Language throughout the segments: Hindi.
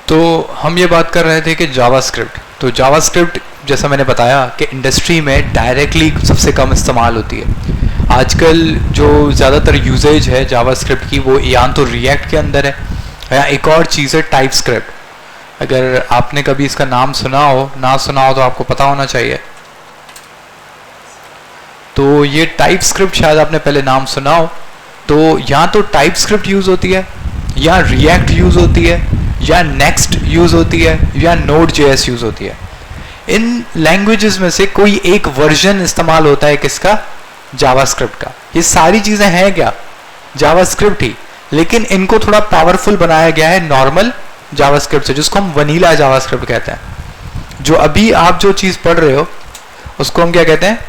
तो हम ये बात कर रहे थे कि जावास्क्रिप्ट, तो जावास्क्रिप्ट जैसा मैंने बताया कि इंडस्ट्री में डायरेक्टली सबसे कम इस्तेमाल होती है। आजकल जो ज़्यादातर यूजेज है जावास्क्रिप्ट की वो या तो रिएक्ट के अंदर है या एक और चीज़ है टाइपस्क्रिप्ट। अगर आपने कभी इसका नाम सुना हो, ना सुना हो तो आपको पता होना चाहिए। तो ये टाइपस्क्रिप्ट शायद आपने पहले नाम सुना हो। तो या तो टाइपस्क्रिप्ट यूज़ होती है या रिएक्ट यूज़ होती है या नेक्स्ट यूज़ होती है या नोड जेएस यूज़ होती है। इन लैंग्वेजेस में से कोई एक वर्जन इस्तेमाल होता है किसका? जावास्क्रिप्ट का। ये सारी चीज़ें हैं क्या? जावास्क्रिप्ट ही, लेकिन इनको थोड़ा पावरफुल बनाया गया है नॉर्मल जावास्क्रिप्ट से, जिसको हम वनीला जावास्क्रिप्ट कहते हैं। जो अभी आप जो चीज़ पढ़ रहे हो उसको हम क्या कहते हैं?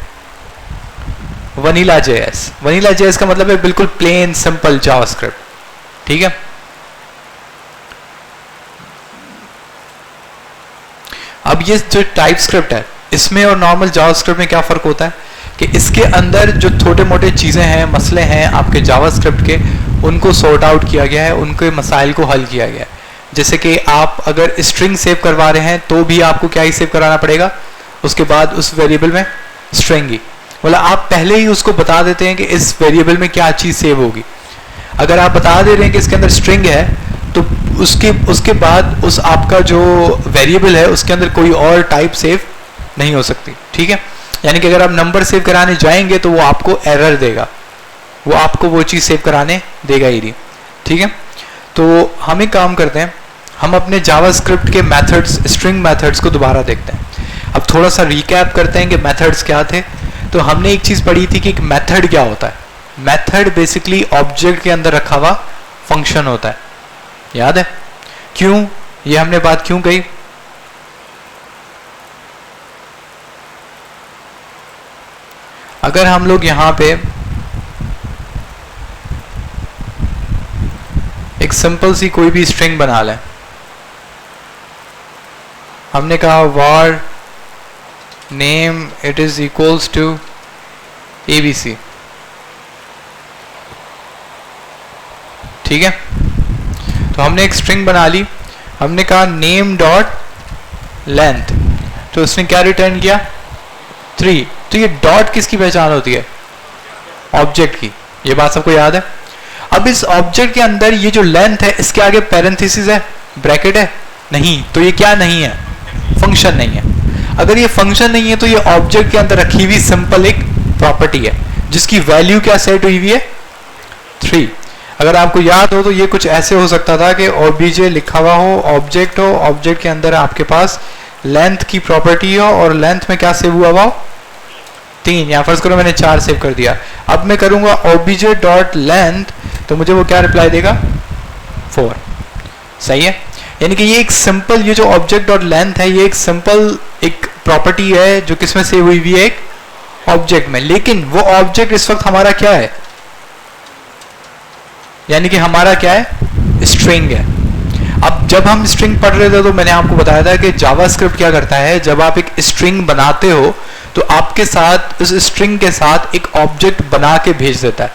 Vanilla JS. वनीला जेएस का मतलब है बिल्कुल प्लेन सिंपल जावास्क्रिप्ट। ठीक है। अब ये जो टाइपस्क्रिप्ट है इसमें और नॉर्मल जावास्क्रिप्ट में क्या फ़र्क होता है कि इसके अंदर जो छोटे मोटे चीज़ें हैं, मसले हैं आपके जावास्क्रिप्ट के, उनको सॉर्ट आउट किया गया है, उनके मसाइल को हल किया गया है। जैसे कि आप अगर स्ट्रिंग सेव करवा रहे हैं तो भी आपको क्या ही सेव कराना पड़ेगा उसके बाद उस वेरिएबल में? स्ट्रिंग ही। मतलब आप पहले ही उसको बता देते हैं कि इस वेरिएबल में क्या चीज़ सेव होगी। अगर आप बता दे रहे हैं कि इसके अंदर स्ट्रिंग है तो उसके बाद उस आपका जो वेरिएबल है उसके अंदर कोई और टाइप सेव नहीं हो सकती। ठीक है। यानी कि अगर आप नंबर सेव कराने जाएंगे तो वो आपको एरर देगा, वो आपको वो चीज़ सेव कराने देगा ही नहीं। ठीक है। तो हम एक काम करते हैं, हम अपने जावास्क्रिप्ट के मेथड्स, स्ट्रिंग मेथड्स को दोबारा देखते हैं। अब थोड़ा सा रिकैप करते हैं कि मेथड्स क्या थे। तो हमने एक चीज़ पढ़ी थी कि एक मेथड क्या होता है। मेथड बेसिकली ऑब्जेक्ट के अंदर रखा हुआ फंक्शन होता है। याद है? क्यों ये हमने बात क्यों कही? अगर हम लोग यहां पे एक सिंपल सी कोई भी स्ट्रिंग बना लें, हमने कहा var name it is equals to abc। ठीक है। तो हमने एक स्ट्रिंग बना ली, हमने कहा नेम डॉट लेंथ, तो उसने क्या रिटर्न किया? 3। तो ये डॉट किसकी पहचान होती है? ऑब्जेक्ट की। ये बात सबको याद है। अब इस ऑब्जेक्ट के अंदर ये जो लेंथ है इसके आगे पैरेंथेसिस है, ब्रैकेट है? नहीं। तो ये क्या नहीं है? फंक्शन नहीं है। अगर ये फंक्शन नहीं है तो ये ऑब्जेक्ट के अंदर रखी हुई सिंपल एक प्रॉपर्टी है जिसकी वैल्यू क्या सेट हुई हुई है? 3। अगर आपको याद हो तो ये कुछ ऐसे हो सकता था कि ओबीजे लिखा हुआ हो, ऑब्जेक्ट हो, ऑब्जेक्ट के अंदर आपके पास लेंथ की प्रॉपर्टी हो और लेंथ में क्या सेव हुआ हुआ हो? 3। या फर्ज करो मैंने 4 सेव कर दिया। अब मैं करूंगा ओबीजे डॉट लेंथ, तो मुझे वो क्या रिप्लाई देगा? 4। सही है। यानी कि ये एक सिंपल, ये जो ऑब्जेक्ट डॉट लेंथ है ये एक सिंपल एक प्रॉपर्टी है जो किसमें सेव हुई हुई है? एक ऑब्जेक्ट में। लेकिन वो ऑब्जेक्ट इस वक्त हमारा क्या है? यानी कि हमारा क्या है? स्ट्रिंग है। अब जब हम स्ट्रिंग पढ़ रहे थे तो मैंने आपको बताया था कि जावास्क्रिप्ट क्या करता है, जब आप एक स्ट्रिंग बनाते हो तो आपके साथ उस स्ट्रिंग के साथ एक ऑब्जेक्ट बना के भेज देता है।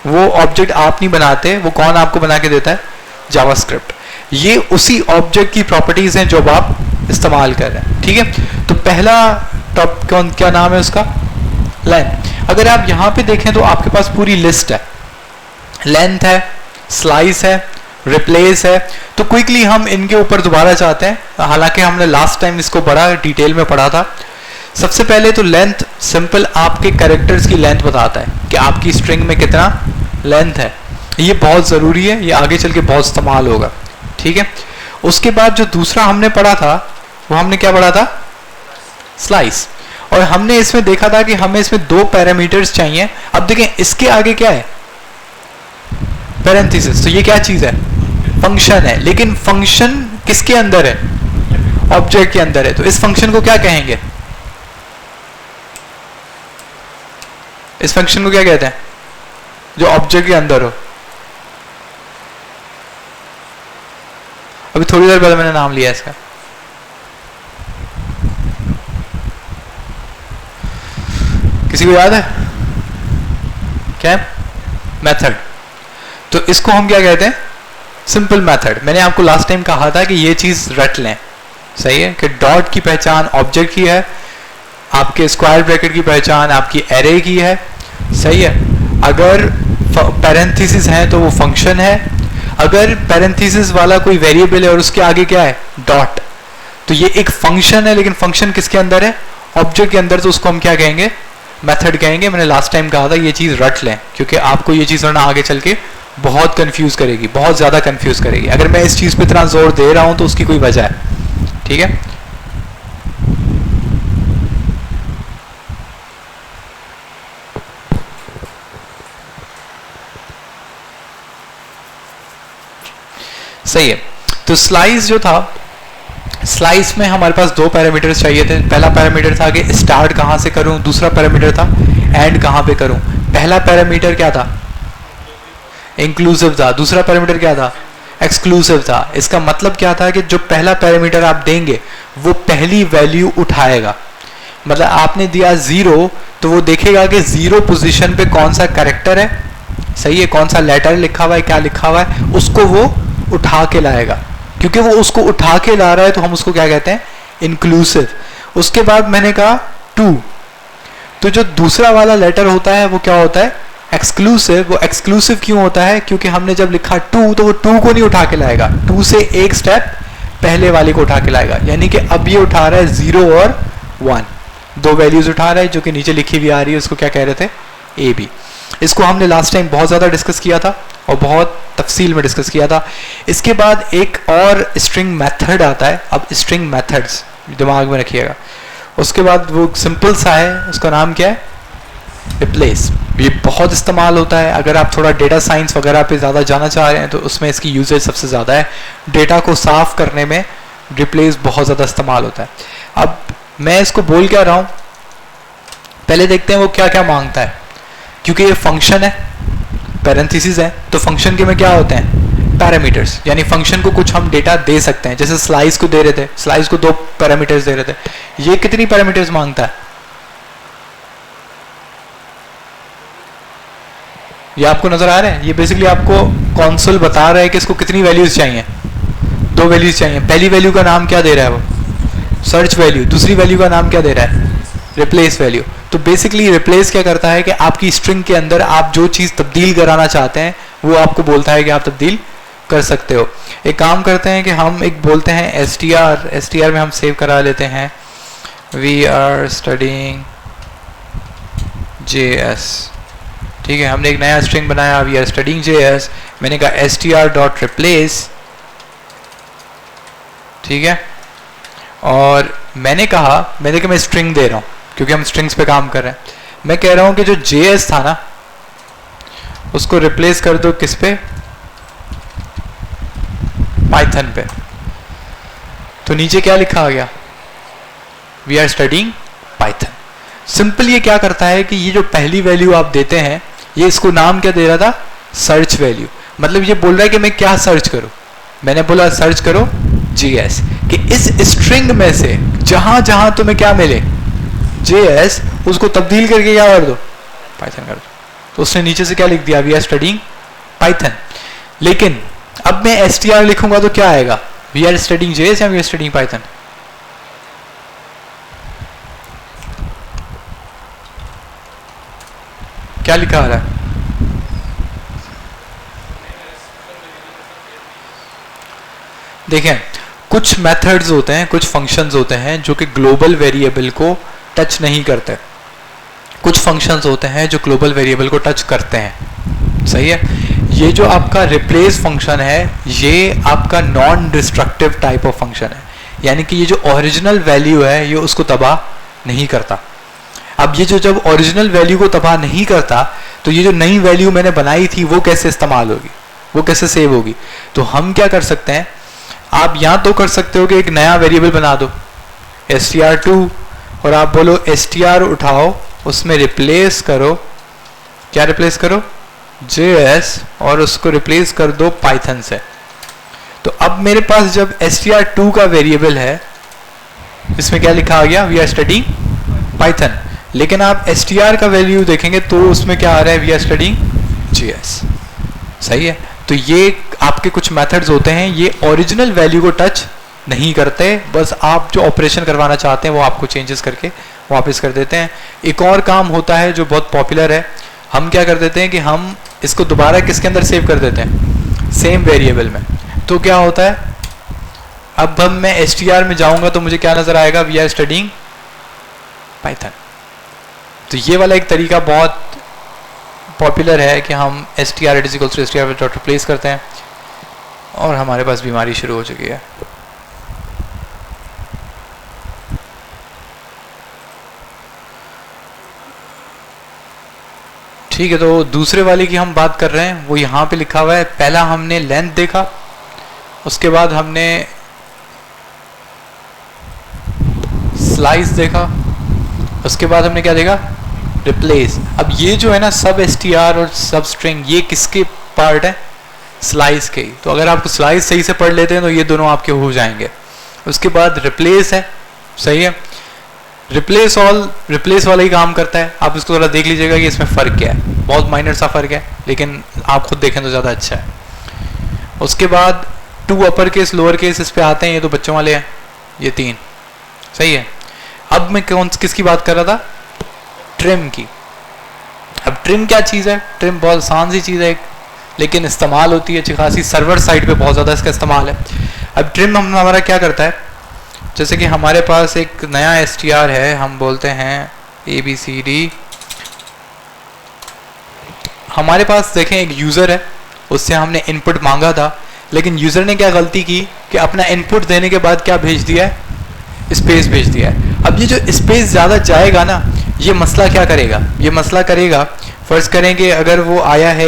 वो ऑब्जेक्ट आप नहीं बनाते, वो कौन आपको बना के देता है? जावास्क्रिप्ट। ये उसी ऑब्जेक्ट की प्रॉपर्टीज हैं जो आप इस्तेमाल कर रहे हैं। ठीक है। तो पहला टॉप कौन, क्या नाम है उसका? लेंथ। अगर आप यहां पे देखें तो आपके पास पूरी लिस्ट है। लेंथ है, स्लाइस है, रिप्लेस है। तो क्विकली हम इनके ऊपर दोबारा चाहते हैं, हालांकि हमने लास्ट टाइम इसको बड़ा डिटेल में पढ़ा था। सबसे पहले तो लेंथ सिंपल आपके कैरेक्टर्स की लेंथ बताता है कि आपकी स्ट्रिंग में कितना लेंथ है। ये बहुत ज़रूरी है, ये आगे चल के बहुत इस्तेमाल होगा। ठीक है। उसके बाद जो दूसरा हमने पढ़ा था वो हमने क्या पढ़ा था? स्लाइस। और हमने इसमें देखा था कि हमें इसमें 2 पैरामीटर्स चाहिए। अब देखें इसके आगे क्या है? पैरेंथेसिस। तो ये क्या चीज है? फंक्शन है। लेकिन फंक्शन किसके अंदर है? ऑब्जेक्ट के अंदर है। तो इस फंक्शन को क्या कहेंगे? इस फंक्शन को क्या कहते हैं जो ऑब्जेक्ट के अंदर हो? अभी थोड़ी देर पहले मैंने नाम लिया इसका। किसी को याद है क्या? मेथड। तो इसको हम क्या कहते हैं? सिंपल मेथड, मैंने आपको लास्ट टाइम कहा था कि ये चीज रट लें, सही है, कि डॉट की पहचान ऑब्जेक्ट की है, आपके स्क्वायर ब्रैकेट की पहचान आपकी एरे की है, सही है। अगर पैरेंथेसिस है तो वो फंक्शन है, अगर पैरेंथेसिस वाला कोई वेरिएबल है और उसके आगे क्या है, डॉट, तो ये एक फंक्शन है, लेकिन फंक्शन किसके अंदर है, ऑब्जेक्ट के अंदर, तो उसको हम क्या कहेंगे, मेथड कहेंगे। मैंने लास्ट टाइम कहा था ये चीज रट लें, क्योंकि आपको ये चीज ना आगे चल के बहुत कंफ्यूज करेगी, बहुत ज्यादा कंफ्यूज करेगी। अगर मैं इस चीज पे इतना जोर दे रहा हूं तो उसकी कोई वजह है, ठीक है। सही है। तो स्लाइस जो था, स्लाइस में हमारे पास दो पैरामीटर्स चाहिए थे। पहला पैरामीटर था कि स्टार्ट कहां से करूं, दूसरा पैरामीटर था एंड कहां पे करूं। पहला पैरामीटर क्या था, इंक्लूसिव था, दूसरा पैरामीटर क्या था, एक्सक्लूसिव था। इसका मतलब क्या था कि जो पहला पैरामीटर आप देंगे वो पहली वैल्यू उठाएगा, मतलब आपने दिया 0 तो वो देखेगा कि 0 पोजीशन पे कौन सा कैरेक्टर है, सही है, कौन सा लेटर लिखा हुआ है, क्या लिखा हुआ है, उसको वो उठा के लाएगा। क्योंकि वो उसको उठा के ला रहा है तो हम उसको क्या कहते हैं, इंक्लूसिव। उसके बाद मैंने कहा 2, तो जो दूसरा वाला लेटर होता है वो क्या होता है, एक्सक्लूसिव। वो एक्सक्लूसिव क्यों होता है, क्योंकि हमने जब लिखा 2 तो वो 2 को नहीं उठा के लाएगा, 2 से एक स्टेप पहले वाले को उठा के लाएगा। यानी कि अब ये उठा रहा है 0 और 1, दो वैल्यूज उठा रहा है, जो कि नीचे लिखी हुई आ रही है, उसको क्या कह रहे थे, ए बी। इसको हमने लास्ट टाइम बहुत ज़्यादा डिस्कस किया था और बहुत तफसील में डिस्कस किया था। इसके बाद एक और स्ट्रिंग मेथड आता है। अब स्ट्रिंग मेथड्स दिमाग में रखिएगा। उसके बाद वो सिंपल सा है, उसका नाम क्या है, रिप्लेस। ये बहुत इस्तेमाल होता है। अगर आप थोड़ा डेटा साइंस वगैरह पे ज़्यादा जाना चाह रहे हैं तो उसमें इसकी यूजेज सबसे ज़्यादा है। डेटा को साफ करने में रिप्लेस बहुत ज़्यादा इस्तेमाल होता है। अब मैं इसको बोल क्या रहा हूँ, पहले देखते हैं वो क्या क्या मांगता है। क्योंकि ये फंक्शन है, पैरेंथेसिस है, तो फंक्शन के में क्या होते हैं, पैरामीटर्स, यानी फंक्शन को कुछ हम डेटा दे सकते हैं। जैसे स्लाइस को दे रहे थे, स्लाइस को 2 पैरामीटर्स दे रहे थे। ये कितनी पैरामीटर्स मांगता है, ये आपको नजर आ रहा है। ये बेसिकली आपको कंसोल बता रहा है कि इसको कितनी वैल्यूज चाहिए, 2 वैल्यूज चाहिए। पहली वैल्यू का नाम क्या दे रहा है वो, सर्च वैल्यू। दूसरी वैल्यू का नाम क्या दे रहा है, रिप्लेस वैल्यू। तो बेसिकली रिप्लेस क्या करता है कि आपकी स्ट्रिंग के अंदर आप जो चीज़ तब्दील कराना चाहते हैं वो आपको बोलता है कि आप तब्दील कर सकते हो। एक काम करते हैं कि हम एक बोलते हैं str में हम सेव करा लेते हैं वी आर स्टडीइंग JS। ठीक है, हमने एक नया स्ट्रिंग बनाया, वी आर स्टडीइंग JS। मैंने कहा str.replace, ठीक है, और मैंने कहा मैं स्ट्रिंग दे रहा हूं क्योंकि हम स्ट्रिंग्स पे काम कर रहे हैं। मैं कह रहा हूं कि जो JS था ना उसको रिप्लेस कर दो किस पे, पाइथन पे। तो नीचे क्या लिखा आ गया, we are studying Python. Simple ये क्या करता है कि ये जो पहली वैल्यू आप देते हैं, ये इसको नाम क्या दे रहा था, सर्च वैल्यू। मतलब ये बोल रहा है कि मैं क्या सर्च करूं। मैंने बोला सर्च करो JS, कि इस स्ट्रिंग में से जहां जहां तुम्हें क्या मिले JS, उसको तब्दील करके क्या कर दो, पाइथन कर दो। तो उसने नीचे से क्या लिख दिया, वी आर स्टडीइंग पाइथन। लेकिन अब मैं str लिखूंगा तो क्या आएगा, वी आर स्टडीइंग JS या वी आर स्टडीइंग पाइथन। क्या लिखा आ रहा है, देखें कुछ मेथड्स होते हैं, कुछ फंक्शंस होते हैं जो कि ग्लोबल वेरिएबल को टच नहीं करते। कुछ फंक्शंस होते हैं जो ग्लोबल वेरिएबल को टच करते हैं, सही है। ये जो आपका रिप्लेस फंक्शन है ये आपका non destructive type of function है, यानी कि ये जो ओरिजिनल वैल्यू है ये उसको तबाह नहीं करता। अब ये जो जब ओरिजिनल वैल्यू को तबाह नहीं करता तो ये जो नई वैल्यू मैंने बनाई थी वो कैसे इस्तेमाल होगी, वो कैसे सेव होगी। तो हम क्या कर सकते हैं, आप या तो कर सकते हो कि एक नया वेरिएबल बना दो str2 और आप बोलो str उठाओ, उसमें रिप्लेस करो, क्या रिप्लेस करो, JS, और उसको रिप्लेस कर दो पाइथन से। तो अब मेरे पास जब str2 का वेरिएबल है, इसमें क्या लिखा आ गया, वी आर स्टडीइंग पाइथन। लेकिन आप str का वैल्यू देखेंगे तो उसमें क्या आ रहा है, वी आर स्टडीइंग JS, सही है। तो ये आपके कुछ मेथड्स होते हैं, ये ओरिजिनल वैल्यू को टच नहीं करते, बस आप जो ऑपरेशन करवाना चाहते हैं वो आपको चेंजेस करके वापस कर देते हैं। एक और काम होता है जो बहुत पॉपुलर है, हम क्या कर देते हैं कि हम इसको दोबारा किसके अंदर सेव कर देते हैं, सेम वेरिएबल में। तो क्या होता है, अब मैं str में जाऊंगा तो मुझे क्या नजर आएगा, वी आर स्टडीइंग पाइथन। तो ये वाला एक तरीका बहुत पॉपुलर है कि हम str डॉट रिप्लेस करते हैं और हमारे पास बीमारी शुरू हो चुकी है। ठीक है, तो दूसरे वाले की हम बात कर रहे हैं, वो यहाँ पे लिखा हुआ है। पहला हमने लेंथ देखा, उसके बाद हमने स्लाइस देखा, उसके बाद हमने क्या देखा, रिप्लेस। अब ये जो है ना सब str और सब स्ट्रिंग, ये किसके पार्ट है, स्लाइस के। तो अगर आपको स्लाइस सही से पढ़ लेते हैं तो ये दोनों आपके हो जाएंगे। उसके बाद रिप्लेस है, सही है, रिप्लेस वाला ही काम करता है। आप इसको थोड़ा देख लीजिएगा कि इसमें फ़र्क क्या है, बहुत माइनर सा फ़र्क है, लेकिन आप खुद देखें तो ज़्यादा अच्छा है। उसके बाद to upper case lower case इस पे आते हैं, ये तो बच्चों वाले हैं, ये 3, सही है। अब मैं किसकी बात कर रहा था, ट्रिम की। अब ट्रिम क्या चीज़ है, ट्रिम बहुत आसान सी चीज़ है, लेकिन इस्तेमाल होती है अच्छी खासी, सर्वर साइड पे बहुत ज़्यादा इसका इस्तेमाल है। अब ट्रिम हमारा क्या करता है, जैसे कि हमारे पास एक नया str है, हम बोलते हैं ABCD। हमारे पास देखें एक यूज़र है, उससे हमने इनपुट मांगा था, लेकिन यूज़र ने क्या गलती की कि अपना इनपुट देने के बाद क्या भेज दिया है, स्पेस भेज दिया है। अब ये जो स्पेस ज़्यादा जाएगा ना, ये मसला क्या करेगा, ये मसला करेगा, फर्ज करें कि अगर वो आया है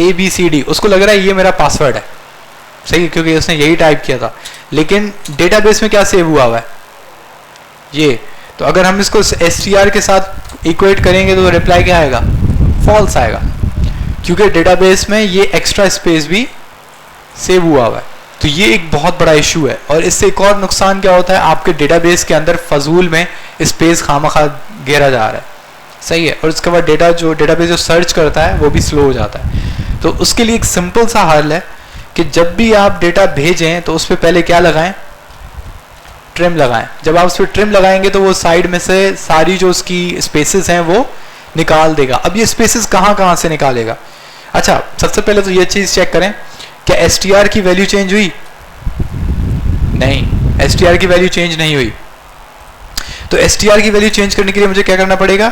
ABCD, उसको लग रहा है ये मेरा पासवर्ड है, सही है, क्योंकि उसने यही टाइप किया था, लेकिन डेटाबेस में क्या सेव हुआ है ये। तो अगर हम इसको str के साथ इक्वेट करेंगे तो रिप्लाई क्या आएगा, फॉल्स आएगा, क्योंकि डेटाबेस में ये एक्स्ट्रा स्पेस भी सेव हुआ है। तो ये एक बहुत बड़ा इशू है, और इससे एक और नुकसान क्या होता है, आपके डेटाबेस के अंदर फजूल में स्पेस खामखा घेरा जा रहा है, सही है, और उसके बाद डेटाबेस जो सर्च करता है वो भी स्लो हो जाता है। तो उसके लिए एक सिंपल सा हल है कि जब भी आप डेटा भेजें तो उस पर पहले क्या लगाएं, ट्रिम लगाएं। जब आप उस पर ट्रिम लगाएंगे तो वो साइड में से सारी जो उसकी स्पेसेस हैं वो निकाल देगा। अब ये स्पेसेस कहाँ से निकालेगा, अच्छा सबसे पहले तो ये चीज़ चेक करें, क्या str की वैल्यू चेंज हुई, नहीं, str की वैल्यू चेंज नहीं हुई। तो str की वैल्यू चेंज करने के लिए मुझे क्या करना पड़ेगा,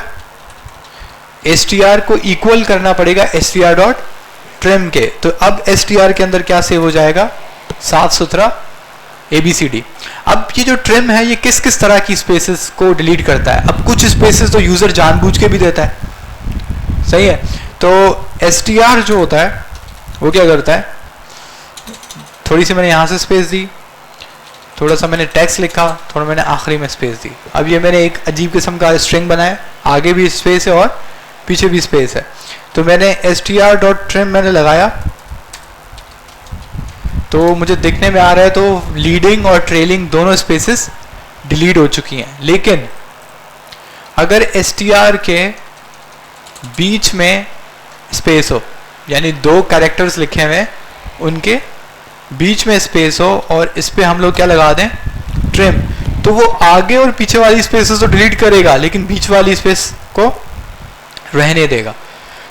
str को इक्वल करना पड़ेगा str डॉट ट्रिम के। तो अब str के अंदर क्या सेव हो जाएगा, साफ सुथरा ABCD। अब ये जो ट्रिम है ये किस किस तरह की स्पेसेस को डिलीट करता है। अब कुछ स्पेसेस तो यूजर जानबूझ के भी देता है, सही है। तो str जो होता है वो क्या करता है, थोड़ी सी मैंने यहाँ से स्पेस दी, थोड़ा सा मैंने टेक्स्ट लिखा, थोड़ा मैंने आखिरी में स्पेस दी। अब ये मैंने एक अजीब किस्म का स्ट्रिंग बनाया, आगे भी स्पेस है और पीछे भी स्पेस है। तो मैंने str.trim मैंने लगाया, तो मुझे दिखने में आ रहा है तो लीडिंग और ट्रेलिंग दोनों स्पेसेस डिलीट हो चुकी हैं। लेकिन अगर str के बीच में स्पेस हो, यानी 2 कैरेक्टर्स लिखे हुए उनके बीच में स्पेस हो, और इस पे हम लोग क्या लगा दें, ट्रिम, तो वो आगे और पीछे वाली स्पेसेस तो डिलीट करेगा लेकिन बीच वाली स्पेस को रहने देगा।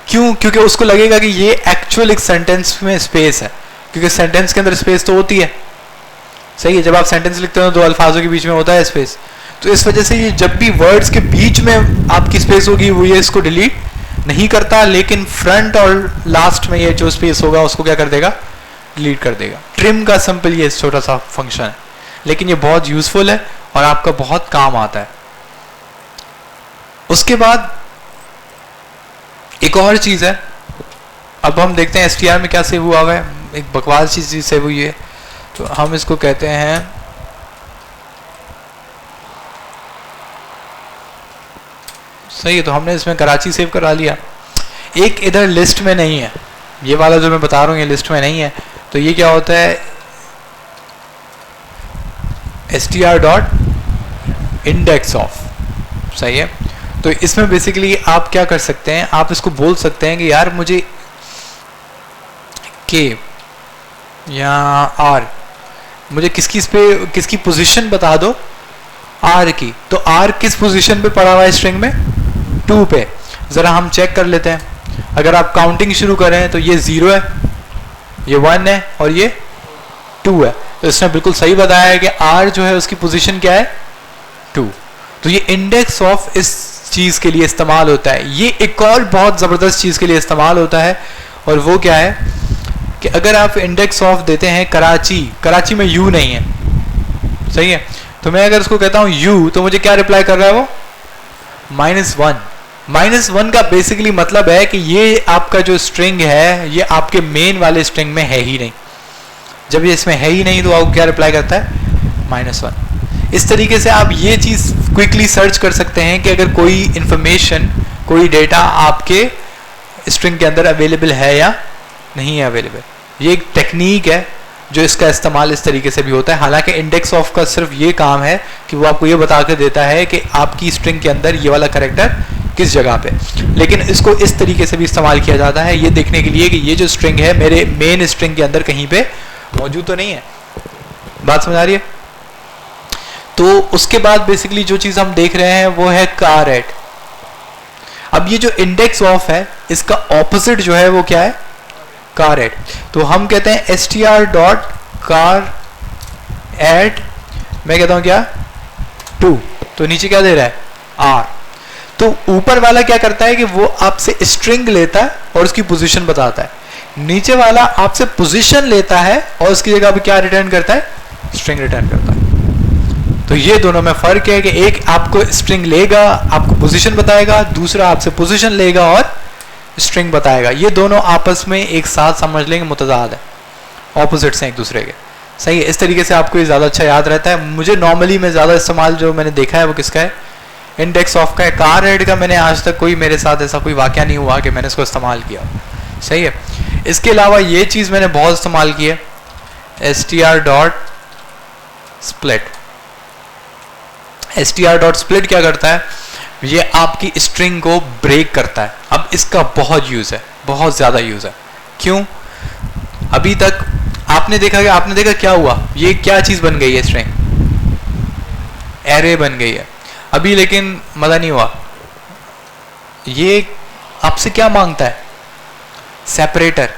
क्यों, क्योंकि उसको लगेगा कि ये एक्चुअल एक सेंटेंस में स्पेस है, क्योंकि सेंटेंस के अंदर स्पेस तो होती है, सही है। जब आप सेंटेंस लिखते हो 2 अल्फाजों के बीच में होता है स्पेस, तो इस वजह से ये जब भी वर्ड्स के बीच में आपकी स्पेस होगी वो ये इसको डिलीट नहीं करता, लेकिन फ्रंट और लास्ट में ये जो स्पेस होगा उसको क्या कर देगा, डिलीट कर देगा। ट्रिम का सिंपल ये छोटा सा फंक्शन है, लेकिन ये बहुत यूजफुल है और आपका बहुत काम आता है। उसके बाद एक और चीज है, अब हम देखते हैं str में क्या सेव हुआ है, एक बकवास चीज सेव हुई है, तो हम इसको कहते हैं सही है। तो हमने इसमें कराची सेव करा लिया, एक इधर लिस्ट में नहीं है, ये वाला जो मैं बता रहा हूँ ये लिस्ट में नहीं है। तो ये क्या होता है, str डॉट इंडेक्स ऑफ, सही है। तो इसमें बेसिकली आप क्या कर सकते हैं, आप इसको बोल सकते हैं कि यार मुझे के या आर, मुझे किसकी पोजीशन बता दो, आर की। तो आर किस पोजीशन पे पड़ा हुआ है स्ट्रिंग में, 2 पे। जरा हम चेक कर लेते हैं। अगर आप काउंटिंग शुरू करें तो ये 0 है, ये 1 है और ये 2 है। तो इसने बिल्कुल सही बताया है कि आर जो है उसकी पोजीशन क्या है, 2। तो ये इंडेक्स ऑफ इस चीज के लिए इस्तेमाल होता है। ये एक और बहुत जबरदस्त चीज के लिए इस्तेमाल होता है, और वो क्या है कि अगर आप इंडेक्स ऑफ देते हैं कराची में यू नहीं है, सही है, तो मैं अगर उसको कहता हूं यू, तो मुझे क्या रिप्लाई कर रहा है वो, -1। -1 का बेसिकली मतलब है कि ये आपका जो स्ट्रिंग है ये आपके मेन वाले स्ट्रिंग में है ही नहीं। जब ये इसमें है ही नहीं तो आपको क्या रिप्लाई करता है, -1। इस तरीके से आप ये चीज क्विकली सर्च कर सकते हैं कि अगर कोई इंफॉर्मेशन, कोई डेटा आपके स्ट्रिंग के अंदर अवेलेबल है या नहीं है अवेलेबल। ये एक टेक्निक है जो इसका इस्तेमाल इस तरीके से भी होता है। हालांकि इंडेक्स ऑफ का सिर्फ ये काम है कि वो आपको ये बता के देता है कि आपकी स्ट्रिंग के अंदर ये वाला कैरेक्टर किस जगह पे, लेकिन इसको इस तरीके से भी इस्तेमाल किया जाता है ये देखने के लिए कि ये जो स्ट्रिंग है मेरे मेन स्ट्रिंग के अंदर कहीं पे मौजूद तो नहीं है। बात समझ आ रही है? तो उसके बाद बेसिकली जो चीज हम देख रहे हैं वो है कार एट। अब ये जो इंडेक्स ऑफ है इसका ऑपोजिट जो है वो क्या है, कार एट। तो हम कहते हैं str.car एट, मैं कहता हूं क्या 2, तो नीचे क्या दे रहा है r। तो ऊपर वाला क्या करता है कि वो आपसे स्ट्रिंग लेता है और उसकी पोजीशन बताता है, नीचे वाला आपसे पोजीशन लेता है और उसकी जगह पे क्या रिटर्न करता है, स्ट्रिंग रिटर्न करता है। तो ये दोनों में फर्क है कि एक आपको स्ट्रिंग लेगा, आपको पोजीशन बताएगा, दूसरा आपसे पोजीशन लेगा और स्ट्रिंग बताएगा। ये दोनों आपस में एक साथ समझ लेंगे मुतजाद है, ऑपोजिट्स हैं एक दूसरे के, सही है। इस तरीके से आपको ये ज़्यादा अच्छा याद रहता है। मुझे नॉर्मली में ज़्यादा इस्तेमाल जो मैंने देखा है वो किसका है, इंडेक्स ऑफ का है। कार एड का मैंने आज तक कोई, मेरे साथ ऐसा कोई वाक़या नहीं हुआ कि मैंने इसको इस्तेमाल किया, सही है। इसके अलावा ये चीज़ मैंने बहुत इस्तेमाल की है, str.split। str.split क्या करता है, ये आपकी स्ट्रिंग को ब्रेक करता है। अब इसका बहुत यूज है, बहुत ज्यादा यूज है। क्यों? अभी तक आपने देखा क्या हुआ, ये क्या चीज बन गई है, स्ट्रिंग एरे बन गई है। अभी लेकिन मजा नहीं हुआ, ये आपसे क्या मांगता है, सेपरेटर।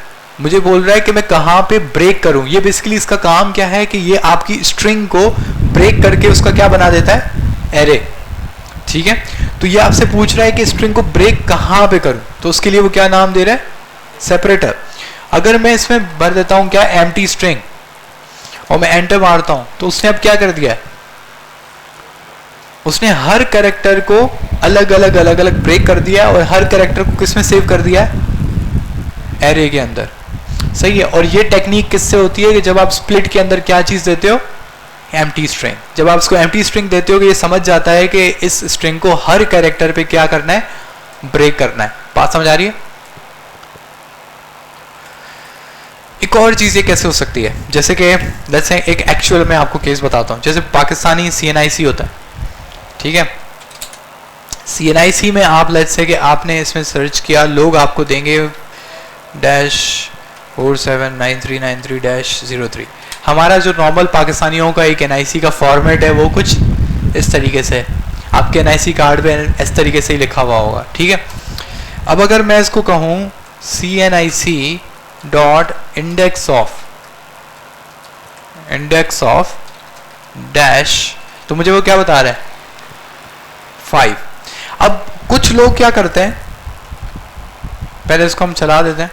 मुझे बोल रहा है कि मैं कहां पे ब्रेक करूं। ये बेसिकली इसका काम क्या है कि ये आपकी स्ट्रिंग को ब्रेक करके उसका क्या बना देता है, एरे, ठीक है। तो ये आपसे पूछ रहा है कि स्ट्रिंग को ब्रेक कहां पे करूं, तो उसके लिए वो क्या नाम दे रहा है, सेपरेटर। अगर मैं इसमें भर देता हूं क्या, एम्प्टी स्ट्रिंग, और मैं एंटर मारता हूं, तो उसने अब क्या कर दिया है, उसने हर कैरेक्टर को अलग अलग ब्रेक कर दिया और हर कैरेक्टर को किसमें सेव कर दिया है, एरे के अंदर, सही है। और ये टेक्निक किससे होती है कि जब आप स्प्लिट के अंदर क्या चीज देते हो, एम्प्टी स्ट्रिंग। जब आप इसको एम्प्टी स्ट्रिंग देते हो कि ये समझ जाता है कि इस स्ट्रिंग को हर कैरेक्टर पे क्या करना है, ब्रेक करना है। बात समझ आ रही है? एक और चीज ये कैसे हो सकती है, जैसे कि लेट्स से एक एक्चुअल में आपको केस बताता हूं। जैसे पाकिस्तानी CNIC होता है, ठीक है। CNIC में आप लेट्स से कि आपने इसमें सर्च किया, लोग आपको देंगे -479393-03। हमारा जो नॉर्मल पाकिस्तानियों का एक NIC का फॉर्मेट है वो कुछ इस तरीके से, आपके NIC कार्ड पे इस तरीके से ही लिखा हुआ होगा, ठीक है। अब अगर मैं इसको कहूँ CNIC.index of डैश, तो मुझे वो क्या बता रहा है, 5। अब कुछ लोग क्या करते हैं, पहले इसको हम चला देते हैं,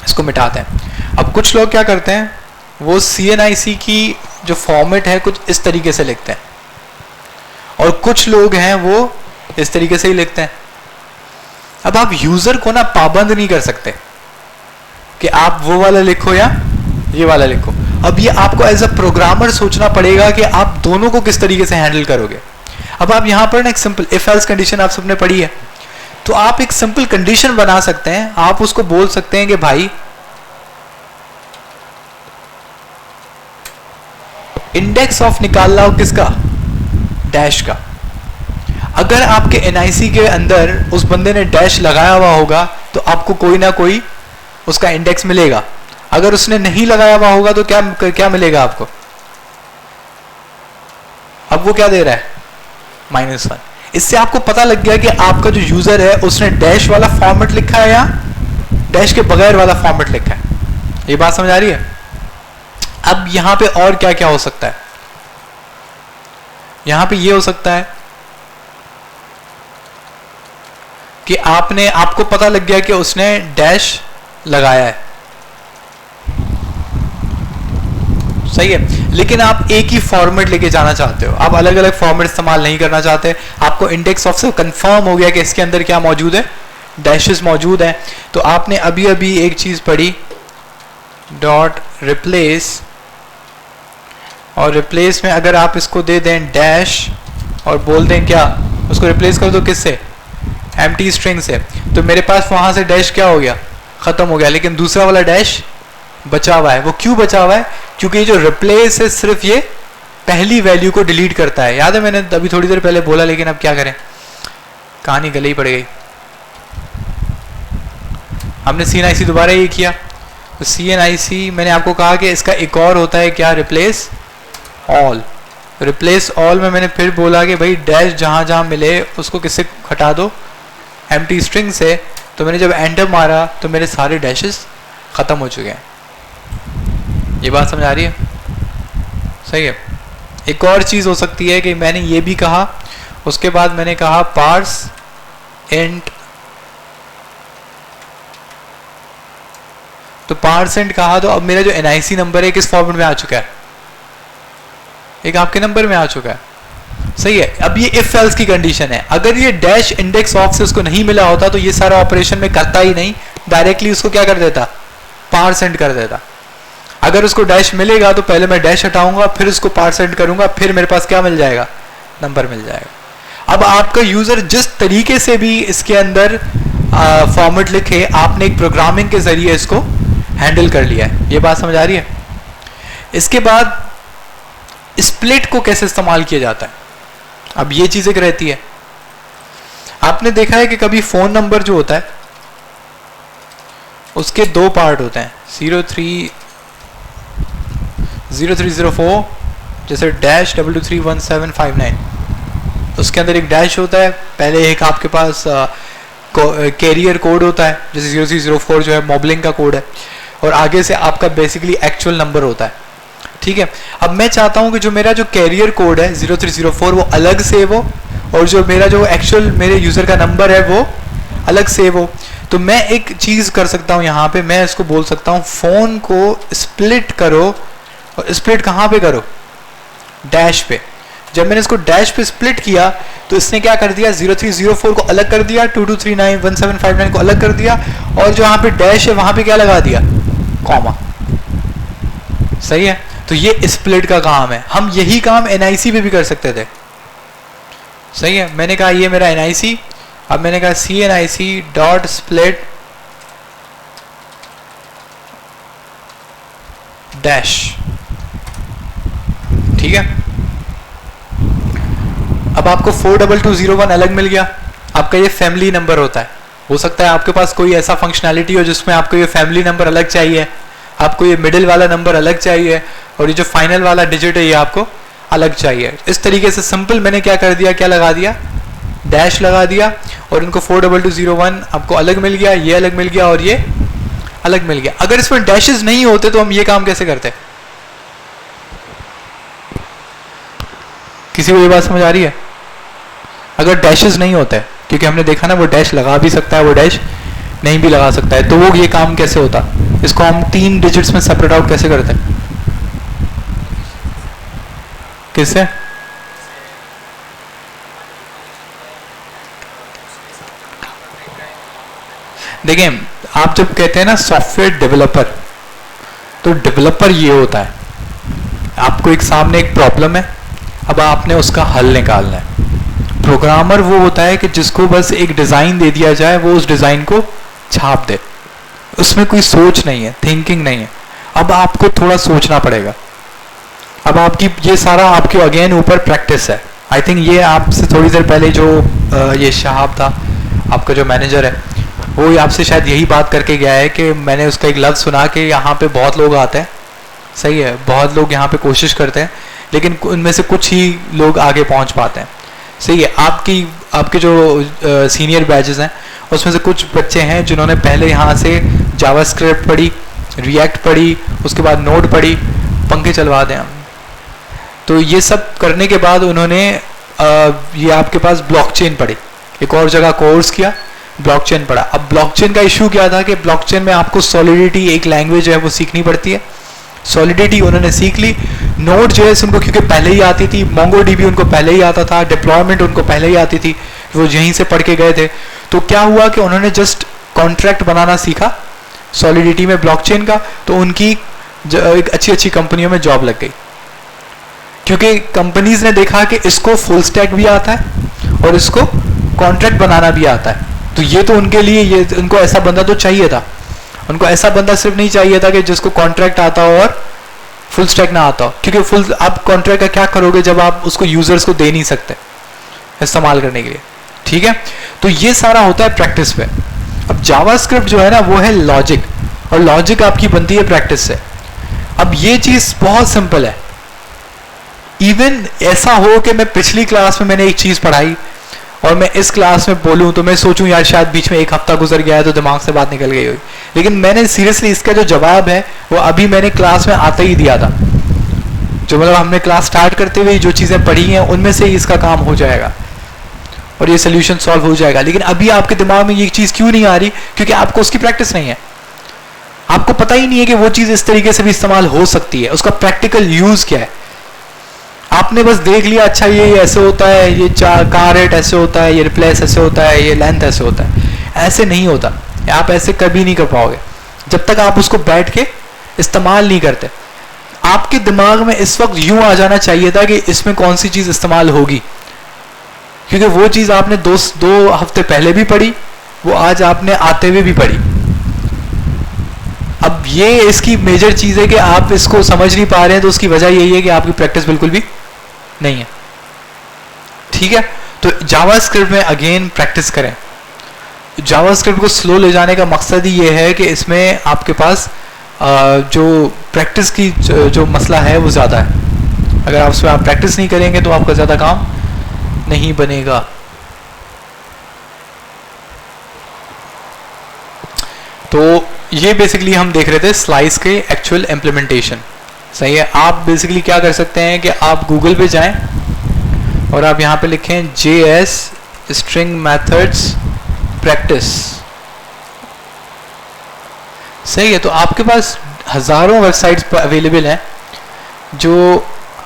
इसको मिटाते हैं। अब कुछ लोग क्या करते हैं, वो CNIC की जो फॉर्मेट है कुछ इस तरीके से लिखते हैं, और कुछ लोग हैं वो इस तरीके से ही लिखते हैं। अब आप यूजर को ना पाबंद नहीं कर सकते कि आप वो वाला लिखो या ये वाला लिखो। अब ये आपको एज अ प्रोग्रामर सोचना पड़ेगा कि आप दोनों को किस तरीके से हैंडल करोगे। अब आप यहां पर ना एक सिंपल इफ एल्स कंडीशन आप सबने पढ़ी है, तो आप एक सिंपल कंडीशन बना सकते हैं। आप उसको बोल सकते हैं कि भाई इंडेक्स ऑफ निकाल लाओ किसका, डैश का। अगर आपके NIC के अंदर उस बंदे ने डैश लगाया हुआ होगा तो आपको कोई ना कोई उसका इंडेक्स मिलेगा। अगर उसने नहीं लगाया हुआ होगा तो क्या क्या मिलेगा आपको? अब वो क्या दे रहा है? -1। इससे आपको पता लग गया कि आपका जो यूजर है उसने डैश वाला फॉर्मेट लिखा है या डैश के बगैर वाला फॉर्मेट लिखा है। ये बात समझ आ रही है? अब यहां पे और क्या क्या हो सकता है? यहां पे ये हो सकता है कि आपको पता लग गया कि उसने डैश लगाया है, सही है, लेकिन आप एक ही फॉर्मेट लेके जाना चाहते हो, आप अलग अलग फॉर्मेट इस्तेमाल नहीं करना चाहते। आपको इंडेक्स ऑफ से कंफर्म हो गया कि इसके अंदर क्या मौजूद है? डैशेस मौजूद है। तो आपने अभी अभी एक चीज पढ़ी डॉट रिप्लेस, और रिप्लेस में अगर आप इसको दे दें डैश और बोल दें क्या, उसको रिप्लेस कर दो किससे? एम्प्टी स्ट्रिंग से, तो मेरे पास वहां से डैश क्या हो गया? खत्म हो गया। लेकिन दूसरा वाला डैश बचा हुआ है। वो क्यों बचा हुआ है? क्योंकि ये जो रिप्लेस है सिर्फ ये पहली वैल्यू को डिलीट करता है। याद है मैंने अभी थोड़ी देर पहले बोला, लेकिन अब क्या करें, कहानी गले ही पड़ गई। हमने CNIC दोबारा ये किया, तो CNIC मैंने आपको कहा कि इसका एक और होता है क्या? Replace all. रिप्लेस ऑल में मैंने फिर बोला कि भाई डैश जहां जहां मिले उसको किससे हटा दो? एम्प्टी स्ट्रिंग से। तो मैंने जब एंटर मारा तो मेरे सारे डैशेस खत्म हो चुके हैं। ये बात समझ आ रही है? सही है। एक और चीज हो सकती है कि मैंने ये भी कहा, उसके बाद मैंने कहा पार्स इंट, तो पार्स इंट कहा तो अब मेरा जो NIC नंबर है किस फॉर्मेट में आ चुका है? एक आपके नंबर में आ चुका है, सही है। अब ये इफ एल्स की कंडीशन है। अगर ये डैश इंडेक्स ऑफ से उसको नहीं मिला होता तो ये सारा ऑपरेशन में करता ही नहीं, डायरेक्टली उसको क्या कर देता? पार्सेंट कर देता। अगर उसको डैश मिलेगा तो पहले मैं डैश हटाऊंगा, फिर उसको पार्सेंट करूंगा, फिर मेरे पास क्या मिल जाएगा? नंबर मिल जाएगा। अब आपका यूजर जिस तरीके से भी इसके अंदर फॉर्मेट लिखे, आपने एक प्रोग्रामिंग के जरिए इसको हैंडल कर लिया है। ये बात समझ आ रही है? इसके बाद स्प्लिट को कैसे इस्तेमाल किया जाता है, अब ये चीज एक रहती है। आपने देखा है कि कभी फोन नंबर जो होता है उसके दो पार्ट होते हैं, 0304 जैसे डैश 2231759, उसके अंदर एक डैश होता है, पहले एक आपके पास कैरियर कोड होता है जैसे 0304 जो है मोबलिंग का कोड है, और आगे से आपका बेसिकली एक्चुअल नंबर होता है। ठीक है। अब मैं चाहता हूं कि जो मेरा जो कैरियर कोड है 0304 वो अलग सेव हो, और जो मेरा जो एक्चुअल मेरे यूजर का नंबर है वो अलग सेव हो। तो मैं एक चीज कर सकता हूं, यहां पे मैं इसको बोल सकता हूं फोन को स्प्लिट करो, और स्प्लिट कहां पे करो? डैश पे। जब मैंने इसको डैश पे स्प्लिट किया तो इसने क्या कर दिया? 0304 को अलग कर दिया, 22391759 को अलग कर दिया, और जो यहाँ पे डैश है वहां पे क्या लगा दिया? कॉमा। सही है। तो ये स्प्लिट का काम है। हम यही काम NIC पे भी कर सकते थे। सही है। मैंने कहा ये मेरा NIC, अब मैंने कहा CNIC डॉट स्प्लिट डैश। ठीक है। अब आपको 42201 अलग मिल गया। आपका ये फैमिली नंबर होता है। हो सकता है आपके पास कोई ऐसा फंक्शनैलिटी हो जिसमें आपको ये फैमिली नंबर अलग चाहिए, आपको ये मिडिल वाला नंबर अलग चाहिए, और ये जो फाइनल वाला डिजिट है ये आपको अलग चाहिए। इस तरीके से सिंपल मैंने क्या कर दिया, क्या लगा दिया? डैश लगा दिया, और इनको 42201 आपको अलग मिल गया, ये अलग मिल गया और ये अलग मिल गया। अगर इसमें डैशेस नहीं होते तो हम ये काम कैसे करते? किसी को ये बात समझ आ रही है? अगर डैशेस नहीं होते, क्योंकि हमने देखा ना वो डैश लगा भी सकता है, वो डैश नहीं भी लगा सकता है, तो वो ये काम कैसे होता? इसको हम 3 डिजिट्स में सेपरेट आउट कैसे करते हैं? किससे? देखिए, आप जब कहते हैं ना सॉफ्टवेयर डेवलपर, तो डेवलपर ये होता है, आपको एक सामने एक प्रॉब्लम है, अब आपने उसका हल निकालना है। प्रोग्रामर वो होता है कि जिसको बस एक डिजाइन दे दिया जाए, वो उस डिजाइन को छाप दे, उसमें कोई सोच नहीं है, थिंकिंग नहीं है। अब आपको थोड़ा सोचना पड़ेगा। अब आपकी ये सारा आपके अगेन ऊपर प्रैक्टिस है। आई थिंक ये आपसे थोड़ी देर पहले जो ये शहाब था आपका जो मैनेजर है, वो आपसे शायद यही बात करके गया है कि मैंने उसका एक लफ्ज़ सुना कि यहाँ पे बहुत लोग आते हैं, सही है, बहुत लोग यहाँ पे कोशिश करते हैं, लेकिन उनमें से कुछ ही लोग आगे पहुँच पाते हैं, सही है। आपके जो सीनियर बैचेस हैं उसमें से कुछ बच्चे हैं जिन्होंने पहले यहाँ से जावास्क्रिप्ट पढ़ी, रिएक्ट पढ़ी, उसके बाद नोड पढ़ी, पंखे चलवा दें हम। तो ये सब करने के बाद उन्होंने ये आपके पास ब्लॉकचेन पढ़ी, एक और जगह कोर्स किया, ब्लॉकचेन पढ़ा। अब ब्लॉकचेन का इशू क्या था कि ब्लॉकचेन में आपको सॉलिडिटी एक लैंग्वेज है वो सीखनी पड़ती है, सॉलिडिटी उन्होंने सीख ली। नोड जो है उनको क्योंकि पहले ही आती थी, मोंगोडीबी उनको पहले ही आता था, डिप्लॉयमेंट उनको पहले ही आती थी, वो यहीं से पढ़ के गए थे। तो क्या हुआ कि उन्होंने जस्ट कॉन्ट्रैक्ट बनाना सीखा सॉलिडिटी में ब्लॉकचेन का, तो उनकी एक अच्छी कंपनियों में जॉब लग गई, क्योंकि कंपनीज ने देखा कि इसको फुल स्टैक भी आता है और इसको कॉन्ट्रैक्ट बनाना भी आता है। तो ये तो उनके लिए, ये उनको ऐसा बंदा तो चाहिए था, उनको ऐसा बंदा सिर्फ नहीं चाहिए था कि जिसको कॉन्ट्रैक्ट आता हो और फुल स्टैक ना आता हो, क्योंकि फुल आप कॉन्ट्रैक्ट का क्या करोगे जब आप उसको यूजर्स को दे नहीं सकते इस्तेमाल करने के लिए, ठीक है। तो ये सारा होता है प्रैक्टिस पे। अब जावास्क्रिप्ट जो है ना वो है लॉजिक, और लॉजिक आपकी बनती है प्रैक्टिस से। अब ये चीज बहुत सिंपल है। इवन ऐसा हो कि मैं पिछली क्लास में मैंने एक चीज पढ़ाई और मैं इस क्लास में बोलूं तो मैं सोचूं यार शायद बीच में एक हफ्ता गुजर गया है तो दिमाग से बात निकल गई होगी, लेकिन मैंने सीरियसली इसका जो जवाब है वो अभी मैंने क्लास में आते ही दिया था। जो मतलब हमने क्लास स्टार्ट करते हुए जो चीजें पढ़ी हैं उनमें से ही इसका काम हो जाएगा और ये सोल्यूशन सॉल्व हो जाएगा। लेकिन अभी आपके दिमाग में ये चीज क्यों नहीं आ रही? क्योंकि आपको उसकी प्रैक्टिस नहीं है, आपको पता ही नहीं है कि वो चीज इस तरीके से भी इस्तेमाल हो सकती है, उसका प्रैक्टिकल यूज क्या है। आपने बस देख लिया अच्छा ये ऐसे होता है, ये कार रेट ऐसे होता है, ये रिप्लेस ऐसे होता है, ये लेंथ ऐसे होता है। ऐसे नहीं होता, आप ऐसे कभी नहीं कर पाओगे जब तक आप उसको बैठ के इस्तेमाल नहीं करते। आपके दिमाग में इस वक्त यूं आ जाना चाहिए था कि इसमें कौन सी चीज इस्तेमाल होगी, क्योंकि वो चीज आपने दो हफ्ते पहले भी पढ़ी, वो आज आपने आते हुए भी पढ़ी। अब ये इसकी मेजर चीज है कि आप इसको समझ नहीं पा रहे हैं, तो उसकी वजह यही है कि आपकी प्रैक्टिस बिल्कुल भी नहीं है, ठीक है। तो जावास्क्रिप्ट में अगेन प्रैक्टिस करें। जावास्क्रिप्ट को स्लो ले जाने का मकसद ही ये है कि इसमें आपके पास जो प्रैक्टिस की जो मसला है वो ज़्यादा है। अगर आप उसमें आप प्रैक्टिस नहीं करेंगे तो आपका ज़्यादा काम नहीं बनेगा। तो ये बेसिकली हम देख रहे थे स्लाइस के एक्चुअल इम्प्लीमेंटेशन, सही है। आप बेसिकली क्या कर सकते हैं कि आप गूगल पे जाएं और आप यहाँ पे लिखें JS स्ट्रिंग मेथड्स प्रैक्टिस, सही है। तो आपके पास हजारों वेबसाइट्स अवेलेबल हैं जो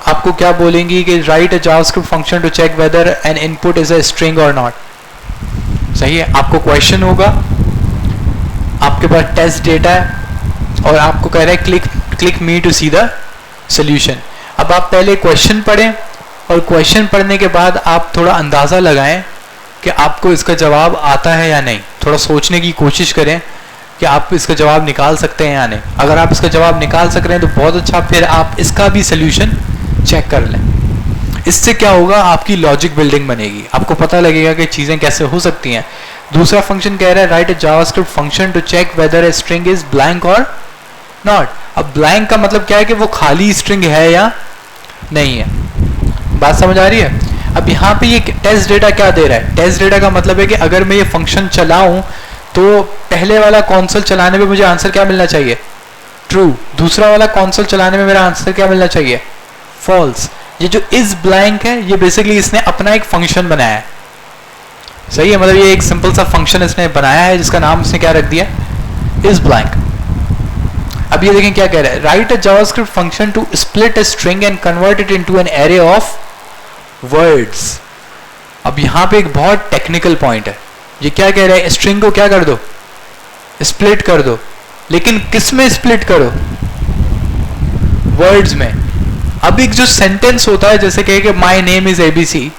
आपको क्या बोलेंगी कि write a JavaScript function to check whether an input is a string और नॉट, सही है। आपको क्वेश्चन होगा, आपके पास टेस्ट डेटा है और आपको कह रहा है click me to see the solution. अब आप पहले क्वेश्चन पढ़ें और क्वेश्चन पढ़ने के बाद आप थोड़ा अंदाज़ा लगाएं कि आपको इसका जवाब आता है या नहीं। थोड़ा सोचने की कोशिश करें कि आप इसका जवाब निकाल सकते हैं या नहीं। अगर आप इसका जवाब निकाल सक रहे हैं तो बहुत अच्छा, फिर आप इसका भी सोल्यूशन चेक कर लें। इससे क्या होगा, आपकी लॉजिक बिल्डिंग बनेगी, आपको पता लगेगा कि चीज़ें कैसे हो सकती हैं। दूसरा फंक्शन कह रहा है write a JavaScript function to check whether a string is blank और नॉट। अब ब्लैंक का मतलब क्या है कि वो खाली स्ट्रिंग है या नहीं है। बात समझ आ रही है? अब यहाँ पे ये टेस्ट डेटा क्या दे रहा है? टेस्ट डेटा का मतलब है कि अगर मैं ये फंक्शन चलाऊं तो पहले वाला कॉन्सोल चलाने में मुझे आंसर क्या मिलना चाहिए? ट्रू। दूसरा वाला कॉन्सोल चलाने में मेरा आंसर क्या मिलना चाहिए? फॉल्स। ये जो इज ब्लैंक है ये बेसिकली इसने अपना एक फंक्शन बनाया है, सही है। मतलब ये एक सिंपल सा फंक्शन इसने बनाया है जिसका नाम इसने क्या रख दिया? Is blank. अब ये देखें क्या कह रहा है, write a JavaScript function to split a string and convert it into an array of words. अब यहाँ पे एक बहुत टेक्निकल पॉइंट है। ये क्या कह रहा है, स्ट्रिंग को क्या कर दो? स्प्लिट कर दो। लेकिन किस में स्प्लिट करो? वर्ड्स में। अब एक जो सेंटेंस होता है जैसे कहे कि माई नेम इज एबीसी,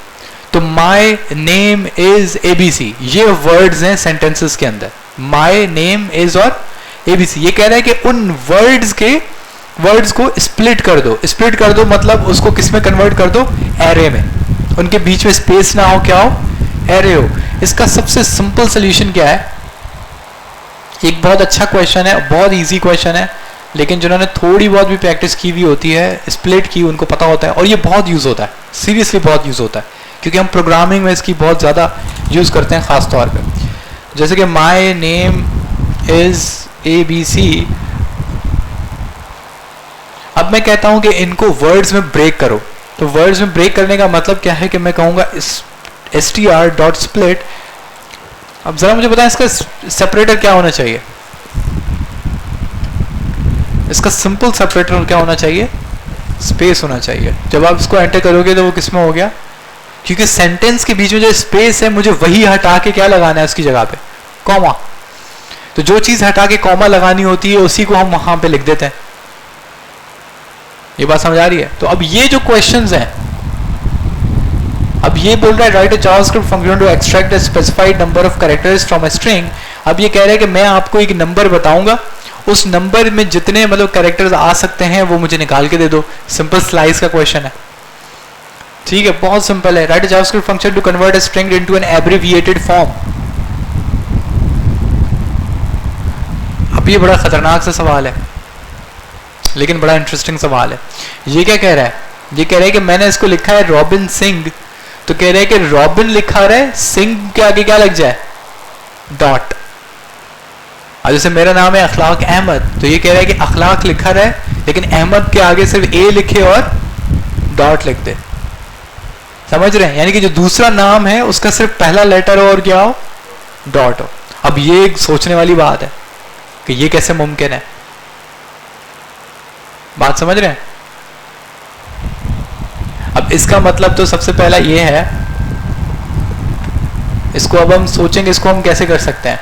तो माई नेम इज एबीसी ये वर्ड्स हैं सेंटेंसेस के अंदर। माई नेम इज और एबीसी, ये कह रहा है कि उन वर्ड्स को स्प्लिट कर दो। स्प्लिट कर दो मतलब उसको किस में कन्वर्ट कर दो? एरे में। उनके बीच में स्पेस ना हो, क्या हो, एरे हो। इसका सबसे सिंपल सोल्यूशन क्या है? एक बहुत अच्छा क्वेश्चन है, बहुत इजी क्वेश्चन है, लेकिन जिन्होंने थोड़ी बहुत भी प्रैक्टिस की हुई होती है, स्प्लिट की, उनको पता होता है। और ये बहुत यूज होता है, सीरियसली बहुत यूज होता है, क्योंकि हम प्रोग्रामिंग में इसकी बहुत ज्यादा यूज करते हैं खास तौर पे। जैसे कि माई नेम इज ABC। अब मैं कहता हूं कि इनको वर्ड्स में ब्रेक करो, तो वर्ड्स में ब्रेक करने का मतलब क्या है कि मैं कहूंगा str.split। अब जरा मुझे बताएं इसका सेपरेटर क्या होना चाहिए? इसका सिंपल सेपरेटर क्या होना चाहिए? स्पेस होना चाहिए। जब आप इसको एंटर करोगे तो वो किस में हो गया? क्योंकि सेंटेंस के बीच में जो स्पेस है, मुझे वही हटा के क्या लगाना है उसकी जगह पे? कॉमा। तो जो चीज हटा के कॉमा लगानी होती है उसी को हम वहां पे लिख देते हैं। ये बात समझ आ रही है? तो अब ये जो क्वेश्चंस हैं, अब ये बोल रहा है write a JavaScript function to extract a specified number of characters from a string. अब ये कह रहा है कि मैं आपको एक नंबर बताऊंगा, उस नंबर में जितने मतलब कैरेक्टर्स आ सकते हैं वो मुझे निकाल के दे दो। सिंपल स्लाइस का क्वेश्चन है, ठीक है, बहुत सिंपल है। Write a JavaScript function to convert a string into an abbreviated form. अब ये बड़ा खतरनाक सा सवाल है, लेकिन बड़ा इंटरेस्टिंग सवाल है। ये क्या कह रहा है? ये कह रहा है कि मैंने इसको लिखा है रॉबिन सिंह, तो कह रहा है कि रॉबिन लिखा रहा है, सिंह के आगे क्या लग जाए? डॉट। और जैसे मेरा नाम है अखलाक अहमद, तो ये कह रहा है कि अखलाक लिखा रहा है, लेकिन अहमद के आगे सिर्फ ए लिखे और डॉट लिख दे। समझ रहे हैं? यानी कि जो दूसरा नाम है उसका सिर्फ पहला लेटर हो और क्या हो? डॉट हो। अब ये एक सोचने वाली बात है कि ये कैसे मुमकिन है। बात समझ रहे हैं? अब इसका मतलब तो सबसे पहला ये है, इसको अब हम सोचेंगे इसको हम कैसे कर सकते हैं।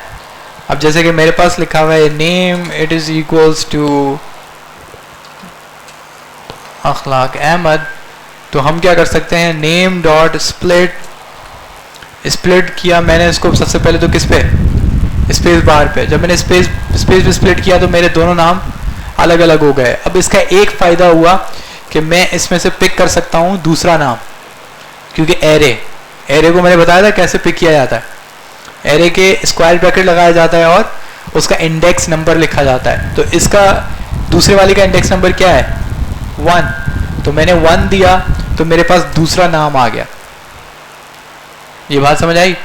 अब जैसे कि मेरे पास लिखा हुआ है name it is equals to Akhlaq Ahmad, तो हम क्या कर सकते हैं? नेम डॉट स्प्लिट, स्प्लिट किया मैंने इसको सबसे पहले तो किस पे? स्पेस बार पे। जब मैंने स्पेस पे स्प्लिट किया तो मेरे दोनों नाम अलग अलग हो गए। अब इसका एक फायदा हुआ कि मैं इसमें से पिक कर सकता हूं दूसरा नाम, क्योंकि एरे को मैंने बताया था कैसे पिक किया जाता है। एरे के स्क्वायर ब्रैकेट लगाया जाता है और उसका इंडेक्स नंबर लिखा जाता है। तो इसका दूसरे वाले का इंडेक्स नंबर क्या है? 1। तो मैंने 1 दिया तो मेरे पास दूसरा नाम आ गया। ये बात समझ आई?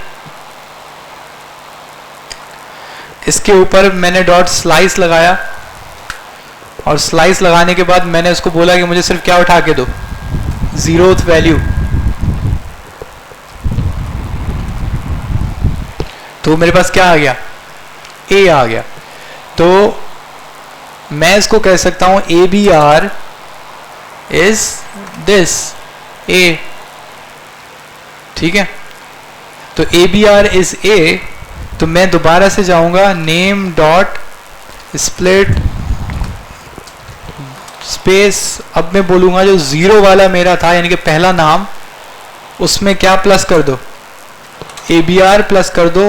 इसके ऊपर मैंने डॉट स्लाइस लगाया, और स्लाइस लगाने के बाद मैंने उसको बोला कि मुझे सिर्फ क्या उठा के दो? 0th value. तो मेरे पास क्या आ गया? ए आ गया। तो मैं इसको कह सकता हूं ABR इज दिस ए, ठीक है। तो ABR इज ए, तो मैं दोबारा से जाऊंगा नेम डॉट स्प्लिट स्पेस। अब मैं बोलूंगा जो 0 वाला मेरा था यानी कि पहला नाम, उसमें क्या प्लस कर दो? ABR प्लस कर दो,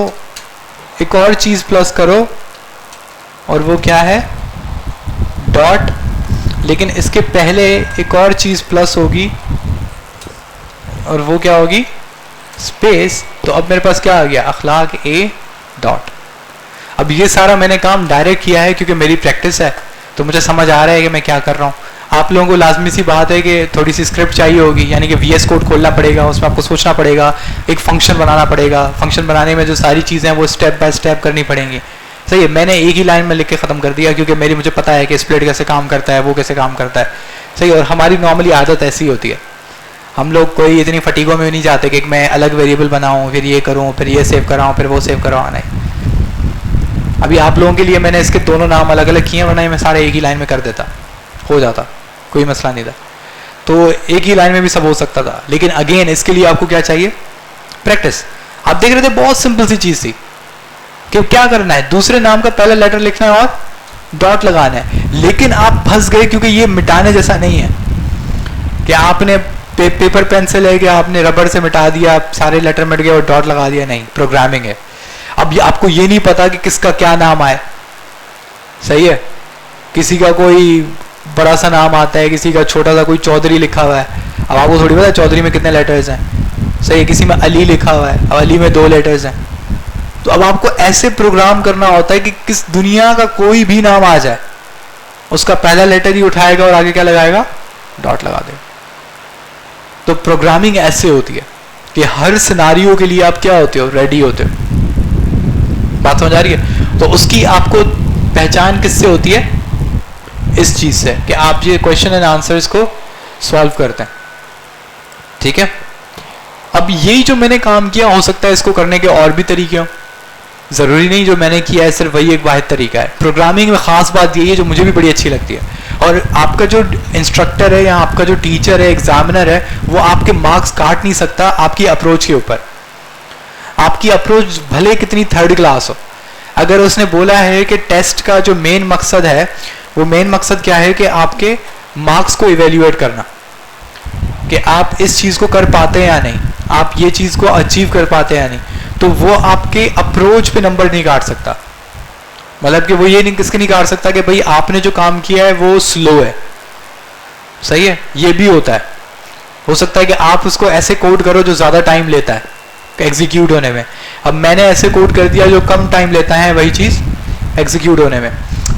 एक और चीज प्लस करो, और वो क्या है? डॉट। लेकिन इसके पहले एक और चीज प्लस होगी, और वो क्या होगी? स्पेस। तो अब मेरे पास क्या आ गया? अखलाक ए डॉट। अब ये सारा मैंने काम डायरेक्ट किया है क्योंकि मेरी प्रैक्टिस है, तो मुझे समझ आ रहा है कि मैं क्या कर रहा हूँ। आप लोगों को लाजमी सी बात है कि थोड़ी सी स्क्रिप्ट चाहिए होगी, यानी कि VS कोड खोलना पड़ेगा, उसमें आपको सोचना पड़ेगा, एक फंक्शन बनाना पड़ेगा। फंक्शन बनाने में जो सारी चीज़ें हैं वो स्टेप बाय स्टेप करनी पड़ेंगी। सही है, मैंने एक ही लाइन में लिख के ख़त्म कर दिया क्योंकि मुझे पता है कि स्प्लिट कैसे काम करता है, वो कैसे काम करता है। सही, और हमारी नॉर्मली आदत ऐसी होती है, हम लोग कोई इतनी फटीगों में नहीं जाते कि मैं अलग वेरिएबल बनाऊँ, फिर ये करूँ, फिर ये सेव कराऊँ, फिर वो सेव कराऊँ। नहीं, अभी आप लोगों के लिए मैंने इसके दोनों नाम अलग अलग किए, वरना मैं सारे एक ही लाइन में कर देता, हो जाता, कोई मसला नहीं था। तो एक ही लाइन में भी सब हो सकता था, लेकिन अगेन इसके लिए आपको क्या चाहिए? प्रैक्टिस। आप देख रहे थे बहुत सिंपल सी चीज थी कि क्या करना है, दूसरे नाम का पहला लेटर लिखना है और डॉट लगाना है। लेकिन आप फंस गए क्योंकि ये मिटाने जैसा नहीं है कि आपने पेपर पेंसिल है कि आपने रबड़ से मिटा दिया, सारे लेटर मिट गए और डॉट लगा दिया। नहीं, प्रोग्रामिंग है। अब आपको ये नहीं पता कि किसका क्या नाम आए। सही है, किसी का कोई बड़ा सा नाम आता है, किसी का छोटा सा, कोई चौधरी लिखा हुआ है। अब आपको थोड़ी पता है चौधरी में कितने लेटर्स हैं। सही है, किसी में अली लिखा हुआ है, अब अली में 2 लेटर्स हैं, तो अब आपको ऐसे प्रोग्राम करना होता है कि किस दुनिया का कोई भी नाम आ जाए उसका पहला लेटर ही उठाएगा और आगे क्या लगाएगा, डॉट लगा देगा। तो प्रोग्रामिंग ऐसे होती है कि हर सिनारियो के लिए आप क्या होते हो, रेडी होते हो। बात समझ आ रही है? तो उसकी आपको पहचान किससे होती है, इस चीज से कि आप ये क्वेश्चन एंड आंसर्स को सॉल्व करते हैं। ठीक है, अब यही जो मैंने काम किया, हो सकता है इसको करने के और भी तरीके हो, जरूरी नहीं जो मैंने किया है सिर्फ वही एक वाहिद तरीका है। प्रोग्रामिंग में खास बात यही है जो मुझे भी बड़ी अच्छी लगती है, और आपका जो इंस्ट्रक्टर है या आपका जो टीचर है, एग्जामिनर है, वो आपके मार्क्स काट नहीं सकता आपकी अप्रोच के ऊपर। आपकी अप्रोच भले कितनी थर्ड क्लास हो, अगर उसने बोला है कि टेस्ट का जो मेन मकसद है, वो मेन मकसद क्या है कि आपके मार्क्स को इवेल्युएट करना, कि आप इस चीज को कर पाते हैं या नहीं, आप ये चीज को अचीव कर पाते हैं या नहीं, तो वो आपके अप्रोच पे नंबर नहीं काट सकता। मतलब कि वो ये नहीं किसके नहीं काट सकता कि भाई आपने जो काम किया है वो स्लो है। सही है, ये भी होता है। हो सकता है कि आप उसको ऐसे कोड करो जो ज्यादा टाइम लेता है एग्जीक्यूट होने में, अब मैंने ऐसे कोड कर दिया जो कम टाइम लेता है वही चीज एग्जीक्यूट होने में,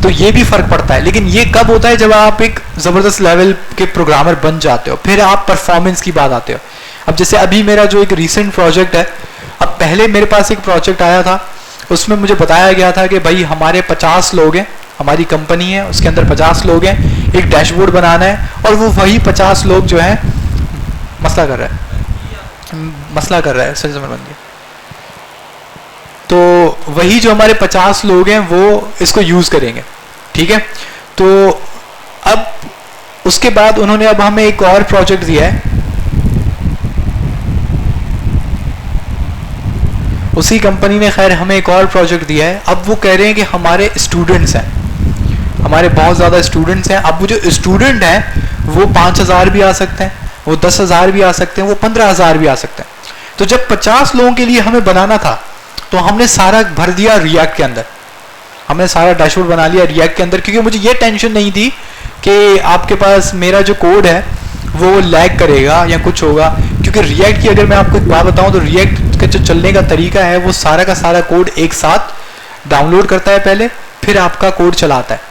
तो ये भी फर्क पड़ता है। लेकिन ये कब होता है, जब आप एक जबरदस्त लेवल के प्रोग्रामर बन जाते हो, फिर आप परफॉर्मेंस की बात आते हो। अब जैसे अभी मेरा जो एक रीसेंट प्रोजेक्ट है, अब पहले मेरे पास एक प्रोजेक्ट आया था, उसमें मुझे बताया गया था कि भाई हमारे 50 लोग हैं, हमारी कंपनी है उसके अंदर 50 लोग हैं, एक डैशबोर्ड बनाना है, और वो वही 50 लोग जो है मसला कर रहा है सही समझ बन गया। तो वही जो हमारे 50 लोग हैं वो इसको यूज करेंगे। ठीक है, तो अब उसके बाद उन्होंने अब हमें एक और प्रोजेक्ट दिया है, उसी कंपनी ने खैर हमें एक और प्रोजेक्ट दिया है। अब वो कह रहे हैं कि हमारे स्टूडेंट्स हैं, हमारे बहुत ज़्यादा स्टूडेंट्स हैं। अब वो जो स्टूडेंट हैं वो 5000 भी आ सकते हैं, वो 10,000 भी आ सकते हैं, वो 15,000 भी आ सकते हैं। तो जब 50 लोगों के लिए हमें बनाना था, तो हमने सारा भर दिया रिएक्ट के अंदर, हमने सारा डैशबोर्ड बना लिया रिएक्ट के अंदर, क्योंकि मुझे ये टेंशन नहीं थी कि आपके पास मेरा जो कोड है वो लैग करेगा या कुछ होगा। क्योंकि रिएक्ट की अगर मैं आपको एक बात बताऊं तो रिएक्ट का जो चलने का तरीका है, वो सारा का सारा कोड एक साथ डाउनलोड करता है पहले, फिर आपका कोड चलाता है।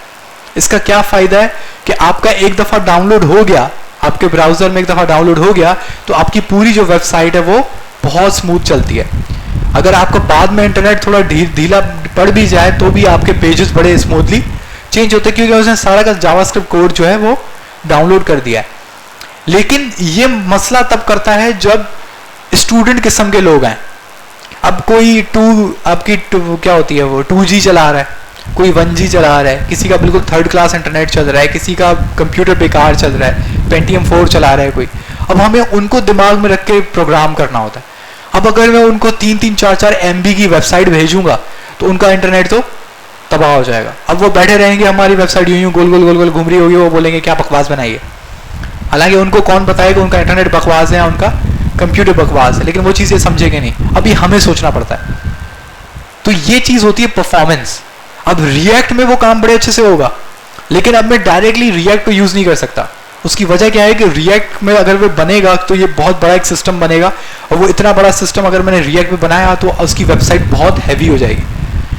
इसका क्या फायदा है कि आपका एक दफा डाउनलोड हो गया, आपके ब्राउजर में एक दफा डाउनलोड हो गया, तो आपकी पूरी जो वेबसाइट है वो बहुत स्मूथ चलती है। अगर आपको बाद में इंटरनेट थोड़ा ढीला पड़ भी जाए तो भी आपके पेजेस बड़े स्मूथली चेंज होते हैं, क्योंकि उसने सारा का जावास्क्रिप्ट कोड जो है वो डाउनलोड कर दिया है। लेकिन ये मसला तब करता है जब स्टूडेंट किस्म के लोग हैं। अब कोई क्या होती है वो 2G चला रहा है, कोई 1G चला रहा है, किसी का बिल्कुल थर्ड क्लास इंटरनेट चल रहा है, किसी का कंप्यूटर बेकार चल रहा है, Pentium 4 चला रहा है कोई। अब हमें उनको दिमाग में रख के प्रोग्राम करना होता है। अब अगर मैं उनको 3-3, 4-4 MB की वेबसाइट भेजूंगा तो उनका इंटरनेट तो तबाह हो जाएगा। अब वो बैठे रहेंगे, हमारी वेबसाइट यूं यूं गोल गोल गोल गोल घूम रही होगी, वो बोलेंगे क्या बकवास बनाई है। हालांकि उनको कौन बताएगा उनका इंटरनेट बकवास है या उनका कंप्यूटर बकवास है, लेकिन वो चीज़ें समझेंगे नहीं। अभी हमें सोचना पड़ता है। तो ये चीज़ होती है परफॉर्मेंस। अब रिएक्ट में वो काम बड़े अच्छे से होगा, लेकिन अब मैं डायरेक्टली रिएक्ट को यूज़ नहीं कर सकता। उसकी वजह क्या है कि रिएक्ट में अगर वो बनेगा तो ये बहुत बड़ा एक सिस्टम बनेगा, और वो इतना बड़ा सिस्टम अगर मैंने रिएक्ट में बनाया तो उसकी वेबसाइट बहुत हैवी हो जाएगी।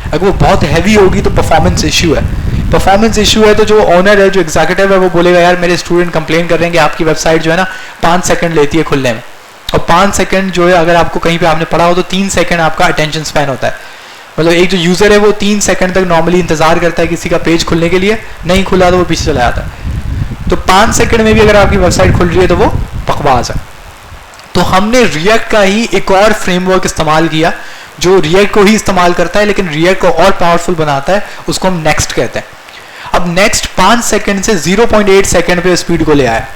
अगर वो बहुत हैवी होगी तो परफॉर्मेंस इशू है। परफॉर्मेंस इशू है तो जो ओनर है, जो एग्जीक्यूटिव है, वो बोलेगा यार मेरे स्टूडेंट कंप्लेन कर रहे हैं कि आपकी वेबसाइट जो है ना 5 सेकंड लेती है खुलने में, और 5 सेकंड जो है अगर आपको कहीं पे आपने पढ़ा हो तो 3 सेकंड आपका अटेंशन स्पैन होता है। मतलब एक जो यूजर है वो 3 सेकंड तक नॉर्मली इंतजार करता है किसी का पेज खुलने के लिए, नहीं खुला तो वो पीछे चला जाता है। तो 5 सेकंड में भी अगर आपकी वेबसाइट खुल रही है तो वो बकवास है। तो हमने रिएक्ट का ही एक और फ्रेमवर्क इस्तेमाल किया जो रिएक्ट को ही इस्तेमाल करता है, लेकिन रिएक्ट को और पावरफुल बनाता है। उसको हम नेक्स्ट कहते हैं। अब नेक्स्ट 5 सेकंड से 0.8 सेकंड पे स्पीड को ले आया,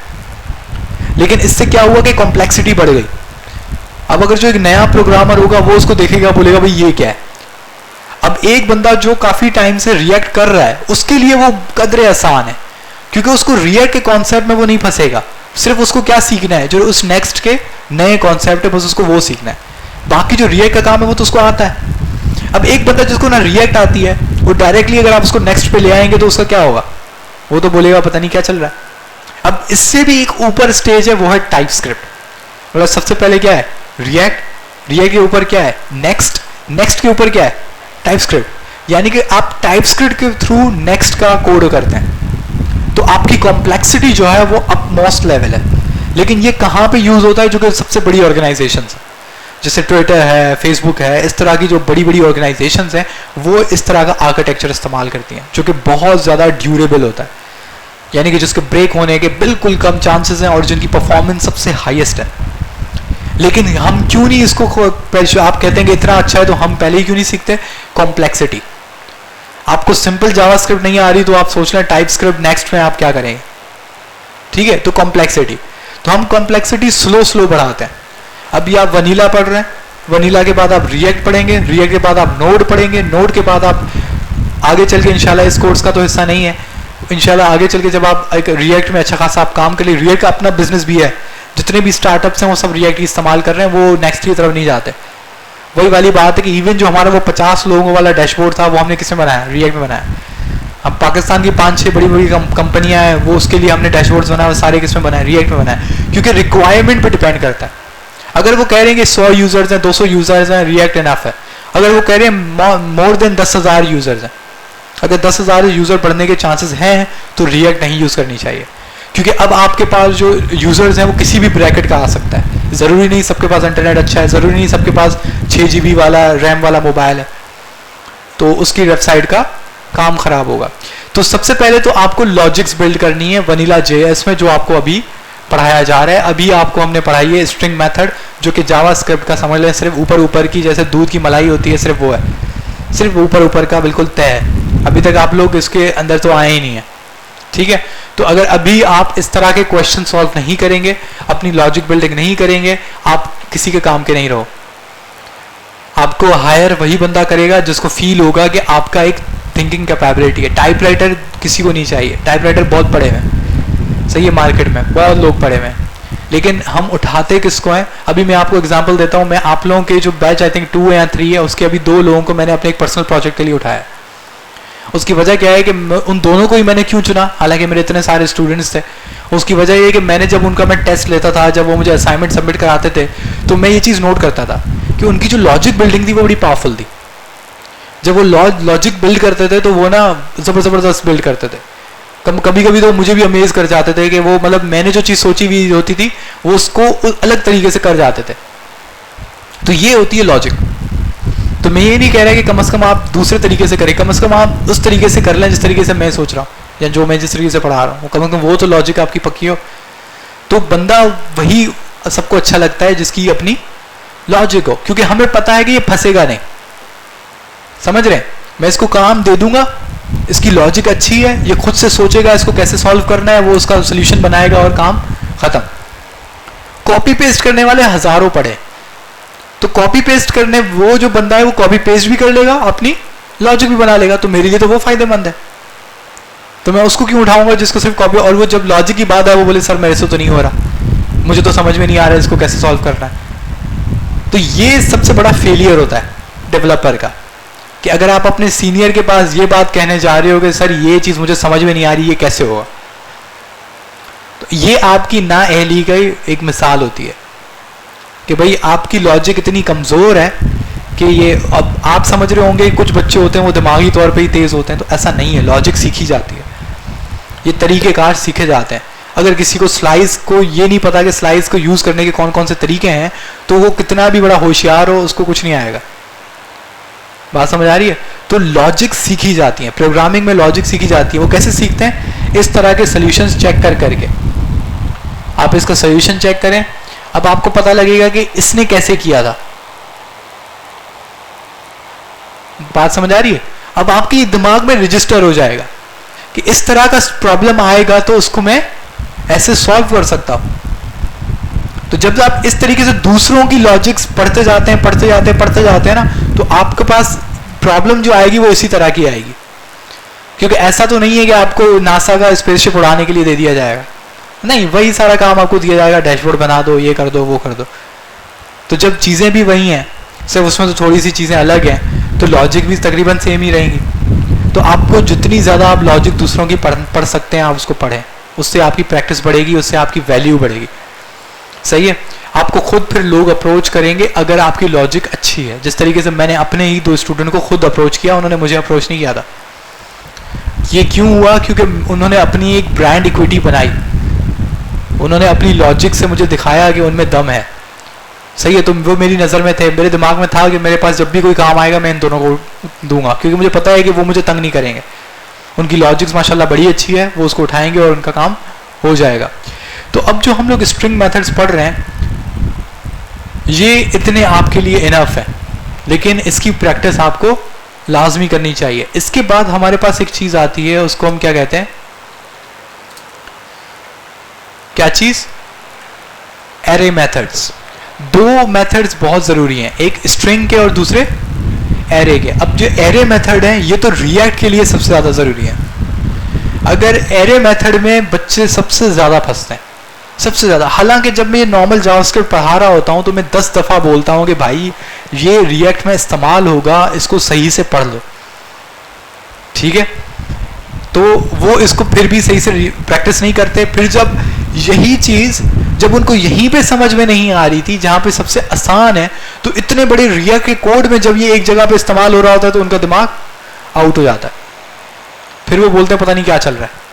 लेकिन इससे क्या हुआ कि कॉम्प्लेक्सिटी बढ़ गई। अब अगर जो एक नया प्रोग्रामर होगा वो उसको देखेगा, बोलेगा भाई ये क्या है। अब एक बंदा जो काफी टाइम से रिएक्ट कर रहा है उसके लिए वो कदरे आसान है, क्योंकि उसको रिएक्ट के कॉन्सेप्ट में वो नहीं फंसेगा। सिर्फ उसको क्या सीखना है, जो उस नेक्स्ट के नए कॉन्सेप्ट है बस उसको वो सीखना है। बाकी जो रिएक्ट का काम है वो तो उसको आता है। अब एक बंदा जिसको ना रिएक्ट आती है, वो डायरेक्टली अगर आप उसको नेक्स्ट पे ले आएंगे तो उसका क्या होगा, वो तो बोलेगा पता नहीं क्या चल रहा है। अब इससे भी एक ऊपर स्टेज है, वो है टाइपस्क्रिप्ट। मतलब सबसे पहले क्या है रिएक्ट के ऊपर क्या है नेक्स्ट के ऊपर क्या है टाइपस्क्रिप्ट, यानी कि आप टाइपस्क्रिप्ट के थ्रू नेक्स्ट का कोड करते हैं। तो आपकी कॉम्प्लेक्सिटी जो है वो अप मोस्ट लेवल है। लेकिन ये कहाँ पे यूज होता है? जो कि सबसे बड़ी ऑर्गेनाइजेशन है, जैसे ट्विटर है, फेसबुक है, इस तरह की जो बड़ी बड़ी ऑर्गेनाइजेशंस हैं वो इस तरह का आर्किटेक्चर इस्तेमाल करती हैं, जो कि बहुत ज़्यादा ड्यूरेबल होता है, यानी कि जिसके ब्रेक होने के बिल्कुल कम चांसेस हैं और जिनकी परफॉर्मेंस सबसे हाईएस्ट है। लेकिन हम क्यों नहीं इसको, आप कहते हैं कि इतना अच्छा है तो हम पहले ही क्यों नहीं सीखते? कॉम्प्लेक्सिटी। आपको सिंपल जावास्क्रिप्ट नहीं आ रही तो आप सोच लें टाइपस्क्रिप्ट नेक्स्ट में आप क्या करेंगे, ठीक है? तो कॉम्प्लेक्सिटी, तो हम कॉम्प्लेक्सिटी स्लो बढ़ाते हैं। अभी आप वनीला पढ़ रहे हैं, वनीला के बाद आप रिएक्ट पढ़ेंगे, रिएक्ट के बाद आप नोड पढ़ेंगे, नोड के बाद आप आगे चल के, इंशाल्लाह इस कोर्स का तो हिस्सा नहीं है, इंशाल्लाह आगे चल के जब आप एक रिएक्ट में अच्छा खासा आप काम कर लिए, रिएक्ट का अपना बिजनेस भी है, जितने भी स्टार्टअप्स हैं वो सब रिएक्ट इस्तेमाल कर रहे हैं, वो नेक्स्ट की तरफ नहीं जाते। वही वाली बात है कि इवन जो हमारा वो 50 लोगों वाला डैशबोर्ड था वो हमने किसमें बनाया? रिएक्ट में बनाया। अब पाकिस्तान की 5-6 बड़ी बड़ी कंपनियां हैं, वो उसके लिए हमने डैशबोर्ड्स बनाए, वो सारे किसमें बनाए? रिएक्ट में बनाए, क्योंकि रिक्वायरमेंट पे डिपेंड करता है। अगर वो कह रहे हैं कि 100 यूजर्स हैं, 200 यूजर्स हैं, रिएक्ट इनफ है। अगर वो कह रहे हैं मोर देन 10,000 यूजर्स हैं, अगर 10,000 यूजर बढ़ने के चांसेस हैं तो रिएक्ट नहीं यूज करनी चाहिए, क्योंकि अब आपके पास जो यूजर्स हैं वो किसी भी ब्रैकेट का आ सकता है। जरूरी नहीं सबके पास इंटरनेट अच्छा है, जरूरी नहीं सबके पास 6 GB वाला रैम वाला मोबाइल है, तो उसकी वेबसाइट का काम खराब होगा। तो सबसे पहले तो आपको लॉजिक्स बिल्ड करनी है वनीला JS में, जो आपको अभी पढ़ाया जा रहा है। अभी आपको हमने पढ़ाई है स्ट्रिंग मेथड, जो कि जावास्क्रिप्ट का समझ लें सिर्फ ऊपर की, जैसे दूध की मलाई होती है, सिर्फ वो है, सिर्फ ऊपर का बिल्कुल तय है। अभी तक आप लोग इसके अंदर तो आए ही नहीं है, ठीक है? तो अगर अभी आप इस तरह के क्वेश्चन सॉल्व नहीं करेंगे, अपनी लॉजिक बिल्डिंग नहीं करेंगे, आप किसी के काम के नहीं रहो। आपको हायर वही बंदा करेगा जिसको फील होगा कि आपका एक थिंकिंग कैपेबिलिटी है। टाइपराइटर किसी को नहीं चाहिए, टाइपराइटर बहुत पढ़े हुए हैं, सही है, मार्केट में बहुत लोग पढ़े हुए हैं, लेकिन हम उठाते किसको हैं? अभी मैं आपको एग्जांपल देता हूं, मैं आप लोगों के जो बैच आई थिंक 2 या 3 है, उसके अभी 2 लोगों को मैंने अपने एक पर्सनल प्रोजेक्ट के लिए उठाया। उसकी वजह क्या है कि उन दोनों को ही मैंने क्यों चुना, हालांकि मेरे इतने सारे स्टूडेंट्स थे? उसकी वजह ये है कि मैंने जब उनका मैं टेस्ट लेता था, जब वो मुझे असाइनमेंट सबमिट कराते थे, तो मैं ये चीज़ नोट करता था कि उनकी जो लॉजिक बिल्डिंग थी वो बड़ी पावरफुल थी। जब वो लॉजिक बिल्ड करते थे तो वो ना जबरदस्त बिल्ड करते थे। कभी कभी तो मुझे भी अमेज कर जाते थे कि वो, मतलब मैंने जो चीज़ सोची हुई होती थी वो उसको अलग तरीके से कर जाते थे। तो ये होती है लॉजिक। तो मैं ये नहीं कह रहा कि कम से कम आप दूसरे तरीके से करें, कम से कम आप उस तरीके से कर लें जिस तरीके से मैं सोच रहा हूँ या जो मैं जिस तरीके से पढ़ा रहा हूँ, कम से कम वो तो लॉजिक आपकी पक्की हो। तो बंदा वही सबको अच्छा लगता है जिसकी अपनी लॉजिक हो, क्योंकि हमें पता है कि ये फंसेगा नहीं। समझ रहे हैं? मैं इसको काम दे दूंगा, इसकी लॉजिक अच्छी है, ये खुद से सोचेगा इसको कैसे सॉल्व करना है, वो उसका सोल्यूशन बनाएगा और काम खत्म। कॉपी पेस्ट करने वाले हजारों पड़े, तो कॉपी पेस्ट करने वो जो बंदा है वो कॉपी पेस्ट भी कर लेगा, अपनी लॉजिक भी बना लेगा, तो मेरे लिए तो वो फायदेमंद है। तो मैं उसको क्यों उठाऊंगा जिसको सिर्फ कॉपी, और वो जब लॉजिक की बात है वो बोले सर मेरे से तो नहीं हो रहा, मुझे तो समझ में नहीं आ रहा है इसको कैसे सॉल्व करना है। तो ये सबसे बड़ा फेलियर होता है डेवलपर का, कि अगर आप अपने सीनियर के पास ये बात कहने जा रहे हो कि सर ये चीज़ मुझे समझ में नहीं आ रही, ये कैसे होगा, तो ये आपकी नाअहली की एक मिसाल होती है कि भाई आपकी लॉजिक इतनी कमज़ोर है कि ये, अब आप समझ रहे होंगे कुछ बच्चे होते हैं वो दिमागी तौर पे ही तेज़ होते हैं, तो ऐसा नहीं है, लॉजिक सीखी जाती है, ये तरीक़ेकार सीखे जाते हैं। अगर किसी को स्लाइस को ये नहीं पता कि स्लाइस को यूज़ करने के कौन कौन से तरीके हैं, तो वो कितना भी बड़ा होशियार हो उसको कुछ नहीं आएगा। बात समझ आ रही है? तो लॉजिक सीखी जाती है, प्रोग्रामिंग में लॉजिक सीखी जाती है। वो कैसे सीखते हैं? इस तरह के सॉल्यूशंस चेक कर करके। आप इसका सॉल्यूशन चेक करें, अब आपको पता लगेगा कि इसने कैसे किया था। बात समझ आ रही है? अब आपके दिमाग में रजिस्टर हो जाएगा कि इस तरह का प्रॉब्लम आएगा तो उसको मैं ऐसे सॉल्व कर सकता हूं। तो जब आप इस तरीके से दूसरों की लॉजिक्स पढ़ते जाते हैं ना, तो आपके पास प्रॉब्लम जो आएगी वो इसी तरह की आएगी। क्योंकि ऐसा तो नहीं है कि आपको नासा का स्पेसशिप उड़ाने के लिए दे दिया जाएगा, नहीं, वही सारा काम आपको दिया जाएगा, डैशबोर्ड बना दो, ये कर दो, वो कर दो। तो जब चीज़ें भी वही हैं, सिर्फ उसमें तो थोड़ी सी चीज़ें अलग हैं, तो लॉजिक भी तकरीबन सेम ही रहेंगी। तो आपको जितनी ज़्यादा आप लॉजिक दूसरों की पढ़ सकते हैं आप उसको पढ़ें, उससे आपकी प्रैक्टिस बढ़ेगी, उससे आपकी वैल्यू बढ़ेगी। सही है। आपको खुद फिर लोग अप्रोच करेंगे अगर आपकी लॉजिक अच्छी है। जिस तरीके से मैंने अपने ही 2 स्टूडेंट को खुद अप्रोच किया, उन्होंने मुझे अप्रोच नहीं किया था। ये क्यों हुआ? क्योंकि उन्होंने अपनी एक ब्रांड इक्विटी बनाई, उन्होंने अपनी लॉजिक से मुझे दिखाया कि उनमें दम है। सही है। तो वो मेरी नज़र में थे, मेरे दिमाग में था कि मेरे पास जब भी कोई काम आएगा मैं इन दोनों को दूंगा, क्योंकि मुझे पता है कि वो मुझे तंग नहीं करेंगे। उनकी लॉजिक्स माशाल्लाह बड़ी अच्छी है, वो उसको उठाएंगे और उनका काम हो जाएगा। तो अब जो हम लोग स्ट्रिंग मेथड्स पढ़ रहे हैं ये इतने आपके लिए इनफ है, लेकिन इसकी प्रैक्टिस आपको लाजमी करनी चाहिए। इसके बाद हमारे पास एक चीज आती है, उसको हम क्या कहते हैं? क्या चीज? Array methods. 2 मेथड्स बहुत जरूरी हैं, एक स्ट्रिंग के और दूसरे एरे के। अब जो एरे मेथड है ये तो रिएक्ट के लिए सबसे ज्यादा जरूरी है। अगर एरे मेथड में बच्चे सबसे ज्यादा फंसते हैं, सबसे ज्यादा। हालांकि जब मैं ये नॉर्मल जावास्क्रिप्ट पढ़ा रहा होता हूं तो मैं 10 दफा बोलता हूं कि भाई ये रिएक्ट में इस्तेमाल होगा, इसको सही से पढ़ लो, ठीक है। तो वो इसको फिर भी सही से प्रैक्टिस नहीं करते। फिर जब यही चीज जब उनको यहीं पे समझ में नहीं आ रही थी, जहां पे सबसे आसान है, तो इतने बड़े रिएक्ट के कोड में जब ये एक जगह पे इस्तेमाल हो रहा होता है तो उनका दिमाग आउट हो जाता है। फिर वो बोलते हैं पता नहीं क्या चल रहा है।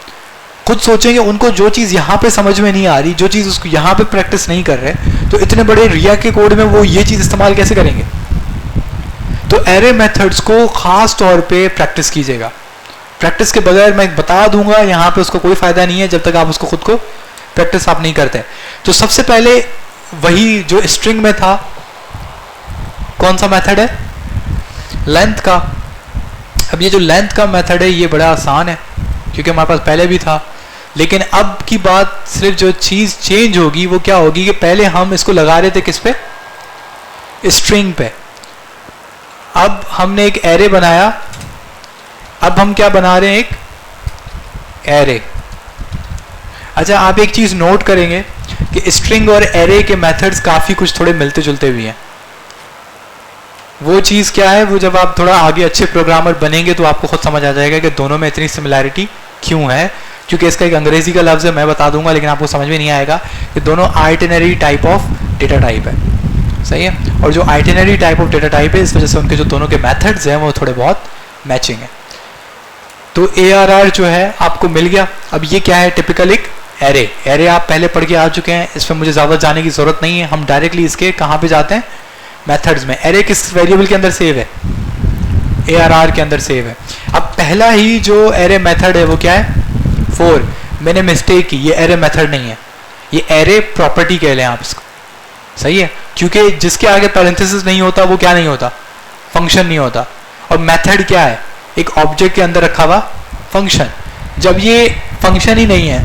खुद सोचेंगे, उनको जो चीज यहाँ पे समझ में नहीं आ रही, जो चीज उसको यहाँ पे प्रैक्टिस नहीं कर रहे, तो इतने बड़े रिएक्ट के कोड में वो ये चीज इस्तेमाल कैसे करेंगे? तो एरे मेथड्स को खास तौर पे प्रैक्टिस कीजिएगा। प्रैक्टिस के बगैर मैं बता दूंगा यहाँ पे उसको कोई फायदा नहीं है, जब तक आप उसको खुद को प्रैक्टिस आप नहीं करते। तो सबसे पहले वही जो स्ट्रिंग में था, कौन सा मेथड है? लेंथ का। अब ये जो लेंथ का मेथड है ये बड़ा आसान है, क्योंकि हमारे पास पहले भी था। लेकिन अब की बात सिर्फ जो चीज चेंज होगी वो क्या होगी कि पहले हम इसको लगा रहे थे किस पे? स्ट्रिंग पे। अब हमने एक एरे बनाया, अब हम क्या बना रहे हैं? एक एरे। अच्छा, आप एक चीज नोट करेंगे कि स्ट्रिंग और एरे के मेथड्स काफी कुछ थोड़े मिलते जुलते भी हैं। वो चीज क्या है? वो जब आप थोड़ा आगे अच्छे प्रोग्रामर बनेंगे तो आपको खुद समझ आ जाएगा कि दोनों में इतनी सिमिलैरिटी क्यों है। क्योंकि इसका एक अंग्रेजी का लफ्ज है, मैं बता दूंगा, लेकिन आपको समझ में नहीं आएगा कि दोनों itinerary type of data type है। सही है। और जो itinerary type of data type है, इस वजह से उनके जो दोनों के मेथड्स हैं वो थोड़े बहुत मैचिंग है। तो ARR जो है आपको मिल गया। अब ये क्या है? टिपिकल एक एरे। एरे आप पहले पढ़ के आ चुके हैं, इसमें मुझे ज़्यादा जाने की ज़रूरत नहीं है। हम डायरेक्टली इसके कहाँ पे जाते हैं? मेथड्स में। एरे किस वेरिएबल के अंदर सेव है? ARR के अंदर सेव है। अब पहला ही जो एरे मेथड है वो क्या है? 4। मैंने मिस्टेक की, ये एरे मेथड नहीं है, ये एरे प्रॉपर्टी कह लें आप इसको। सही है। क्योंकि जिसके आगे पैरेंथेसिस नहीं होता वो क्या नहीं होता? फंक्शन नहीं होता। और मेथड क्या है? एक ऑब्जेक्ट के अंदर रखा हुआ फंक्शन। जब ये फंक्शन ही नहीं है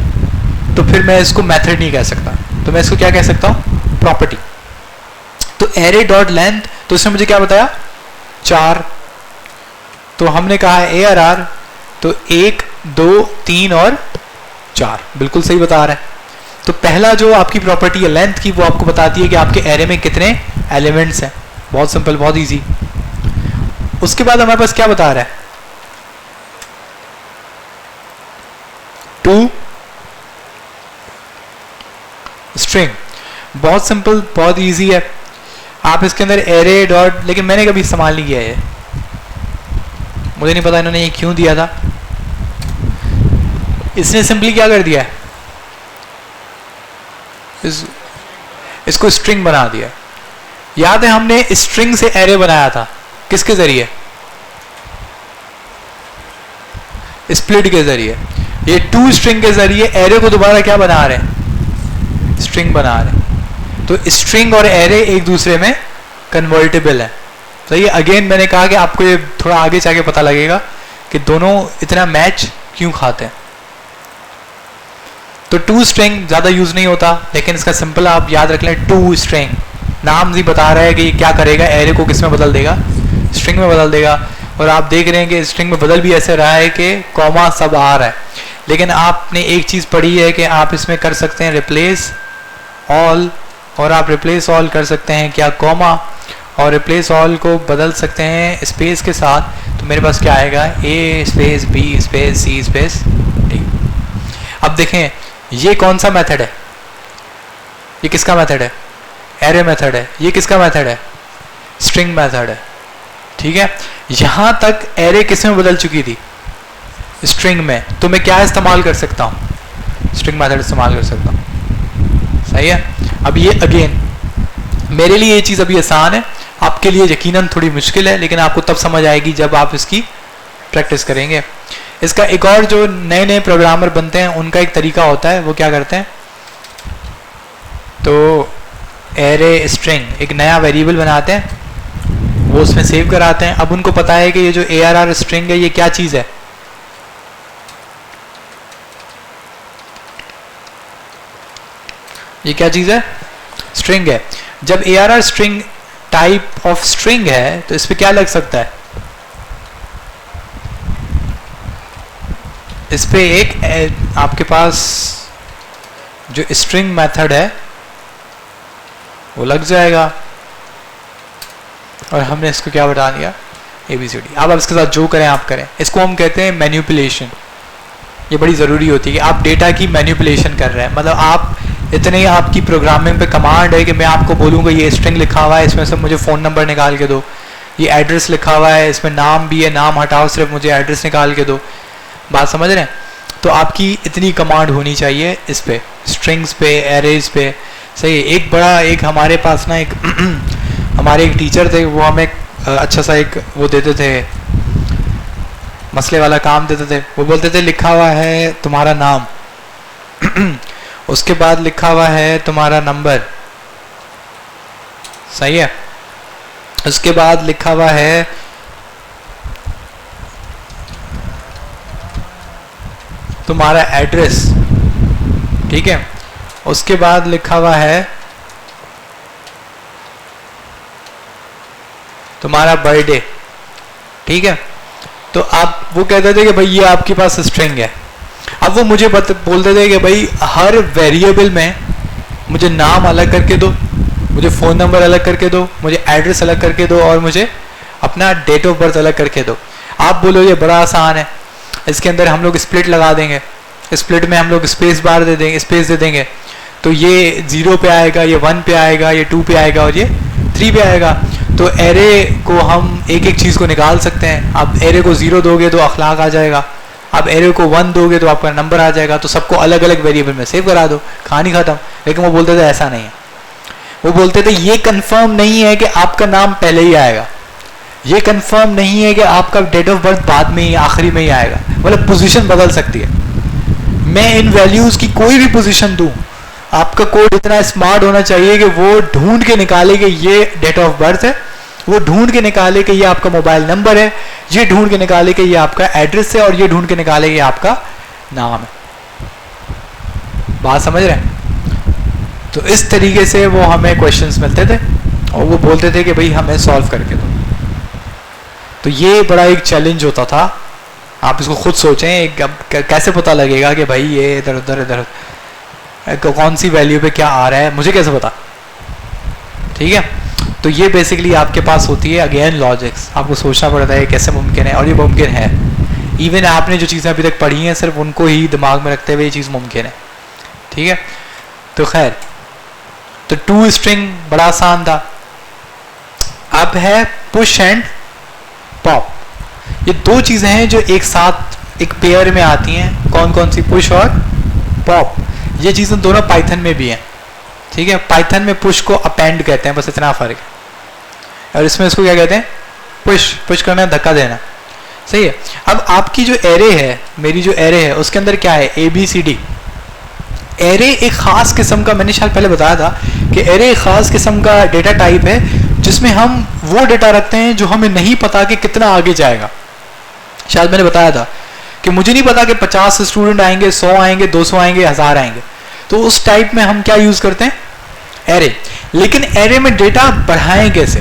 तो फिर मैं इसको मेथड नहीं कह सकता, तो मैं इसको क्या कह सकता हूं? प्रॉपर्टी। तो एरे डॉट लेंथ, तो इसने मुझे क्या बताया? 4। तो हमने कहा है ARR, तो 1, 2, 3 और 4 बिल्कुल सही बता रहा है। तो पहला जो आपकी प्रॉपर्टी है लेंथ की, वो आपको बताती है कि आपके एरे में कितने एलिमेंट्स हैं। बहुत सिंपल, बहुत इजी। उसके बाद हमारे पास क्या बता रहा है? 2 स्ट्रिंग। बहुत सिंपल, बहुत इजी है। आप इसके अंदर एरे डॉट, लेकिन मैंने कभी इस्तेमाल नहीं किया है, मुझे नहीं पता इन्होंने ये क्यों दिया था। इसने सिंपली क्या कर दिया है? इसको स्ट्रिंग बना दिया। याद है हमने स्ट्रिंग से एरे बनाया था, किसके जरिए? स्प्लिट के जरिए। ये 2 स्ट्रिंग के जरिए एरे को दोबारा क्या बना रहे हैं? स्ट्रिंग बना रहे हैं। तो स्ट्रिंग और एरे एक दूसरे में कन्वर्टेबल है। तो ये अगेन मैंने कहा कि आपको ये थोड़ा आगे जाके पता लगेगा कि दोनों इतना मैच क्यों खाते हैं। तो 2 स्ट्रिंग ज़्यादा यूज़ नहीं होता, लेकिन इसका सिंपल आप याद रख लें, 2 स्ट्रिंग। नाम ही बता रहा है कि क्या करेगा, एरे को किस में बदल देगा? स्ट्रिंग में बदल देगा। और आप देख रहे हैं कि स्ट्रिंग में बदल भी ऐसे रहा है कि कॉमा सब आ रहा है। लेकिन आपने एक चीज़ पढ़ी है कि आप इसमें कर सकते हैं रिप्लेस ऑल, और आप रिप्लेस ऑल कर सकते हैं क्या? कॉमा। और रिप्लेस ऑल को बदल सकते हैं स्पेस के साथ। तो मेरे पास क्या आएगा? A space B space C space D। अब देखें ये कौन सा मेथड है? ये किसका मेथड है? एरे मेथड है। ये किसका मेथड है? स्ट्रिंग मेथड है। ठीक है, यहां तक एरे किस में बदल चुकी थी? स्ट्रिंग में। तो मैं क्या इस्तेमाल कर सकता हूं? स्ट्रिंग मेथड इस्तेमाल कर सकता हूं। सही है। अब ये अगेन मेरे लिए ये चीज़ अभी आसान है, आपके लिए यकीनन थोड़ी मुश्किल है, लेकिन आपको तब समझ आएगी जब आप इसकी प्रैक्टिस करेंगे। इसका एक और जो नए नए प्रोग्रामर बनते हैं उनका एक तरीका होता है, वो क्या करते हैं, तो एरे स्ट्रिंग एक नया वेरिएबल बनाते हैं, वो उसमें सेव कराते हैं। अब उनको पता है कि ये जो ARR स्ट्रिंग है ये क्या चीज़ है, ये क्या चीज़ है? स्ट्रिंग है। जब ARR string type of string है तो इस पर क्या लग सकता है? इस पे एक आपके पास जो स्ट्रिंग मेथड है वो लग जाएगा, और हमने इसको क्या बता दिया? ABCD। अब इसके साथ जो करें आप करें। इसको हम कहते हैं मैनिपुलेशन। ये बड़ी ज़रूरी होती है कि आप डेटा की मैनिपुलेशन कर रहे हैं, मतलब आप इतने आपकी प्रोग्रामिंग पे कमांड है कि मैं आपको बोलूँगा ये स्ट्रिंग लिखा हुआ है, इसमें से मुझे फ़ोन नंबर निकाल के दो, ये एड्रेस लिखा हुआ है, इसमें नाम भी है, नाम हटाओ, सिर्फ मुझे एड्रेस निकाल के दो। बात समझ रहे हैं? तो आपकी इतनी कमांड होनी चाहिए इस पे, स्ट्रिंग्स पे, एरेज पे। सही है। एक हमारे पास ना एक हमारे एक टीचर थे, वो हमें अच्छा सा एक वो देते थे, मसले वाला काम देते थे। वो बोलते थे लिखा हुआ है तुम्हारा नाम उसके बाद लिखा हुआ है तुम्हारा नंबर, सही है, उसके बाद लिखा हुआ है तुम्हारा एड्रेस, ठीक है, उसके बाद लिखा हुआ है तुम्हारा बर्थडे, ठीक है। तो आप वो कहते थे कि भाई ये आपके पास स्ट्रिंग है। अब वो मुझे बोलते थे कि भाई हर वेरिएबल में मुझे नाम अलग करके दो, मुझे फ़ोन नंबर अलग करके दो, मुझे एड्रेस अलग करके दो, और मुझे अपना डेट ऑफ बर्थ अलग करके दो। आप बोलो ये बड़ा आसान है, इसके अंदर हम लोग स्प्लिट लगा देंगे, स्प्लिट में हम लोग स्पेस बार दे देंगे, स्पेस दे देंगे, तो ये 0 पे आएगा, ये 1 पे आएगा, ये 2 पे आएगा, और ये 3 पे आएगा। तो एरे को हम एक एक चीज़ को निकाल सकते हैं। आप एरे को 0 दोगे तो अखलाक आ जाएगा, आप एरे को 1 दोगे तो आपका नंबर आ जाएगा। तो सबको अलग अलग वेरिएबल में सेव करा दो, कहानी खत्म। लेकिन वो बोलते थे ऐसा नहीं है, वो बोलते थे ये कंफर्म नहीं है कि आपका नाम पहले ही आएगा, ये कंफर्म नहीं है कि आपका डेट ऑफ बर्थ बाद में ही आखिरी में ही आएगा, मतलब पोजीशन बदल सकती है। मैं इन वैल्यूज़ की कोई भी पोजीशन दूं, आपका कोड इतना स्मार्ट होना चाहिए कि वो ढूंढ के निकाले कि ये डेट ऑफ बर्थ है, वो ढूंढ के निकाले कि ये आपका मोबाइल नंबर है, ये ढूंढ के निकाले कि ये आपका एड्रेस है, और ये ढूंढ के निकाले कि आपका नाम है। बात समझ रहे हैं? तो इस तरीके से वो हमें क्वेश्चंस मिलते थे और वो बोलते थे कि भाई हमें सॉल्व करके दो। तो ये बड़ा एक चैलेंज होता था। आप इसको खुद सोचें, कैसे पता लगेगा कि भाई ये इधर उधर इधर कौन सी वैल्यू पे क्या आ रहा है, मुझे कैसे पता? ठीक है, तो ये बेसिकली आपके पास होती है अगेन लॉजिक्स। आपको सोचना पड़ता है कैसे मुमकिन है, और ये मुमकिन है। इवन आपने जो चीज़ें अभी तक पढ़ी हैं सिर्फ उनको ही दिमाग में रखते हुए ये चीज़ मुमकिन है। ठीक है, तो खैर, तो टू स्ट्रिंग बड़ा आसान था। अब है पुश एंड पॉप। ये दो चीज़ें हैं जो एक साथ एक पेयर में आती हैं। कौन कौन सी? पुश और पॉप। ये चीज़ें दोनों पाइथन में भी हैं। ठीक है, पाइथन में पुश को अपेंड कहते हैं, बस इतना फ़र्क है। और इसमें इसको क्या कहते हैं? पुश। पुश करना, धक्का देना। सही है। अब आपकी जो एरे है, मेरी जो एरे है, उसके अंदर क्या है? ABCD। एरे एक ख़ास किस्म का, मैंने शायद पहले बताया था कि एरे एक ख़ास किस्म का डेटा टाइप है जिसमें हम वो डेटा रखते हैं जो हमें नहीं पता कि कितना आगे जाएगा। शायद मैंने बताया था कि मुझे नहीं पता कि 50 स्टूडेंट आएंगे, 100 आएंगे, 200 आएंगे, 1000 आएंगे। तो उस टाइप में हम क्या यूज़ करते हैं? एरे। लेकिन एरे में डेटा बढ़ाएं कैसे?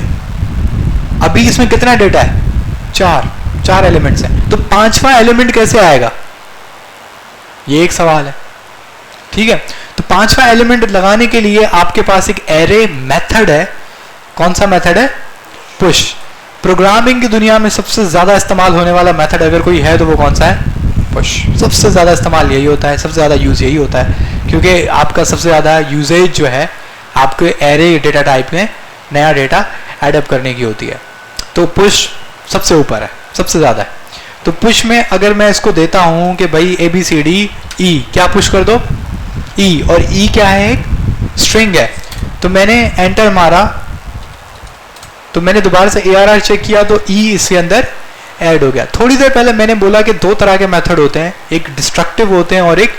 अभी इसमें कितना डेटा है? 4 एलिमेंट्स हैं, तो 5वां एलिमेंट कैसे आएगा? ये एक सवाल है। ठीक है, तो 5वां एलिमेंट लगाने के लिए आपके पास एक एरे मेथड है। कौन सा मेथड है? पुश। प्रोग्रामिंग की दुनिया में सबसे ज्यादा इस्तेमाल होने वाला मेथड अगर कोई है तो वो कौन सा है? पुश। सबसे ज्यादा इस्तेमाल यही होता है, सबसे ज्यादा यूज यही होता है, क्योंकि आपका सबसे ज्यादा यूजेज जो है आपको एरे डेटा टाइप में नया डेटा एडअप करने की होती है। तो पुश सबसे ऊपर है, सबसे ज़्यादा है। तो पुश में अगर मैं इसको देता हूं कि भाई ABCD E, क्या पुश कर दो? E, और E क्या है? एक स्ट्रिंग है। तो मैंने एंटर मारा, तो मैंने दोबारा से ARR चेक किया तो E इसके अंदर ऐड हो गया। थोड़ी देर पहले मैंने बोला कि दो तरह के मेथड होते हैं, एक डिस्ट्रक्टिव होते हैं और एक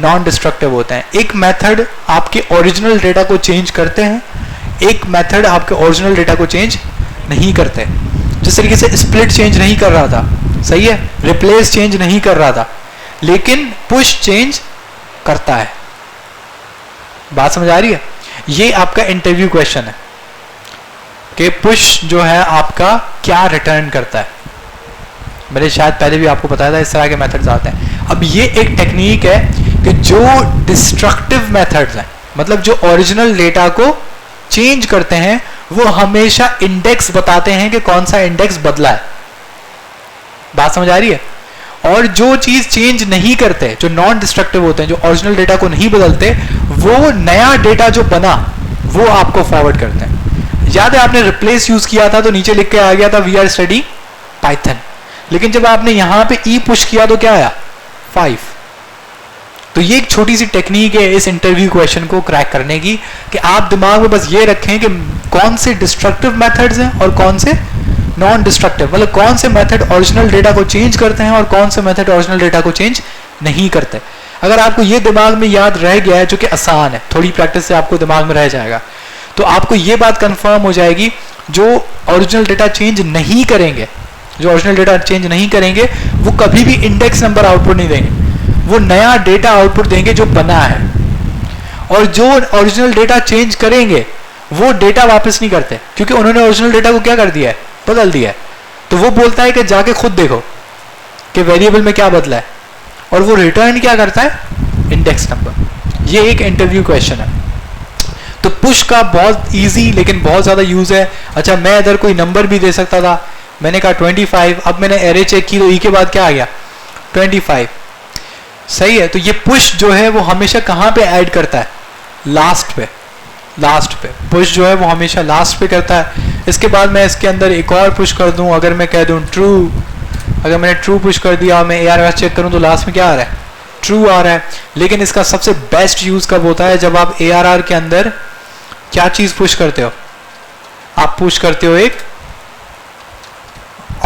नॉन डिस्ट्रक्टिव होते हैं। एक मेथड आपके ओरिजिनल डेटा को चेंज करते हैं, एक मेथड आपके ओरिजिनल डेटा को चेंज नहीं करते। जिस तरीके से स्प्लिट चेंज नहीं कर रहा था, सही है, रिप्लेस चेंज नहीं कर रहा था, लेकिन पुश चेंज करता है। बात समझ आ रही है? ये आपका इंटरव्यू क्वेश्चन है कि पुश जो है आपका क्या रिटर्न करता है। मैंने शायद पहले भी आपको बताया था इस तरह के मेथड्स आते हैं। अब ये एक टेक्निक है कि जो डिस्ट्रक्टिव मेथड्स हैं, मतलब जो ओरिजिनल डेटा को चेंज करते हैं, वो हमेशा इंडेक्स बताते हैं कि कौन सा इंडेक्स बदला है। बात समझ आ रही है? और जो चीज चेंज नहीं करते, जो नॉन डिस्ट्रक्टिव होते हैं, जो ओरिजिनल डेटा को नहीं बदलते, वो नया डेटा जो बना वो आपको फॉरवर्ड करते हैं। याद है आपने रिप्लेस यूज किया था तो नीचे लिख के आ गया था वी आर स्टडी पाइथन, लेकिन जब आपने यहां पे ई पुश किया तो क्या आया? 5। तो ये एक छोटी सी टेक्निक है इस इंटरव्यू क्वेश्चन को क्रैक करने की, कि आप दिमाग में बस ये रखें कि कौन से डिस्ट्रक्टिव मेथड्स हैं और कौन से नॉन डिस्ट्रक्टिव, मतलब कौन से मेथड ओरिजिनल डेटा को चेंज करते हैं और कौन से मेथड ओरिजिनल डेटा को चेंज नहीं करते। अगर आपको ये दिमाग में याद रह गया है, जो कि आसान है, थोड़ी प्रैक्टिस से आपको दिमाग में रह जाएगा, तो आपको ये बात कंफर्म हो जाएगी, जो ओरिजिनल डेटा चेंज नहीं करेंगे, जो ओरिजिनल डेटा चेंज नहीं करेंगे, वो कभी भी इंडेक्स नंबर आउटपुट नहीं देंगे, वो नया डेटा आउटपुट देंगे जो बना है। और जो ओरिजिनल डेटा चेंज करेंगे वो डेटा वापस नहीं करते, क्योंकि उन्होंने ओरिजिनल डेटा को क्या कर दिया है? बदल दिया है। तो वो बोलता है कि जाके खुद देखो कि वेरिएबल में क्या बदला है, और वो रिटर्न क्या करता है? Index number. ये एक इंटरव्यू क्वेश्चन है। तो पुश का बहुत इजी लेकिन बहुत ज्यादा यूज है। अच्छा, मैं इधर कोई नंबर भी दे सकता था, मैंने कहा 25, अब मैंने एरे चेक की तो ई के बाद क्या आ गया? 25। सही है। तो ये पुश जो है वो हमेशा कहां पे ऐड करता है? लास्ट पे। लास्ट पे पुश जो है वो हमेशा लास्ट पे करता है। इसके बाद मैं इसके अंदर एक और पुश कर दूं, अगर मैं कह दूं ट्रू, अगर मैंने ट्रू पुश कर दिया, मैं ARR चेक करूं तो लास्ट में क्या आ रहा है? ट्रू आ रहा है। लेकिन इसका सबसे बेस्ट यूज कब होता है? जब आप ARR के अंदर क्या चीज पुश करते हो? आप पुश करते हो एक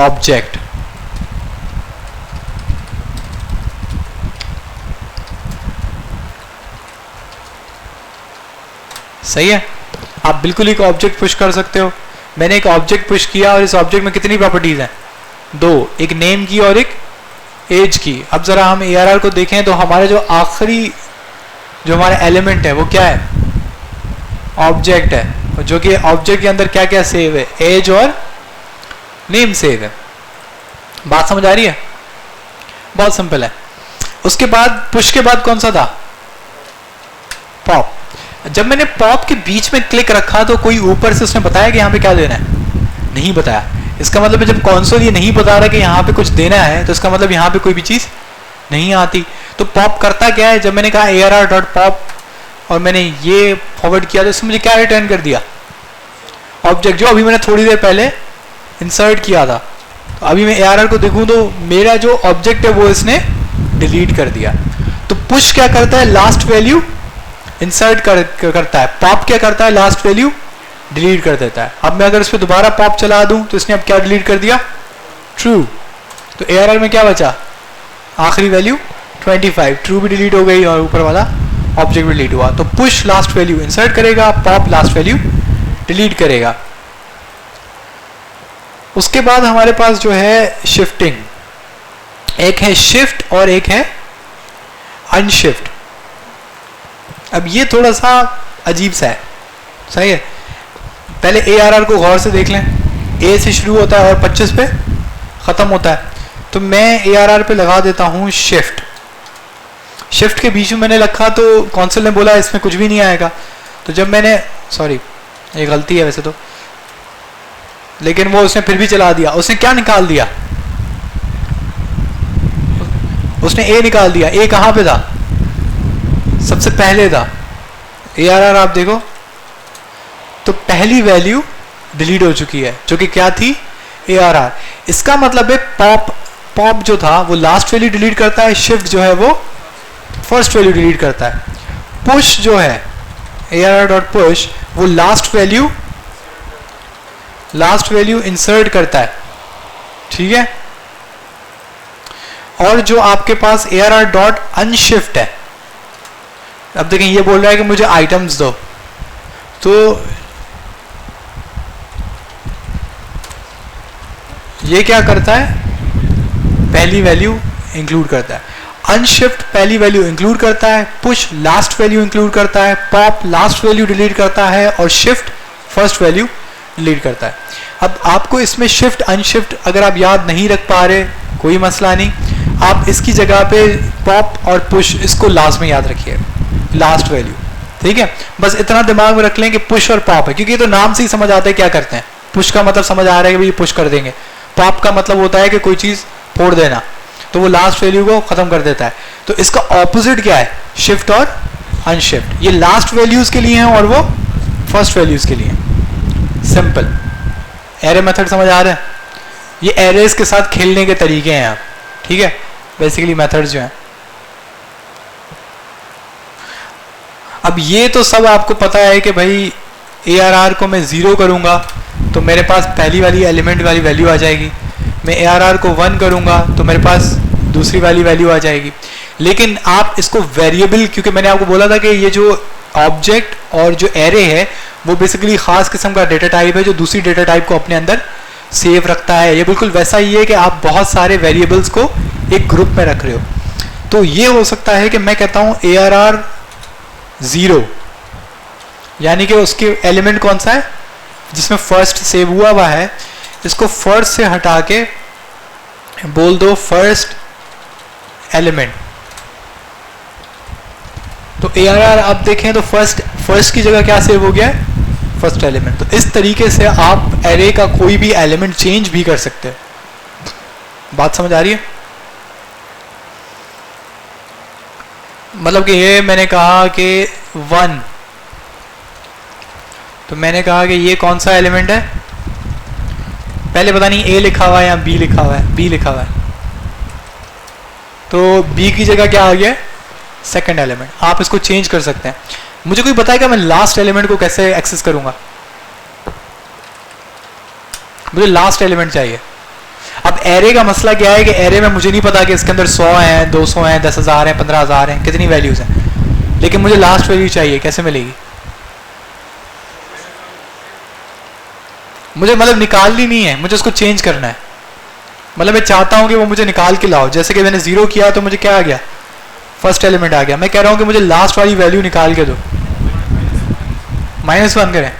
ऑब्जेक्ट। सही है, आप बिल्कुल एक ऑब्जेक्ट पुश कर सकते हो। मैंने एक ऑब्जेक्ट पुश किया और इस ऑब्जेक्ट में कितनी प्रॉपर्टीज हैं? 2, एक नेम की और एक एज की। अब जरा हम ARR को देखें तो हमारे जो आखिरी जो हमारा एलिमेंट है वो क्या है? ऑब्जेक्ट है, जो कि ऑब्जेक्ट के अंदर क्या क्या सेव है? एज और नेम सेव है। बात समझ आ रही है? बहुत सिंपल है। उसके बाद पुश के बाद कौन सा था? पॉप। जब मैंने पॉप के बीच में क्लिक रखा तो कोई ऊपर से उसने बताया कि यहाँ पे क्या देना है? नहीं बताया। इसका मतलब है जब कंसोल ये नहीं बता रहा कि यहाँ पे कुछ देना है, तो इसका मतलब यहाँ पे कोई भी चीज नहीं आती। तो पॉप करता क्या है? जब मैंने कहा ARR.pop और मैंने ये फॉरवर्ड किया तो इसने मुझे क्या रिटर्न कर दिया? ऑब्जेक्ट, जो अभी मैंने थोड़ी देर पहले इंसर्ट किया था। तो अभी मैं ARR को देखूं तो मेरा जो ऑब्जेक्ट है वो इसने डिलीट कर दिया। तो पुश क्या करता है? लास्ट वैल्यू इंसर्ट करता है। पॉप क्या करता है? लास्ट वैल्यू डिलीट कर देता है। अब मैं अगर इस पर दोबारा पॉप चला दूं तो इसने अब क्या डिलीट कर दिया? ट्रू। तो ARR में क्या बचा? आखिरी वैल्यू 25। ट्रू भी डिलीट हो गई और ऊपर वाला ऑब्जेक्ट भी डिलीट हुआ। तो पुश लास्ट वैल्यू इंसर्ट करेगा, पॉप लास्ट वैल्यू डिलीट करेगा। उसके बाद हमारे पास जो है शिफ्टिंग, एक है शिफ्ट और एक है अनशिफ्ट। अब ये थोड़ा सा अजीब सा है, सही है। पहले ARR को गौर से देख लें। A से शुरू होता है और 25 पे खत्म होता है। तो मैं ARR पे लगा देता हूं शिफ्ट। शिफ्ट के बीच में मैंने रखा तो कौंसिल ने बोला इसमें कुछ भी नहीं आएगा। तो जब मैंने, सॉरी ये गलती है वैसे तो, लेकिन वो उसने फिर भी चला दिया। उसने क्या निकाल दिया? उसने A निकाल दिया। A कहां पे था? सबसे पहले था। ARR आप देखो तो पहली वैल्यू डिलीट हो चुकी है जो कि क्या थी, ARR। इसका मतलब है पॉप जो था वो लास्ट वैल्यू डिलीट करता है, शिफ्ट जो है वो फर्स्ट वैल्यू डिलीट करता है, पुश जो है ARR.push वो लास्ट वैल्यू इंसर्ट करता है, ठीक है। और जो आपके पास ARR.unshift है, अब देखें ये बोल रहा है कि मुझे आइटम्स दो, तो ये क्या करता है, पहली वैल्यू इंक्लूड करता है, अनशिफ्ट पहली वैल्यू इंक्लूड करता है, पुश लास्ट वैल्यू इंक्लूड करता है, पॉप लास्ट वैल्यू डिलीट करता है और शिफ्ट फर्स्ट वैल्यू डिलीट करता है। अब आपको इसमें शिफ्ट अनशिफ्ट अगर आप याद नहीं रख पा रहे कोई मसला नहीं, आप इसकी जगह पे पॉप और पुश इसको लाजमी याद रखिए, लास्ट वैल्यू, ठीक है। बस इतना दिमाग में रख लें कि पुश और पॉप है, क्योंकि ये तो नाम से ही समझ आता है क्या करते हैं। पुश का मतलब समझ आ रहा है कि भाई पुश कर देंगे, पॉप का मतलब होता है कि कोई चीज फोड़ देना, तो वो लास्ट वैल्यू को खत्म कर देता है। तो इसका ऑपोजिट क्या है, शिफ्ट और अनशिफ्ट। ये लास्ट वैल्यूज के लिए हैं और वो फर्स्ट वैल्यूज के लिए हैं। सिंपल एरे मेथड समझ आ रहा है, ये एरेज के साथ खेलने के तरीके हैं आप, ठीक है, बेसिकली मेथड्स जो हैं। अब ये तो सब आपको पता है कि भाई ARR को मैं 0 करूंगा तो मेरे पास पहली वाली एलिमेंट वाली वैल्यू आ जाएगी, मैं ARR को 1 करूंगा तो मेरे पास दूसरी वाली वैल्यू आ जाएगी। लेकिन आप इसको वेरिएबल, क्योंकि मैंने आपको बोला था कि ये जो ऑब्जेक्ट और जो एरे है वो बेसिकली खास किस्म का डेटा टाइप है जो दूसरी डेटा टाइप को अपने अंदर सेव रखता है। ये बिल्कुल वैसा ही है कि आप बहुत सारे वेरिएबल्स को एक ग्रुप में रख रहे हो। तो ये हो सकता है कि मैं कहता हूं ARR 0, यानी कि उसके एलिमेंट कौन सा है जिसमें फर्स्ट सेव हुआ है, इसको फर्स्ट से हटा के बोल दो फर्स्ट एलिमेंट। तो ARR आप देखें तो फर्स्ट की जगह क्या सेव हो गया है, फर्स्ट एलिमेंट। तो इस तरीके से आप एरे का कोई भी एलिमेंट चेंज भी कर सकते हैं। बात समझ आ रही है? मतलब कि ये मैंने कहा कि 1, तो मैंने कहा कि ये कौन सा एलिमेंट है, पहले पता नहीं A लिखा हुआ है या B लिखा हुआ है, B लिखा हुआ है, तो B की जगह क्या आ गया, सेकंड एलिमेंट। आप इसको चेंज कर सकते हैं। मुझे कोई बताएगा मैं लास्ट एलिमेंट को कैसे एक्सेस करूंगा, मुझे लास्ट एलिमेंट चाहिए। अब एरे का मसला क्या है कि एरे में मुझे नहीं पता कि इसके अंदर 100 हैं, 200 हैं, 10,000 हैं, 15,000 हैं, कितनी वैल्यूज हैं, लेकिन मुझे लास्ट वैल्यू चाहिए, कैसे मिलेगी? मुझे मतलब निकालनी नहीं है, मुझे उसको चेंज करना है। मतलब मैं चाहता हूं कि वो मुझे निकाल के लाओ। जैसे कि मैंने 0 किया तो मुझे क्या आ गया, फर्स्ट एलिमेंट आ गया। मैं कह रहा हूं कि मुझे लास्ट वाली वैल्यू निकाल के दो, -1 करें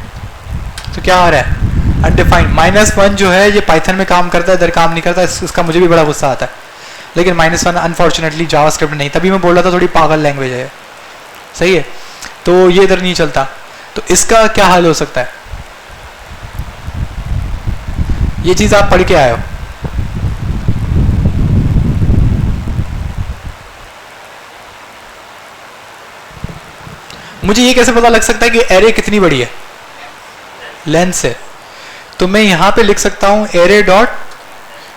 तो क्या आ रहा है, अनडिफाइंड। -1 जो है ये पाइथन में काम करता है, इधर काम नहीं करता। इसका मुझे भी बड़ा गुस्सा आता है, लेकिन -1 अनफॉर्चुनेटली जावास्क्रिप्ट नहीं। तभी मैं बोल रहा था थोड़ी पागल लैंग्वेज है, सही है, तो ये इधर नहीं चलता। तो इसका क्या हल हो सकता है, ये चीज आप पढ़ के आए हो। मुझे ये कैसे पता लग सकता है कि एरे कितनी बड़ी है, लेंथ से। तो मैं यहां पे लिख सकता हूं एरे डॉट,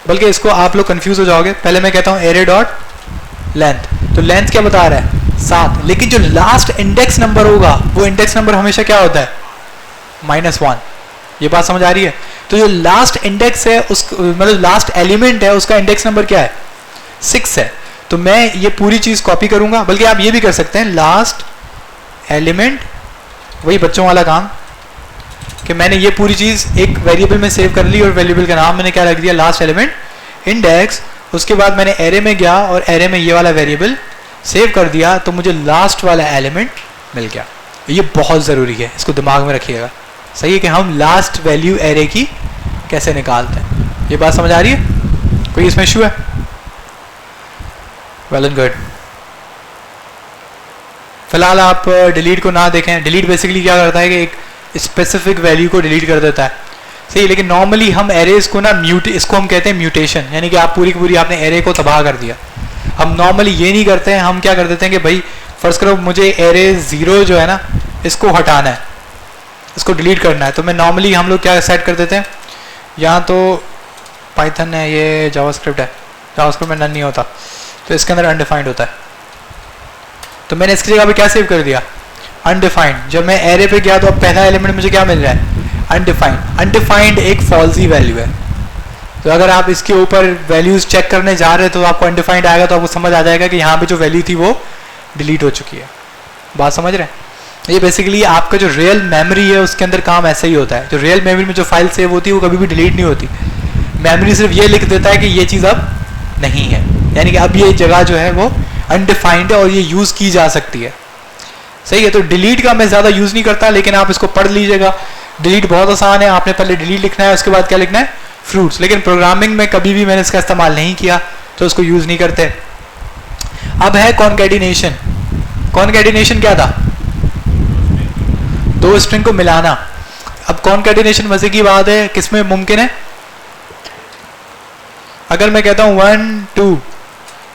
बल्कि इसको आप लोग कंफ्यूज हो जाओगे, पहले मैं कहता हूं एरे डॉट लेंथ। तो लेंथ क्या बता रहा है, 7, लेकिन जो लास्ट इंडेक्स नंबर होगा वो इंडेक्स नंबर हमेशा क्या होता है, -1। ये बात समझ आ रही है? तो जो लास्ट इंडेक्स है उस मतलब लास्ट एलिमेंट है उसका इंडेक्स नंबर क्या है, 6 है। तो मैं ये पूरी चीज कॉपी करूंगा, बल्कि आप ये भी कर सकते हैं लास्ट एलिमेंट, वही बच्चों वाला काम कि मैंने ये पूरी चीज एक वेरिएबल में सेव कर ली और वेरिएबल का नाम मैंने क्या रख दिया, लास्ट एलिमेंट इंडेक्स। उसके बाद मैंने एरे में गया और एरे में ये वाला वेरिएबल सेव कर दिया, तो मुझे लास्ट वाला एलिमेंट मिल गया। ये बहुत जरूरी है, इसको दिमाग में रखिएगा, सही है, कि हम लास्ट वैल्यू एरे की कैसे निकालते हैं। ये बात समझ आ रही है? कोई इसमें इशू है? Well and good. फिलहाल आप डिलीट को ना देखें। डिलीट बेसिकली क्या करता है कि एक स्पेसिफिक वैल्यू को डिलीट कर देता है, सही। लेकिन नॉर्मली हम एरेज को ना इसको हम कहते हैं म्यूटेशन, यानी कि आप पूरी की पूरी आपने एरे को तबाह कर दिया। हम नॉर्मली ये नहीं करते हैं, हम क्या कर देते हैं कि भाई फर्स्ट करो मुझे एरे 0 जो है ना इसको हटाना है, इसको डिलीट करना है, तो मैं नॉर्मली हम लोग क्या सेट कर देते हैं, यहाँ तो पाइथन है, ये जावास्क्रिप्ट है, जावास्क्रिप्ट में नन नहीं होता, तो इसके अंदर अनडिफाइंड होता है। तो मैंने इसकी जगह पे क्या सेव कर दिया, अनडिफाइंड। जब मैं एरे पे गया तो अब पहला एलिमेंट मुझे क्या मिल रहा है, अनडिफाइंड। अनडिफाइंड एक फॉल्सी वैल्यू है, तो अगर आप इसके ऊपर वैल्यूज चेक करने जा रहे हैं तो आपको अनडिफाइंड आएगा, तो आपको समझ आ जाएगा कि यहाँ पे जो वैल्यू थी वो डिलीट हो चुकी है। बात समझ रहे हैं? ये बेसिकली आपका जो रियल मेमोरी है उसके अंदर काम ऐसा ही होता है। जो रियल मेमोरी में जो फाइल सेव होती है वो कभी भी डिलीट नहीं होती। मेमोरी सिर्फ ये लिख देता है कि ये चीज़ अब नहीं है, यानी कि अब ये जगह जो है वो अनडिफाइंड है और ये यूज़ की जा सकती है। सही है, तो डिलीट का मैं ज़्यादा यूज़ नहीं करता, लेकिन आप इसको पढ़ लीजिएगा। डिलीट बहुत आसान है, आपने पहले डिलीट लिखना है, उसके बाद क्या लिखना है, फ्रूट्स। लेकिन प्रोग्रामिंग में कभी भी मैंने इसका इस्तेमाल नहीं किया, तो इसको यूज़ नहीं करते। अब है कॉन्कैटिनेशन। कॉन्कैटिनेशन क्या था, दो स्ट्रिंग को मिलाना। अब कॉन्कैटिनेशन मजे की बात है, किसमें मुमकिन है, अगर मैं कहता हूं 1 2,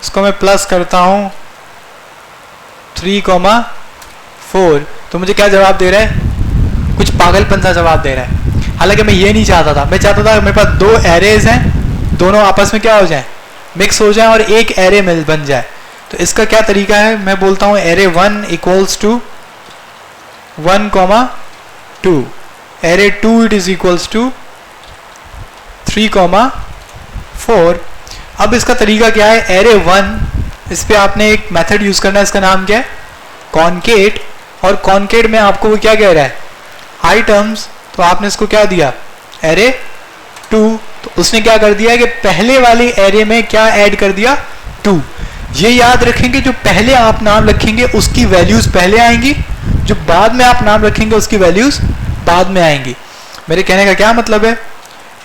इसको मैं प्लस करता हूं 3,4, तो मुझे क्या जवाब दे रहा है, कुछ पागलपन सा जवाब दे रहा है। हालांकि मैं ये नहीं चाहता था, मैं चाहता था मेरे पास दो एरेज हैं, दोनों आपस में क्या हो जाए, मिक्स हो जाए और एक एरे मिल बन जाए। तो इसका क्या तरीका है, मैं बोलता हूं array 1 equals to 1,2, array 2 it is equals to 3,4। अब इसका तरीका क्या है, एरे 1 इस पे आपने एक मेथड यूज करना है, इसका नाम क्या है, कॉन्केट। और कॉन्केट में आपको वो क्या कह रहा है, आइटम्स, तो आपने इसको क्या दिया, एरे 2, तो उसने क्या कर दिया है कि पहले वाले एरे में क्या ऐड कर दिया, 2। ये याद रखेंगे, जो पहले आप नाम रखेंगे उसकी वैल्यूज पहले आएंगी, जो बाद में आप नाम रखेंगे उसकी वैल्यूज बाद में आएंगी। मेरे कहने का क्या मतलब है,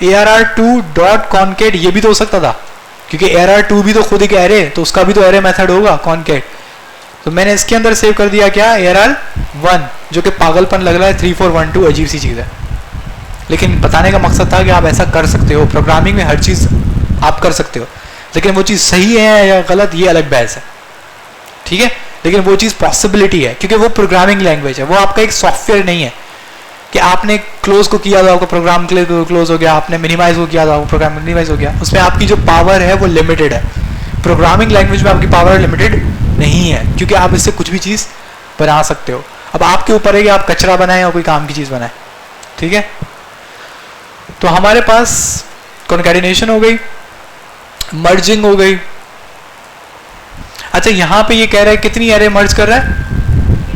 arr2.concat ये भी तो हो सकता था, क्योंकि arr2 भी तो खुद एक एरे, तो उसका भी तो एरे मेथड होगा concat। तो मैंने इसके अंदर सेव कर दिया क्या, arr1, जो कि पागलपन लग रहा है, 3 4 1 2 अजीब सी चीज़ है, लेकिन बताने का मकसद था कि आप ऐसा कर सकते हो। प्रोग्रामिंग में हर चीज़ आप कर सकते हो, लेकिन वो चीज़ सही है या गलत ये अलग बहस है, ठीक है। लेकिन वो चीज़ पॉसिबिलिटी है, क्योंकि वो प्रोग्रामिंग लैंग्वेज है, वो आपका एक सॉफ्टवेयर नहीं है कि आपने क्लोज को किया तो आपका प्रोग्राम क्लोज हो गया, आपने मिनिमाइज को किया तो आपका प्रोग्राम मिनिमाइज हो गया। उसमें आपकी जो पावर है वो लिमिटेड है। प्रोग्रामिंग लैंग्वेज में आपकी पावर लिमिटेड नहीं है, क्योंकि आप इससे कुछ भी चीज़ बना सकते हो। अब आपके ऊपर है कि आप कचरा बनाएं या कोई काम की चीज़ बनाएं, ठीक है। तो हमारे पास कॉन्कैटिनेशन हो गई, मर्जिंग हो गई। अच्छा, यहां पे ये कह रहा है कितनी एरे मर्ज कर रहा है,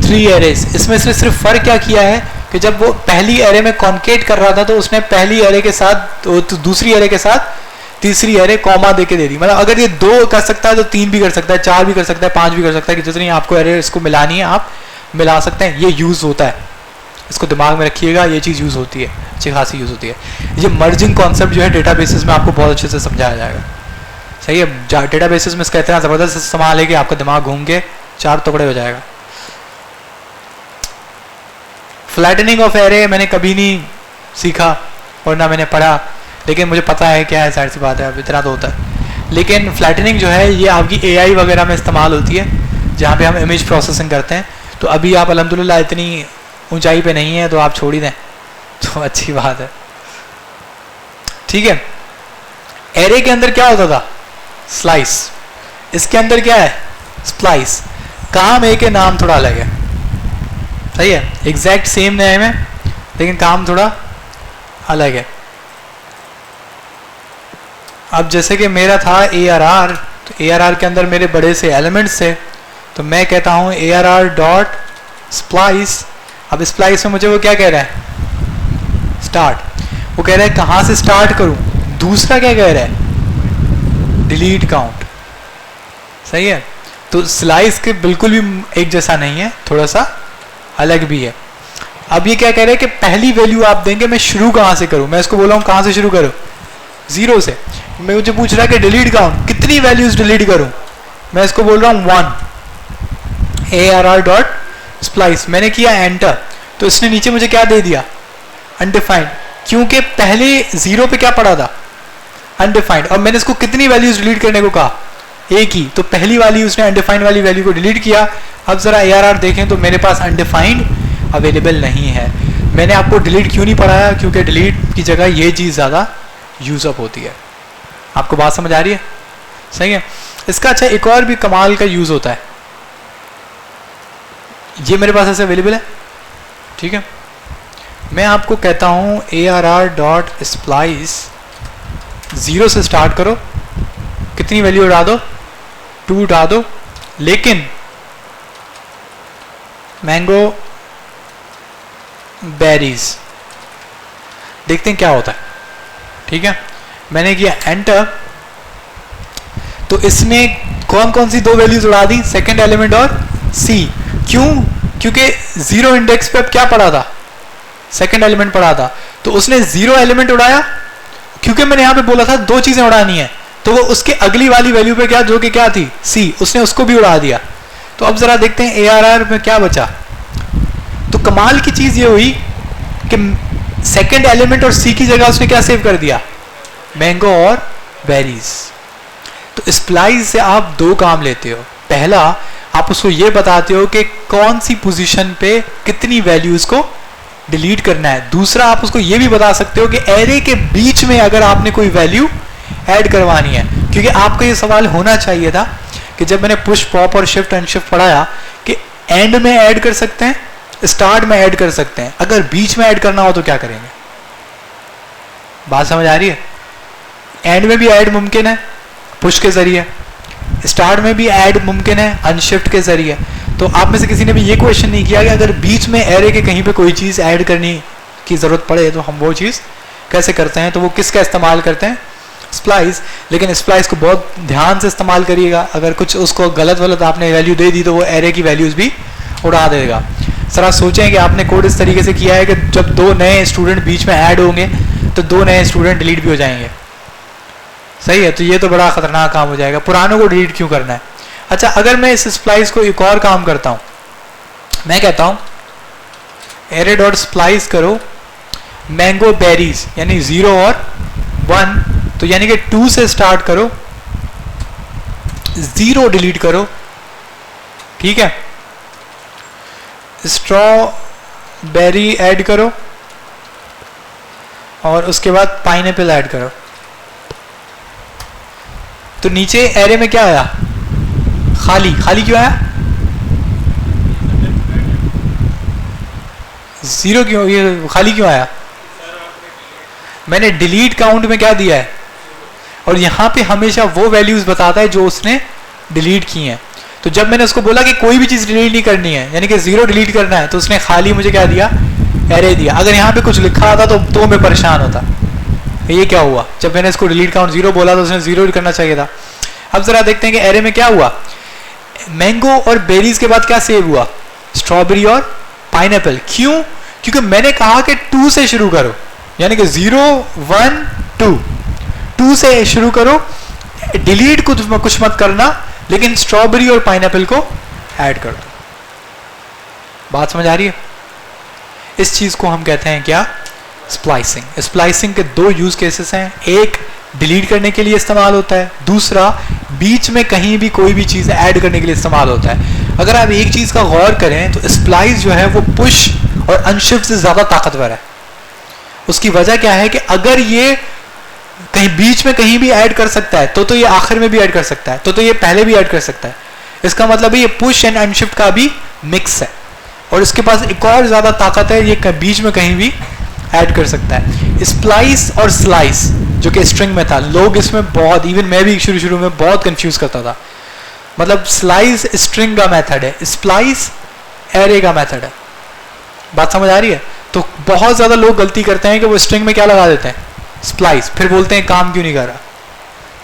3 एरेज। इसमें से सिर्फ फर्क क्या किया है कि जब वो पहली एरे में कॉन्केट कर रहा था तो उसने पहली एरे के साथ तो दूसरी एरे के साथ तीसरी एरे कॉमा देके दे दी। मतलब अगर ये 2 कर सकता है तो 3 भी कर सकता है, 4 भी कर सकता है, 5 भी कर सकता है, कि जितनी आपको एरे इसको मिलानी है आप मिला सकते हैं। ये यूज होता है, इसको दिमाग में रखिएगा, ये चीज़ यूज होती है, अच्छी खासी यूज होती है। ये मर्जिंग कॉन्सेप्ट जो है डेटाबेसेस में आपको बहुत अच्छे से समझाया जाएगा, सही है। डेटाबेसेस में इसका इतना ज़बरदस्त इस्तेमाल है कि आपका दिमाग घूम के 4 टुकड़े हो जाएगा। फ्लैटनिंग ऑफ एरे मैंने कभी नहीं सीखा और ना मैंने पढ़ा, लेकिन मुझे पता है क्या है, सारी सी बात है, अब इतना तो होता है। लेकिन फ्लैटनिंग जो है ये आपकी AI वगैरह में इस्तेमाल होती है, जहाँ पे हम इमेज प्रोसेसिंग करते हैं। तो अभी आप अल्हम्दुलिल्लाह इतनी ऊंचाई पे नहीं है, तो आप छोड़ ही दें तो अच्छी बात है, ठीक है। एरे के अंदर क्या होता था, स्लाइस, इसके अंदर क्या है, स्प्लाइस। काम एक है, नाम थोड़ा अलग है, सही है। एग्जैक्ट सेम नेम है लेकिन काम थोड़ा अलग है। अब जैसे कि मेरा था ARR, तो ARR के अंदर मेरे बड़े से एलिमेंट्स थे, तो मैं कहता हूं ARR.splice। अब स्प्लाइस में मुझे वो क्या कह रहा है, स्टार्ट। वो कह रहा है कहां से स्टार्ट करूं। दूसरा क्या कह रहा है, डिलीट काउंट, सही है। तो स्लाइस के बिल्कुल भी एक जैसा नहीं है, थोड़ा सा अलग भी है। अब ये क्या कह रहे हैं कि पहली वैल्यू आप देंगे, मैं शुरू कहां से करूं। मैं इसको बोला हूं कहां से शुरू करूं, 0 से। मैं मुझे पूछ रहा है कि डिलीट काउंट, कितनी वैल्यूज डिलीट करूं। मैं इसको बोल रहा हूं 1, ARR.splice। मैंने किया एंटर, तो इसने नीचे मुझे क्या दे दिया, अनडिफाइंड, क्योंकि पहले 0 पे क्या पड़ा था, अनडिफाइंड। और मैंने इसको कितनी वैल्यूज डिलीट करने को कहा, एक ही। तो पहली वाली उसने अनडिफाइंड वाली वैल्यू को डिलीट किया। अब जरा ARR देखें तो मेरे पास अनडिफाइंड अवेलेबल नहीं है। मैंने आपको डिलीट क्यों नहीं पढ़ाया, क्योंकि डिलीट की जगह ये चीज़ ज़्यादा यूज अप होती है। आपको बात समझ आ रही है? सही है। इसका अच्छा एक और भी कमाल का यूज होता है, ये मेरे पास ऐसे अवेलेबल है, ठीक है। मैं आपको कहता हूं ARR.splice 0 से स्टार्ट करो, कितनी वैल्यू उड़ा दो, 2 उड़ा दो, लेकिन मैंगो बेरीज देखते हैं क्या होता है, ठीक है। मैंने किया एंटर, तो इसने कौन कौन सी 2 वैल्यूज उड़ा दी, सेकंड एलिमेंट और सी। क्यों? क्योंकि 0 इंडेक्स पे अब क्या पड़ा था, सेकंड एलिमेंट पड़ा था, तो उसने 0 एलिमेंट उड़ाया। क्योंकि मैंने यहां पे बोला था 2 चीजें उड़ानी है, तो वो उसके अगली वाली वैल्यू पे क्या, जो कि क्या थी सी, उसने उसको भी उड़ा दिया। तो अब जरा देखते हैं ARR में क्या बचा। तो कमाल की चीज ये हुई कि सेकंड एलिमेंट और सी की जगह उसने क्या सेव कर दिया, मैंगो और बेरीज। तो स्प्लाइस से आप 2 काम लेते हो, पहला आप उसको ये बताते हो कि कौन सी पोजीशन पे कितनी वैल्यूज को डिलीट करना है, दूसरा आप उसको ये भी बता सकते हो कि एरे के बीच में अगर आपने कोई वैल्यू ऐड करवानी है। क्योंकि आपको ये सवाल होना चाहिए था कि जब मैंने पुश पॉप और शिफ्ट अनशिफ्ट पढ़ाया कि एंड में ऐड कर सकते हैं, स्टार्ट में ऐड कर सकते हैं, अगर बीच में ऐड करना हो तो क्या करेंगे। बात समझ आ रही है? एंड में भी ऐड मुमकिन है पुश के जरिए, स्टार्ट में भी ऐड मुमकिन है अनशिफ्ट के जरिए। तो आप में से किसी ने भी ये क्वेश्चन नहीं किया कि अगर बीच में एरे के कहीं पे कोई चीज ऐड करने की जरूरत पड़े तो हम वो चीज कैसे करते हैं। तो वो किसका इस्तेमाल करते हैं, स्प्लाइस। लेकिन स्प्लाइस को बहुत ध्यान से इस्तेमाल करिएगा, अगर कुछ उसको गलत वलत आपने वैल्यू दे दी तो वो एरे की वैल्यूज भी उड़ा देगा। सर आप सोचें कि आपने कोड इस तरीके से किया है कि जब 2 नए स्टूडेंट बीच में ऐड होंगे तो 2 नए स्टूडेंट डिलीट भी हो जाएंगे, सही है। तो ये तो बड़ा खतरनाक काम हो जाएगा, पुरानों को डिलीट क्यों करना है। अच्छा, अगर मैं इस स्प्लाइस को एक और काम करता हूं, मैं कहता हूं array.splice करो मैंगो बेरीज, यानी 0 और 1, तो यानी कि 2 से स्टार्ट करो, 0 डिलीट करो, ठीक है। स्ट्रॉबेरी ऐड करो और उसके बाद पाइनएप्पल ऐड करो। तो नीचे एरे में क्या आया, खाली। खाली क्यों आया, 0 क्यों, ये खाली क्यों आया। मैंने डिलीट काउंट में क्या दिया है, और यहां पे हमेशा वो वैल्यूज बताता है जो उसने डिलीट की हैं। तो जब मैंने उसको बोला कि कोई भी चीज डिलीट नहीं करनी है, यानी कि 0 डिलीट करना है, तो उसने खाली मुझे क्या दिया, एरे दिया। अगर यहाँ पे कुछ लिखा आता तो मैं परेशान होता। ये क्या हुआ, जब मैंने इसको डिलीट काउंट 0 बोला तो उसने 0 करना चाहिए था। अब जरा देखते हैं कि एरे में क्या हुआ, मैंगो और बेरीज के बाद क्या सेव हुआ, स्ट्रॉबेरी और पाइनएप्पल। क्यों? क्योंकि मैंने कहा कि 2 से शुरू करो, यानी कि 0 1 2, 2 से शुरू करो, डिलीट कुछ मत करना, लेकिन स्ट्रॉबेरी और पाइनएप्पल को ऐड कर दो। बात समझ आ रही है? इस चीज को हम कहते हैं क्या, स्प्लाइसिंग। स्प्लाइसिंग के 2 यूज केसेस हैं, एक डिलीट करने के लिए इस्तेमाल होता है, दूसरा बीच में कहीं भी कोई भी चीज ऐड करने के लिए इस्तेमाल होता है। अगर आप एक चीज का गौर करें तो स्प्लाइस जो है वो पुश और अनशिफ्ट से ज्यादा ताकतवर है। उसकी वजह क्या है कि अगर ये कहीं बीच में कहीं भी ऐड कर सकता है तो ये आखिर में भी ऐड कर सकता है, तो ये पहले भी ऐड कर सकता है। इसका मतलब है ये पुश एंड अनशिफ्ट का भी मिक्स है, और इसके पास एक और ज्यादा ताकत है, ये बीच में कहीं भी ऐड कर सकता है। स्प्लाइस और स्लाइस जो कि स्ट्रिंग में था, लोग इसमें बहुत, इवन मैं भी शुरू में बहुत कंफ्यूज करता था। मतलब स्लाइस स्ट्रिंग का मेथड है, स्प्लाइस एरे का मेथड है। बात समझ आ रही है? तो बहुत ज्यादा लोग गलती करते हैं कि वो स्ट्रिंग में क्या लगा देते हैं, स्प्लाइस, फिर बोलते हैं काम क्यों नहीं कर रहा।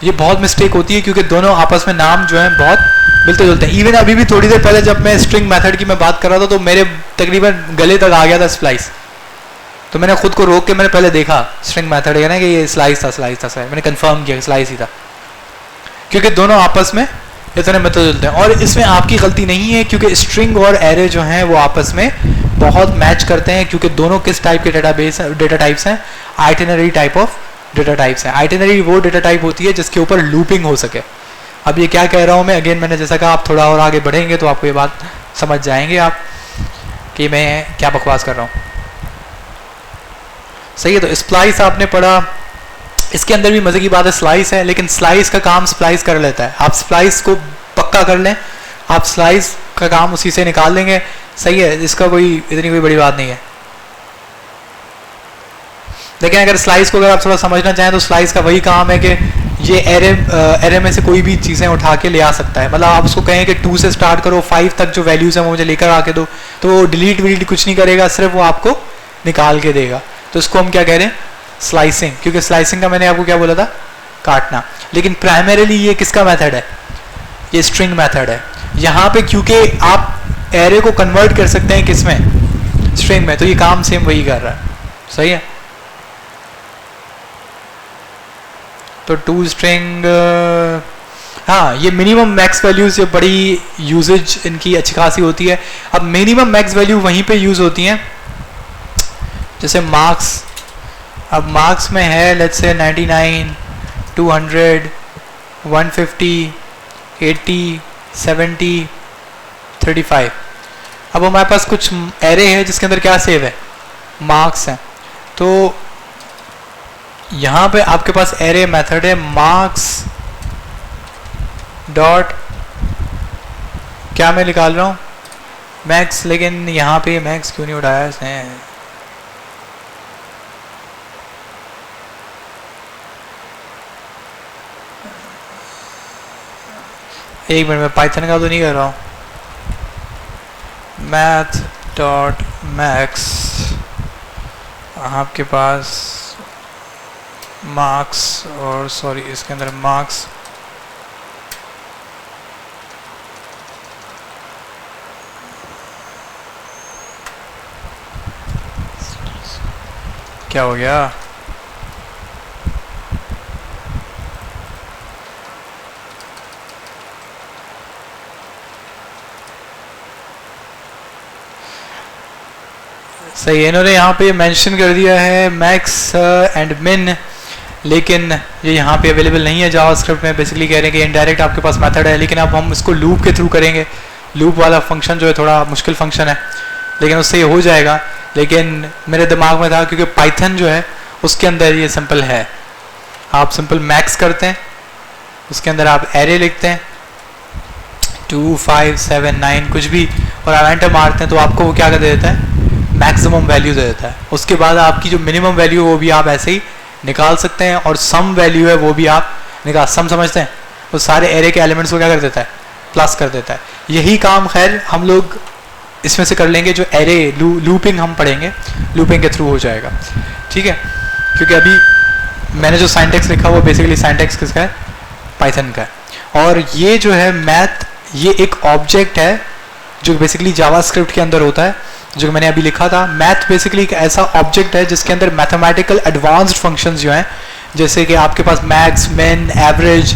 ये बहुत मिस्टेक होती है क्योंकि दोनों आपस में नाम जो है बहुत मिलते जुलते हैं। इवन अभी भी थोड़ी देर पहले जब मैं स्ट्रिंग मेथड की मैं बात कर रहा था तो मेरे तकरीबन गले तक आ गया था स्प्लाइस, तो मैंने खुद को रोक के मैंने पहले देखा स्ट्रिंग मेथड है ना कि ये स्लाइस था, मैंने कंफर्म किया स्लाइस ही था, क्योंकि दोनों आपस में इतने मिलते जुलते हैं। और इसमें आपकी गलती नहीं है क्योंकि स्ट्रिंग और एरे जो हैं वो आपस में बहुत मैच करते हैं, क्योंकि दोनों किस टाइप के डेटा टाइप्स हैं, itinerary type of data types हैं। आइटिनरी वो डेटा टाइप होती है जिसके ऊपर लूपिंग हो सके। अब ये क्या कह रहा हूँ मैं, अगेन मैंने जैसा कहा, आप थोड़ा और आगे बढ़ेंगे तो आपको ये बात समझ जाएंगे आप कि मैं क्या बकवास कर रहा हूँ। सही है। तो स्प्लाइस आपने पढ़ा, इसके अंदर भी मजे की बात है, स्लाइस है, लेकिन स्लाइस का काम स्प्लाइस कर लेता है। आप स्प्लाइस को पक्का कर लें, आप स्लाइस का काम उसी से निकाल लेंगे, सही है, इसका कोई इतनी कोई बड़ी बात नहीं है। लेकिन अगर स्लाइस को अगर आप थोड़ा समझना चाहें तो स्लाइस का वही काम है कि ये एरे में से कोई भी चीज़ें उठा के ले आ सकता है। मतलब आप उसको कहें कि 2 से स्टार्ट करो, 5 तक जो वैल्यूज़ हैं वो मुझे लेकर आके दो, तो वो डिलीट विलीट कुछ नहीं करेगा, सिर्फ वो आपको निकाल के देगा। तो इसको हम क्या कह रहे हैं, स्लाइसिंग, क्योंकि स्लाइसिंग का मैंने आपको क्या बोला था, काटना। लेकिन प्राइमरीली ये किसका मेथड है, ये स्ट्रिंग मेथड है। यहाँ पे क्योंकि आप एरे को कन्वर्ट कर सकते हैं किसमें, स्ट्रिंग में, तो ये काम सेम वही कर रहा है, सही है। तो टू स्ट्रिंग, हाँ, ये मिनिमम मैक्स वैल्यूज, ये बड़ी यूजेज इनकी अच्छी खासी होती है। अब मिनिमम मैक्स वैल्यू वहीं पे यूज होती हैं जैसे मार्क्स। अब मार्क्स में है लेट्स से 99, 200, 150, 80, 70, 35। अब हमारे पास कुछ एरे है जिसके अंदर क्या सेव है, मार्क्स है। तो यहाँ पे आपके पास एरे मेथड है मार्क्स डॉट, क्या मैं निकाल रहा हूँ, मैक्स, लेकिन यहाँ पे मैक्स क्यों नहीं उठाया इसने, एक मिनट में पाइथन का तो नहीं कर रहा हूँ, मैथ डॉट मैक्स, आपके पास मार्क्स, और सॉरी इसके अंदर मार्क्स क्या हो गया, सही है। इन्होंने यहाँ पे मेंशन कर दिया है मैक्स एंड मिन, लेकिन ये यहाँ पे अवेलेबल नहीं है जावास्क्रिप्ट में। बेसिकली कह रहे हैं कि इनडायरेक्ट आपके पास मेथड है, लेकिन अब हम इसको लूप के थ्रू करेंगे। लूप वाला फंक्शन जो है थोड़ा मुश्किल फंक्शन है, लेकिन उससे ये हो जाएगा। लेकिन मेरे दिमाग में था क्योंकि पाइथन जो है उसके अंदर ये सिंपल है, आप सिंपल मैक्स करते हैं, उसके अंदर आप एरे लिखते हैं 2, 5, 7, 9 कुछ भी, और आप एंटर मारते हैं तो आपको वो क्या कर देता है, मैक्सिमम वैल्यू दे देता है। उसके बाद आपकी जो मिनिमम वैल्यू है वो भी आप ऐसे ही निकाल सकते हैं, और सम वैल्यू है वो भी आप निकाल, सम समझते हैं, वो सारे एरे के एलिमेंट्स को क्या कर देता है, प्लस कर देता है। यही काम खैर हम लोग इसमें से कर लेंगे, जो एरे लूपिंग हम पढ़ेंगे, लूपिंग के थ्रू हो जाएगा, ठीक है। क्योंकि अभी मैंने जो साइंटेक्स लिखा वो बेसिकली साइंटेक्स किसका है, पाइथन का है। और ये जो है मैथ, ये एक ऑब्जेक्ट है जो बेसिकली जावास्क्रिप्ट के अंदर होता है, जो मैंने अभी लिखा था। मैथ बेसिकली एक ऐसा ऑब्जेक्ट है जिसके अंदर मैथमेटिकल एडवांस्ड फंक्शंस जो हैं, जैसे कि आपके पास मैक्स, मिन, एवरेज,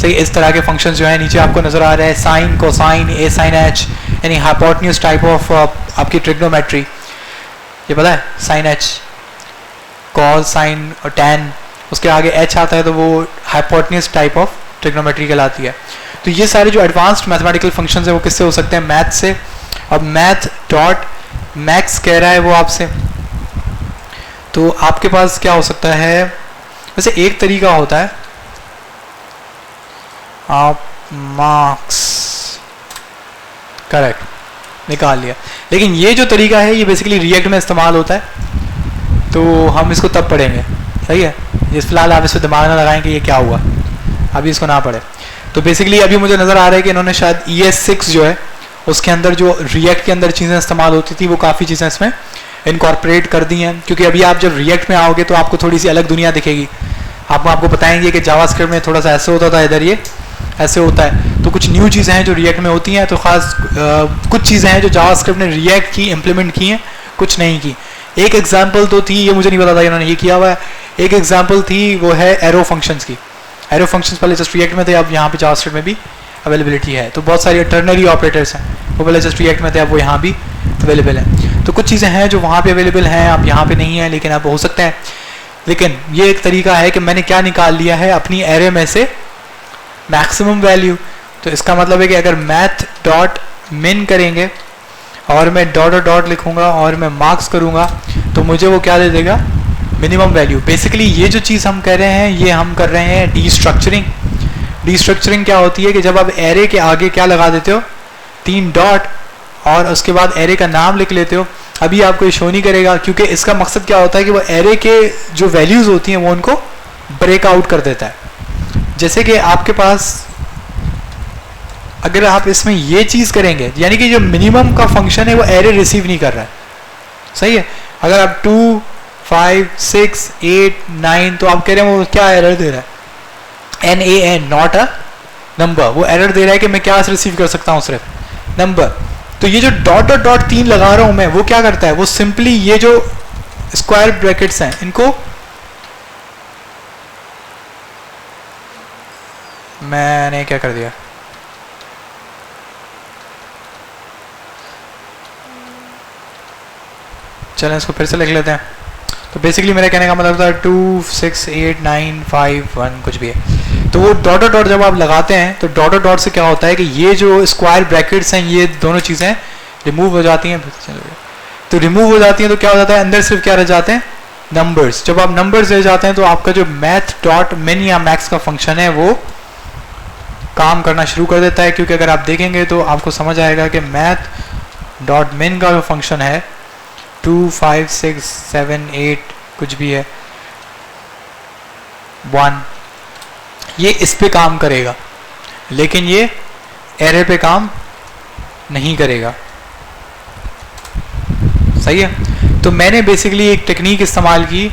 सही, इस तरह के फंक्शंस जो हैं नीचे आपको नजर आ रहे हैं, साइन, कोसाइन, ए साइन एच, यानी हाइपोटेन्यूज टाइप ऑफ आपकी ट्रिग्नोमेट्री, ये पता है, साइन एच, कॉस, साइन और टैन, उसके आगे एच आता है तो वो हाइपोटेन्यूज टाइप ऑफ ट्रिग्नोमेट्री कहलाती है। तो ये सारे जो एडवांस्ड मैथमेटिकल फंक्शंस हैं वो किससे हो सकते हैं, मैथ से। अब मैथ डॉट मैक्स कह रहा है वो आपसे, तो आपके पास क्या हो सकता है, वैसे एक तरीका होता है, आप मार्क्स, करेक्ट, निकाल लिया। लेकिन ये जो तरीका है ये बेसिकली रिएक्ट में इस्तेमाल होता है, तो हम इसको तब पढ़ेंगे, सही है। जिस फिलहाल आप इसको दिमाग में लगाएं कि ये क्या हुआ, अभी इसको ना पढ़े। तो बेसिकली अभी मुझे नज़र आ रहा है कि इन्होंने शायद ES6 जो है उसके अंदर जो रिएक्ट के अंदर चीज़ें इस्तेमाल होती थी वो काफ़ी चीज़ें इसमें इनकॉर्पोरेट कर दी हैं। क्योंकि अभी आप जब रिएक्ट में आओगे तो आपको थोड़ी सी अलग दुनिया दिखेगी, आपको बताएंगे कि जावास्क्रिप्ट में थोड़ा सा ऐसे होता था, इधर ये ऐसे होता है। तो कुछ न्यू चीज़ें हैं जो रिएक्ट में होती हैं, तो ख़ास कुछ चीज़ें हैं जो जावास्क्रिप्ट ने रिएक्ट की, इम्प्लीमेंट की हैं, कुछ नहीं की। एक एग्जाम्पल तो थी, ये मुझे नहीं पता था इन्होंने ये किया हुआ है, एक एग्जाम्पल थी वो है एरो फंक्शंस की। एरो फंक्शंस पहले जस्ट रिएक्ट में थे, अब यहाँ पे जावास्क्रिप्ट में भी अवेलेबिलिटी है। तो बहुत सारी टर्नरी ऑपरेटर्स हैं, वो पहले जस्ट रिएक्ट में थे, अब वो यहाँ भी अवेलेबल हैं। तो कुछ चीज़ें हैं जो वहाँ पे अवेलेबल हैं, अब यहाँ पे नहीं है, लेकिन अब हो सकता है। लेकिन ये एक तरीका है कि मैंने क्या निकाल लिया है अपनी एरे में से, मैक्सिमम वैल्यू। तो इसका मतलब है कि अगर मैथ डॉट मिन करेंगे और मैं डॉट डॉट लिखूंगा और मैं मार्क्स करूंगा तो मुझे वो क्या दे देगा, मिनिमम वैल्यू। बेसिकली ये जो चीज़ हम कर रहे हैं ये हम कर रहे हैं डीस्ट्रक्चरिंग। डीस्ट्रक्चरिंग क्या होती है कि जब आप एरे के आगे क्या लगा देते हो, 3 डॉट, और उसके बाद एरे का नाम लिख लेते हो। अभी आपको ये शो नहीं करेगा क्योंकि इसका मकसद क्या होता है कि वो एरे के जो वैल्यूज़ होती हैं वो उनको ब्रेकआउट कर देता है। जैसे कि आपके पास अगर आप इसमें ये चीज़ करेंगे, यानी कि जो मिनिमम का फंक्शन है वो एरे रिसीव नहीं कर रहा है, सही है। अगर आप 2, 5, 6, 8, 9 तो आप कह रहे हैं वो क्या एरर दे रहा है, NaN नॉट अ नंबर। वो एरर दे रहा है कि मैं क्या रिसीव कर सकता हूँ, सिर्फ नंबर। तो ये जो डॉट डॉट डॉट 3 लगा रहा हूं मैं, वो क्या करता है, वो सिंपली ये जो स्क्वायर ब्रैकेट्स हैं इनको मैंने क्या कर दिया, चलें इसको फिर से लिख लेते हैं। तो बेसिकली मेरा कहने का मतलब था 2, 6, 8, 9, 5, 1 कुछ भी है। तो वो डॉट डॉट डॉट जब आप लगाते हैं तो डॉट डॉट डॉट से क्या होता है कि ये जो स्क्वायर ब्रैकेट्स हैं ये दोनों चीज़ें रिमूव हो जाती हैं। तो रिमूव हो जाती हैं तो क्या हो जाता है, अंदर सिर्फ क्या रह जाते हैं, नंबर्स। जब आप नंबर्स रह जाते हैं तो आपका जो मैथ डॉट मिन या मैक्स का फंक्शन है वो काम करना शुरू कर देता है। क्योंकि अगर आप देखेंगे तो आपको समझ आएगा कि मैथ डॉट मिन का जो फंक्शन है 2, 5, 6, 7, 8 कुछ भी है 1, ये इस पे काम करेगा लेकिन ये एरे पे काम नहीं करेगा, सही है। तो मैंने बेसिकली एक टेक्निक इस्तेमाल की,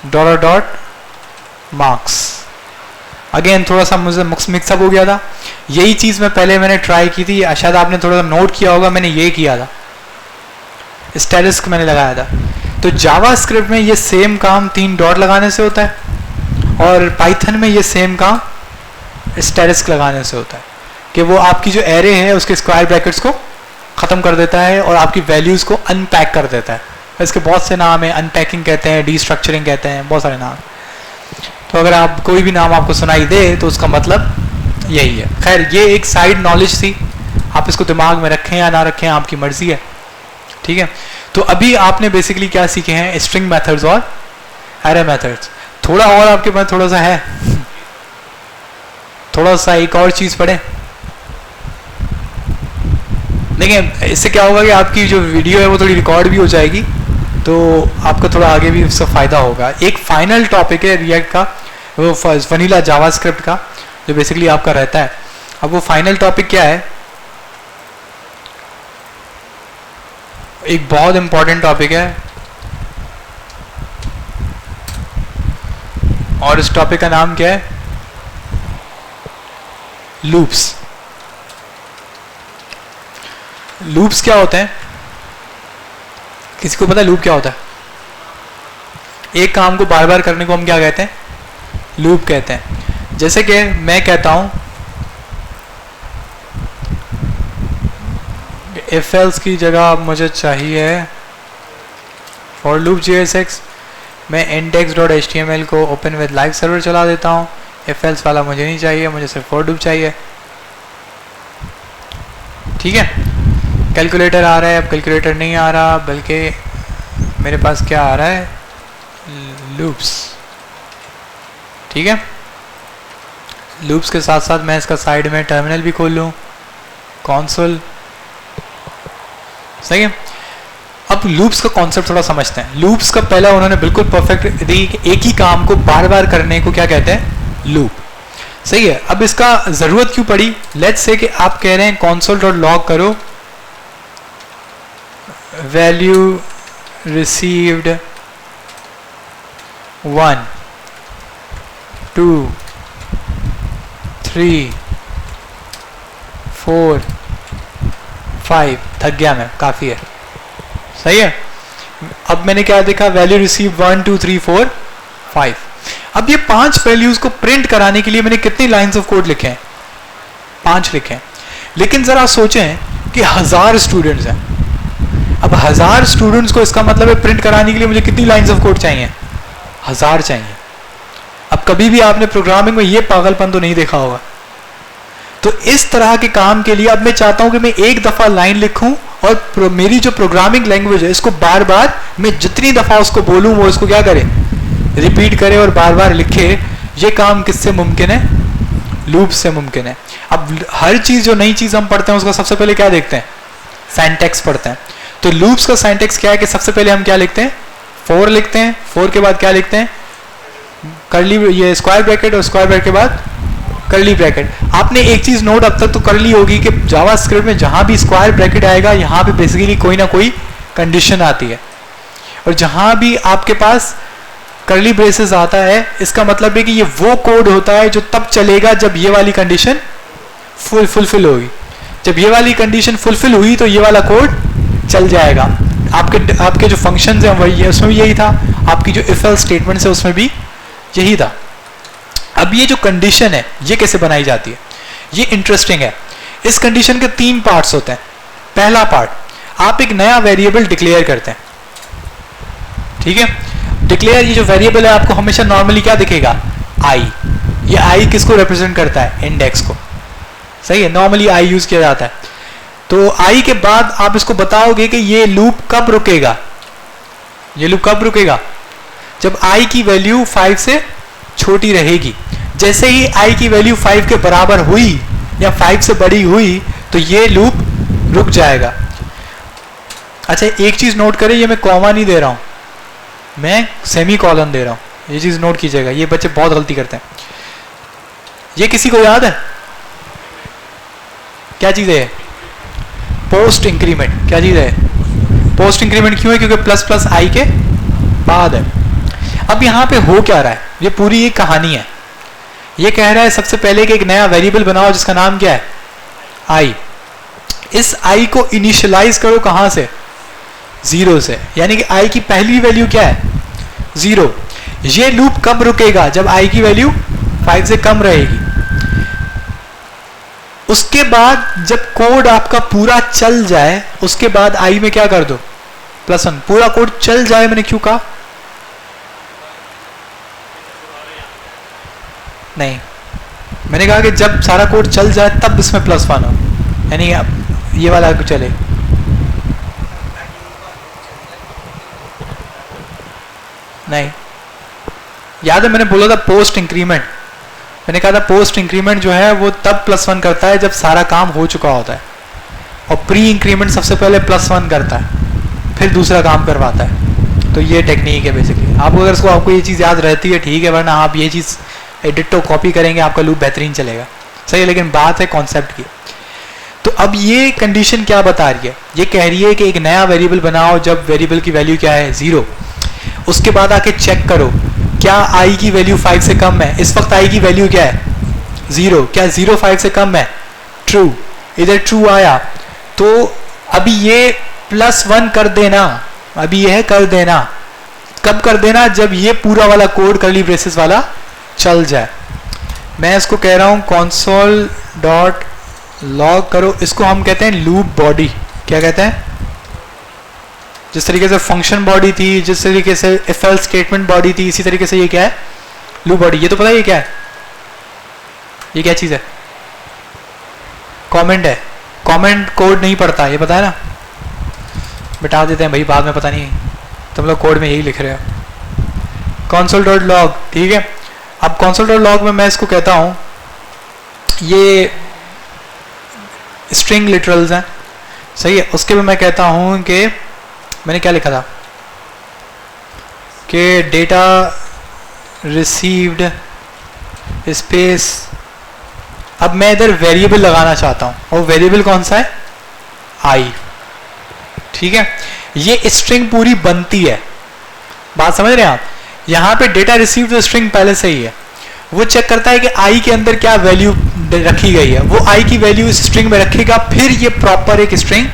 डॉट डॉट मार्क्स। अगेन थोड़ा सा मुझे मिक्सअप हो गया था। यही चीज़ मैंने ट्राई की थी, शायद आपने थोड़ा सा नोट किया होगा, मैंने ये किया था, स्टेरिस्क मैंने लगाया था। तो जावा स्क्रिप्ट में ये सेम काम 3 डॉट लगाने से होता है और पाइथन में ये सेम काम स्टेरिस्क लगाने से होता है कि वो आपकी जो एरे है उसके स्क्वायर ब्रैकेट्स को ख़त्म कर देता है और आपकी वैल्यूज़ को अनपैक कर देता है। इसके बहुत से नाम हैं, अनपैकिंग कहते हैं, डीस्ट्रक्चरिंग कहते हैं, बहुत सारे नाम। तो अगर आप कोई भी नाम आपको सुनाई दे तो उसका मतलब यही है। खैर ये एक साइड नॉलेज थी, आप इसको दिमाग में रखें या ना रखें आपकी मर्जी है, ठीक है। तो अभी आपने बेसिकली क्या सीखे हैं, स्ट्रिंग मेथड्स और एरे मेथड्स। थोड़ा और आपके पास थोड़ा सा है, थोड़ा सा एक और चीज़ पढ़ें। देखिए इससे क्या होगा कि आपकी जो वीडियो है वो थोड़ी रिकॉर्ड भी हो जाएगी तो आपको थोड़ा आगे भी इससे फ़ायदा होगा। एक फाइनल टॉपिक है रिएक्ट का, वो वनीला जावास्क्रिप्ट का, जो बेसिकली आपका रहता है। अब वो फाइनल टॉपिक क्या है, एक बहुत इंपॉर्टेंट टॉपिक है और इस टॉपिक का नाम क्या है, लूप्स। लूप्स क्या होते हैं, किसी को पता है लूप क्या होता है? एक काम को बार बार करने को हम क्या कहते हैं, लूप कहते हैं। जैसे कि मैं कहता हूं इफ एल्स की जगह मुझे चाहिए फॉर लूप JSX, मैं index.html को ओपन विद लाइव सर्वर चला देता हूं। इफ एल्स वाला मुझे नहीं चाहिए, मुझे सिर्फ फॉर लूप चाहिए, ठीक है। कैलकुलेटर आ रहा है, अब कैलकुलेटर नहीं आ रहा बल्कि मेरे पास क्या आ रहा है, लूप्स, ठीक है। लूप्स के साथ साथ मैं इसका साइड में टर्मिनल भी खोल लूँ, कंसोल, सही है। अब लूप्स का कॉन्सेप्ट थोड़ा समझते हैं। लूप्स का पहला उन्होंने बिल्कुल परफेक्ट दी कि एक ही काम को बार बार करने को क्या कहते हैं, लूप, सही है। अब इसका जरूरत क्यों पड़ी, लेट्स से कि आप कह रहे हैं console.log करो वैल्यू रिसीव्ड 1, 2, 3, 4, 5, थक गया मैं, काफ़ी है, सही है। अब मैंने क्या देखा, वैल्यू रिसीव 1, 2, 3, 4, 5। अब ये 5 वैल्यूज को प्रिंट कराने के लिए मैंने कितनी लाइंस ऑफ कोड लिखे हैं, 5 लिखे हैं। लेकिन जरा सोचें कि 1000 स्टूडेंट्स हैं। अब 1000 स्टूडेंट्स को इसका मतलब है प्रिंट कराने के लिए मुझे कितनी लाइंस ऑफ कोड चाहिए, 1000 चाहिए। अब कभी भी आपने प्रोग्रामिंग में ये पागलपन तो नहीं देखा होगा। तो इस तरह के काम के लिए अब मैं चाहता हूं कि मैं एक दफा लाइन लिखूं और मेरी जो प्रोग्रामिंग लैंग्वेज है इसको बार बार मैं जितनी दफा उसको बोलूं वो इसको क्या करे, रिपीट करे और बार बार लिखे। ये काम किससे मुमकिन है? लूप से मुमकिन है। अब हर चीज जो नई चीज हम पढ़ते हैं उसका सबसे पहले क्या देखते हैं? सिंटैक्स पढ़ते हैं। तो लूप्स का सिंटैक्स क्या है कि सबसे पहले हम क्या लिखते हैं? फोर लिखते हैं। फोर के बाद क्या लिखते हैं? कर्ली, ये स्क्वायर ब्रैकेट, और स्क्वायर ब्रैकेट के बाद कर्ली ब्रैकेट। आपने एक चीज नोट अब तक तो कर ली होगी कि जावास्क्रिप्ट में जहां भी स्क्वायर ब्रैकेट आएगा यहां पे बेसिकली कोई ना कोई कंडीशन आती है, और जहां भी आपके पास कर्ली ब्रेसेस आता है इसका मतलब है कि ये वो कोड होता है जो तब चलेगा जब ये वाली कंडीशन फुलफिल होगी। जब ये वाली कंडीशन फुलफिल हुई तो ये वाला कोड चल जाएगा। आपके जो फंक्शंस हैं वही है, उसमें भी यही था। आपकी जो इफ एल्स स्टेटमेंट्स है उसमें भी यही था। अब ये जो कंडीशन है ये कैसे बनाई जाती है, ये इंटरेस्टिंग है। इस कंडीशन के 3 पार्ट्स होते हैं। पहला पार्ट, आप एक नया वेरिएबल डिक्लेयर करते हैं, ठीक है। डिक्लेयर, ये जो वेरिएबल है आपको हमेशा नॉर्मली क्या दिखेगा? आई। ये आई किसको रिप्रेजेंट करता है? इंडेक्स को, सही है। नॉर्मली आई यूज किया जाता है। तो आई के बाद आप इसको बताओगे कि ये लूप कब रुकेगा। ये लूप कब रुकेगा? जब आई की वैल्यू 5 से छोटी रहेगी। जैसे ही आई की वैल्यू 5 के बराबर हुई या 5 से बड़ी हुई तो ये लूप रुक जाएगा। अच्छा, एक चीज नोट करें, ये मैं कॉमा नहीं दे रहा हूं, मैं सेमी कॉलन दे रहा हूं। ये चीज नोट कीजिएगा, ये बच्चे बहुत गलती करते हैं। ये किसी को याद है क्या चीज है? Post increment. क्या चीज है? पोस्ट इंक्रीमेंट क्यों है? क्योंकि प्लस प्लस आई के बाद है। अब यहां पे हो क्या रहा है? ये पूरी एक कहानी है। ये कह रहा है सबसे पहले कि एक नया वेरिएबल बनाओ जिसका नाम क्या है? आई। इस आई को इनिशियलाइज करो कहां से? 0 से। यानी कि आई की पहली वैल्यू क्या है? 0। ये लूप कब रुकेगा? जब आई की वैल्यू 5 से कम रहेगी। उसके बाद जब कोड आपका पूरा चल जाए उसके बाद आई में क्या कर दो? +1। पूरा कोड चल जाए मैंने क्यों कहा? नहीं, मैंने कहा कि जब सारा कोड चल जाए तब इसमें +1 हो, यानी ये वाला चले। नहीं, याद है मैंने बोला था पोस्ट इंक्रीमेंट। मैंने कहा था पोस्ट इंक्रीमेंट जो है वो तब +1 करता है जब सारा काम हो चुका होता है, और प्री इंक्रीमेंट सबसे पहले +1 करता है फिर दूसरा काम करवाता है। तो ये टेक्निक है बेसिकली। आप अगर इसको, आपको ये चीज़ याद रहती है ठीक है, वरना आप ये चीज़ एडिटो कॉपी करेंगे आपका लूप बेहतरीन चलेगा, सही है। लेकिन बात है कॉन्सेप्ट की। तो अब ये कंडीशन क्या बता रही है? ये कह रही है कि एक नया वेरिएबल बनाओ जब वेरिएबल की वैल्यू क्या है? 0। उसके बाद आके चेक करो क्या आई की वैल्यू 5 से कम है। इस वक्त आई की वैल्यू क्या है? 0। क्या 0 5 से कम है? ट्रू। इधर ट्रू आया तो अभी ये +1 कर देना। अभी यह कर देना। कब कर देना? जब ये पूरा वाला कोड कर्ली ब्रेसेस वाला चल जाए। मैं इसको कह रहा हूं console डॉट लॉग करो। इसको हम कहते हैं लूप बॉडी। क्या कहते हैं? जिस तरीके से फंक्शन बॉडी थी, जिस तरीके से इफ एल्स स्टेटमेंट बॉडी थी, इसी तरीके से ये क्या है? Loop body. ये तो पता है ये क्या है? ये क्या चीज है? कमेंट है। कमेंट कोड नहीं पढ़ता, ये पता है ना? बता देते हैं भाई, बाद में पता नहीं तुम लोग कोड में यही लिख रहे हो। console डॉट लॉग, ठीक है। अब console डॉट लॉग में मैं इसको कहता हूं, ये स्ट्रिंग लिटरल्स हैं, सही है। उसके में मैं कहता हूं कि मैंने क्या लिखा था कि डेटा रिसीव्ड स्पेस। अब मैं इधर वेरिएबल लगाना चाहता हूं, और वेरिएबल कौन सा है? आई, ठीक है। ये स्ट्रिंग पूरी बनती है, बात समझ रहे हैं आप? यहां पे डेटा रिसीव्ड स्ट्रिंग पहले से ही है। वो चेक करता है कि आई के अंदर क्या वैल्यू रखी गई है, वो आई की वैल्यू इस स्ट्रिंग में रखेगा, फिर ये प्रॉपर एक स्ट्रिंग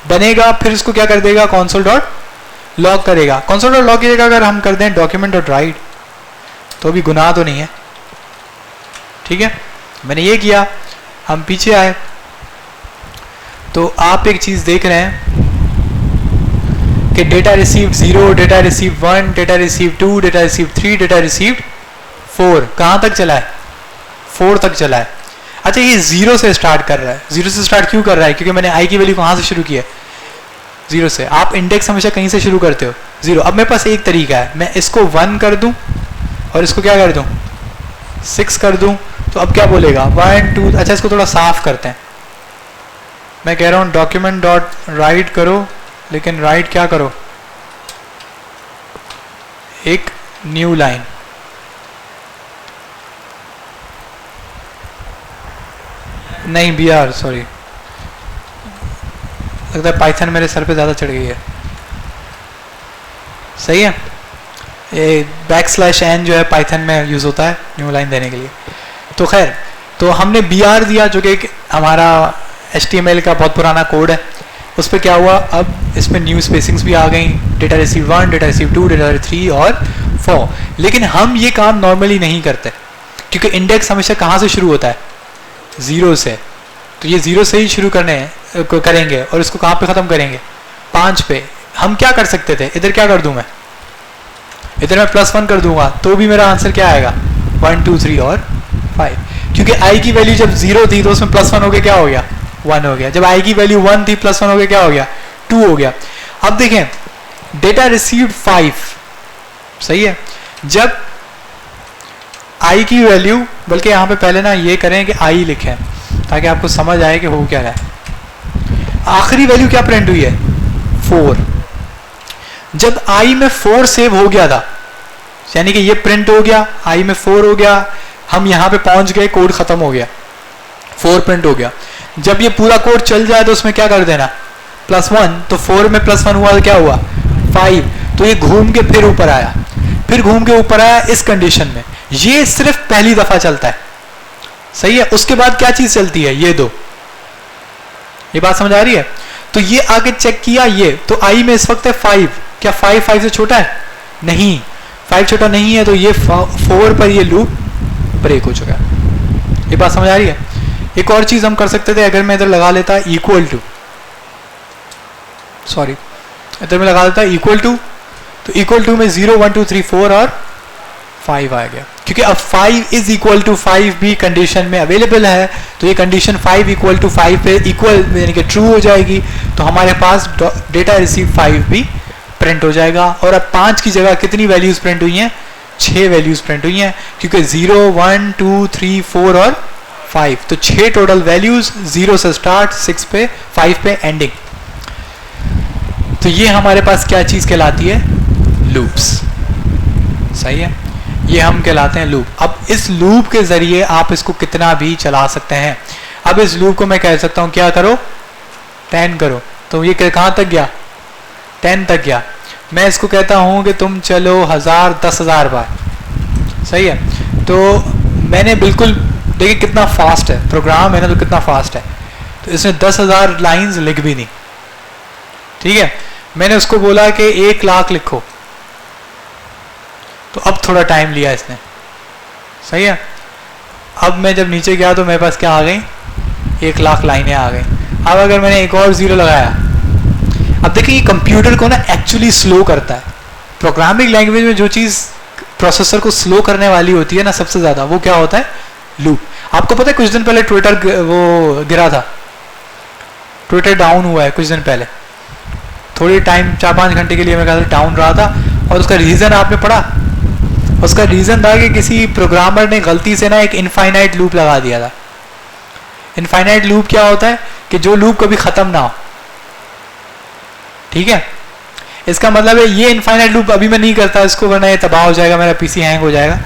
बनेगा। फिर इसको क्या कर देगा? console डॉट लॉग करेगा। console डॉट लॉग की जगह अगर हम कर दें document डॉट राइट तो भी गुनाह तो नहीं है, ठीक है। मैंने ये किया, हम पीछे आए तो आप एक चीज देख रहे हैं कि data receive 0, data receive 1, data receive 2, data receive 3, data receive 4। कहां तक चला है? 4 तक चला है। अच्छा, ये 0 से स्टार्ट कर रहा है। 0 से स्टार्ट क्यों कर रहा है? क्योंकि मैंने आई की वैल्यू कहां से शुरू की है? 0 से। आप इंडेक्स हमेशा कहीं से शुरू करते हो, 0। अब मेरे पास एक तरीका है, मैं इसको 1 कर दूं और इसको क्या कर दूं 6 कर दूं, तो अब क्या बोलेगा 1 2। अच्छा इसको थोड़ा साफ करते हैं, मैं कह रहा हूं डॉक्यूमेंट डॉट राइट करो, लेकिन राइट क्या करो, एक न्यू लाइन। नहीं BR, सॉरी, लगता है पाइथन मेरे सर पे ज़्यादा चढ़ गई है। सही है, ये \n जो है पाइथन में यूज़ होता है न्यू लाइन देने के लिए। तो खैर, तो हमने BR दिया जो कि हमारा HTML का बहुत पुराना कोड है। उस पर क्या हुआ, अब इसमें न्यू स्पेसिंग्स भी आ गई, data receive 1, data receive 2, data 3 और 4। लेकिन हम ये काम नॉर्मली नहीं करते, क्योंकि इंडेक्स हमेशा कहाँ से शुरू होता है 0 से। तो ये 0 से ही शुरू करेंगे और इसको कहाँ पे ख़त्म करेंगे 5 पे। हम क्या कर सकते थे, इधर क्या कर दूं मैं, इधर मैं +1 कर दूंगा तो भी मेरा आंसर क्या आएगा 1 2 3 और 5, क्योंकि i की वैल्यू जब 0 थी तो उसमें +1 हो गया, क्या हो गया 1 हो गया। जब i की वैल्यू 1 थी +1 हो गया, क्या हो गया 2 हो गया। अब देखें डेटा रिसीव्ड 5, सही है। जब i की वैल्यू, बल्कि यहाँ पे पहले ना ये करें कि i लिखें ताकि आपको समझ आए कि हो क्या रहा है। आखिरी वैल्यू क्या प्रिंट हुई है 4। जब i में 4 सेव हो गया था, यानी कि ये प्रिंट हो गया, i में 4 हो गया, हम यहाँ पे पहुंच गए, कोड खत्म हो गया, 4 प्रिंट हो गया। जब ये पूरा कोड चल जाए तो उसमें क्या कर देना +1, तो 4 में +1 हुआ तो क्या हुआ 5, तो ये घूम के फिर ऊपर आया, फिर घूम के ऊपर आया इस कंडीशन में। ये सिर्फ पहली दफा चलता है, सही है। उसके बाद क्या चीज चलती है, ये 2। ये बात समझ आ रही है। तो ये आगे चेक किया, ये तो i में इस वक्त है 5, क्या 5 से छोटा है, नहीं 5 छोटा नहीं है, तो ये 4 पर ये लूप ब्रेक हो चुका है। ये बात समझ आ रही है। एक और चीज हम कर सकते थे, अगर मैं इधर लगा लेता इक्वल टू, सॉरी इधर मैं लगा देता इक्वल टू, तो इक्वल टू में 0 1 2 3 4 और 5 आ गया, क्योंकि अब 5 इज इक्वल टू 5 भी कंडीशन में अवेलेबल है, तो ये कंडीशन 5 इक्वल टू 5 पे इक्वल यानी कि ट्रू हो जाएगी, तो हमारे पास डेटा रिसीव 5 भी प्रिंट हो जाएगा। और अब 5 की जगह कितनी वैल्यूज प्रिंट हुई हैं, 6 वैल्यूज प्रिंट हुई हैं, क्योंकि 0 1 2 3 4 और 5, तो 6 टोटल वैल्यूज, 0 से स्टार्ट 6 पे 5 पे एंडिंग। तो ये हमारे पास क्या चीज कहलाती है, लूप्स, सही है। ये हम कहलाते हैं लूप। अब इस लूप के जरिए आप इसको कितना भी चला सकते हैं। अब इस लूप को मैं कह सकता हूं क्या करो 10 करो, तो ये कहां तक गया 10 तक गया। मैं इसको कहता हूं कि तुम चलो 1000 10,000 बार, सही है। तो मैंने बिल्कुल देखिए कितना फास्ट है प्रोग्राम है ना, तो कितना फास्ट है। तो इसने 10,000 लाइंस लिख भी दी, ठीक है। मैंने उसको बोला कि 1 लाख लिखो, तो अब थोड़ा टाइम लिया इसने, सही है। अब मैं जब नीचे गया तो मेरे पास क्या आ गई 1 लाख लाइनें आ गई। अब अगर मैंने एक और 0 लगाया, अब देखिए ये कंप्यूटर को ना एक्चुअली स्लो करता है। प्रोग्रामिंग लैंग्वेज में जो चीज़ प्रोसेसर को स्लो करने वाली होती है ना सबसे ज़्यादा, वो क्या होता है लूप। आपको पता है कुछ दिन पहले ट्विटर वो गिरा था, ट्विटर डाउन हुआ है कुछ दिन पहले, थोड़ी टाइम 4-5 घंटे के लिए मेरे ख्याल से डाउन रहा था। और उसका रीज़न आपने पढ़ा, उसका रीज़न था कि किसी प्रोग्रामर ने गलती से ना एक इनफाइनाइट लूप लगा दिया था। इनफाइनाइट लूप क्या होता है कि जो लूप कभी ख़त्म ना हो, ठीक है। इसका मतलब है ये इनफाइनाइट लूप अभी मैं नहीं करता इसको, वरना ये तबाह हो जाएगा, मेरा पीसी हैंग हो जाएगा।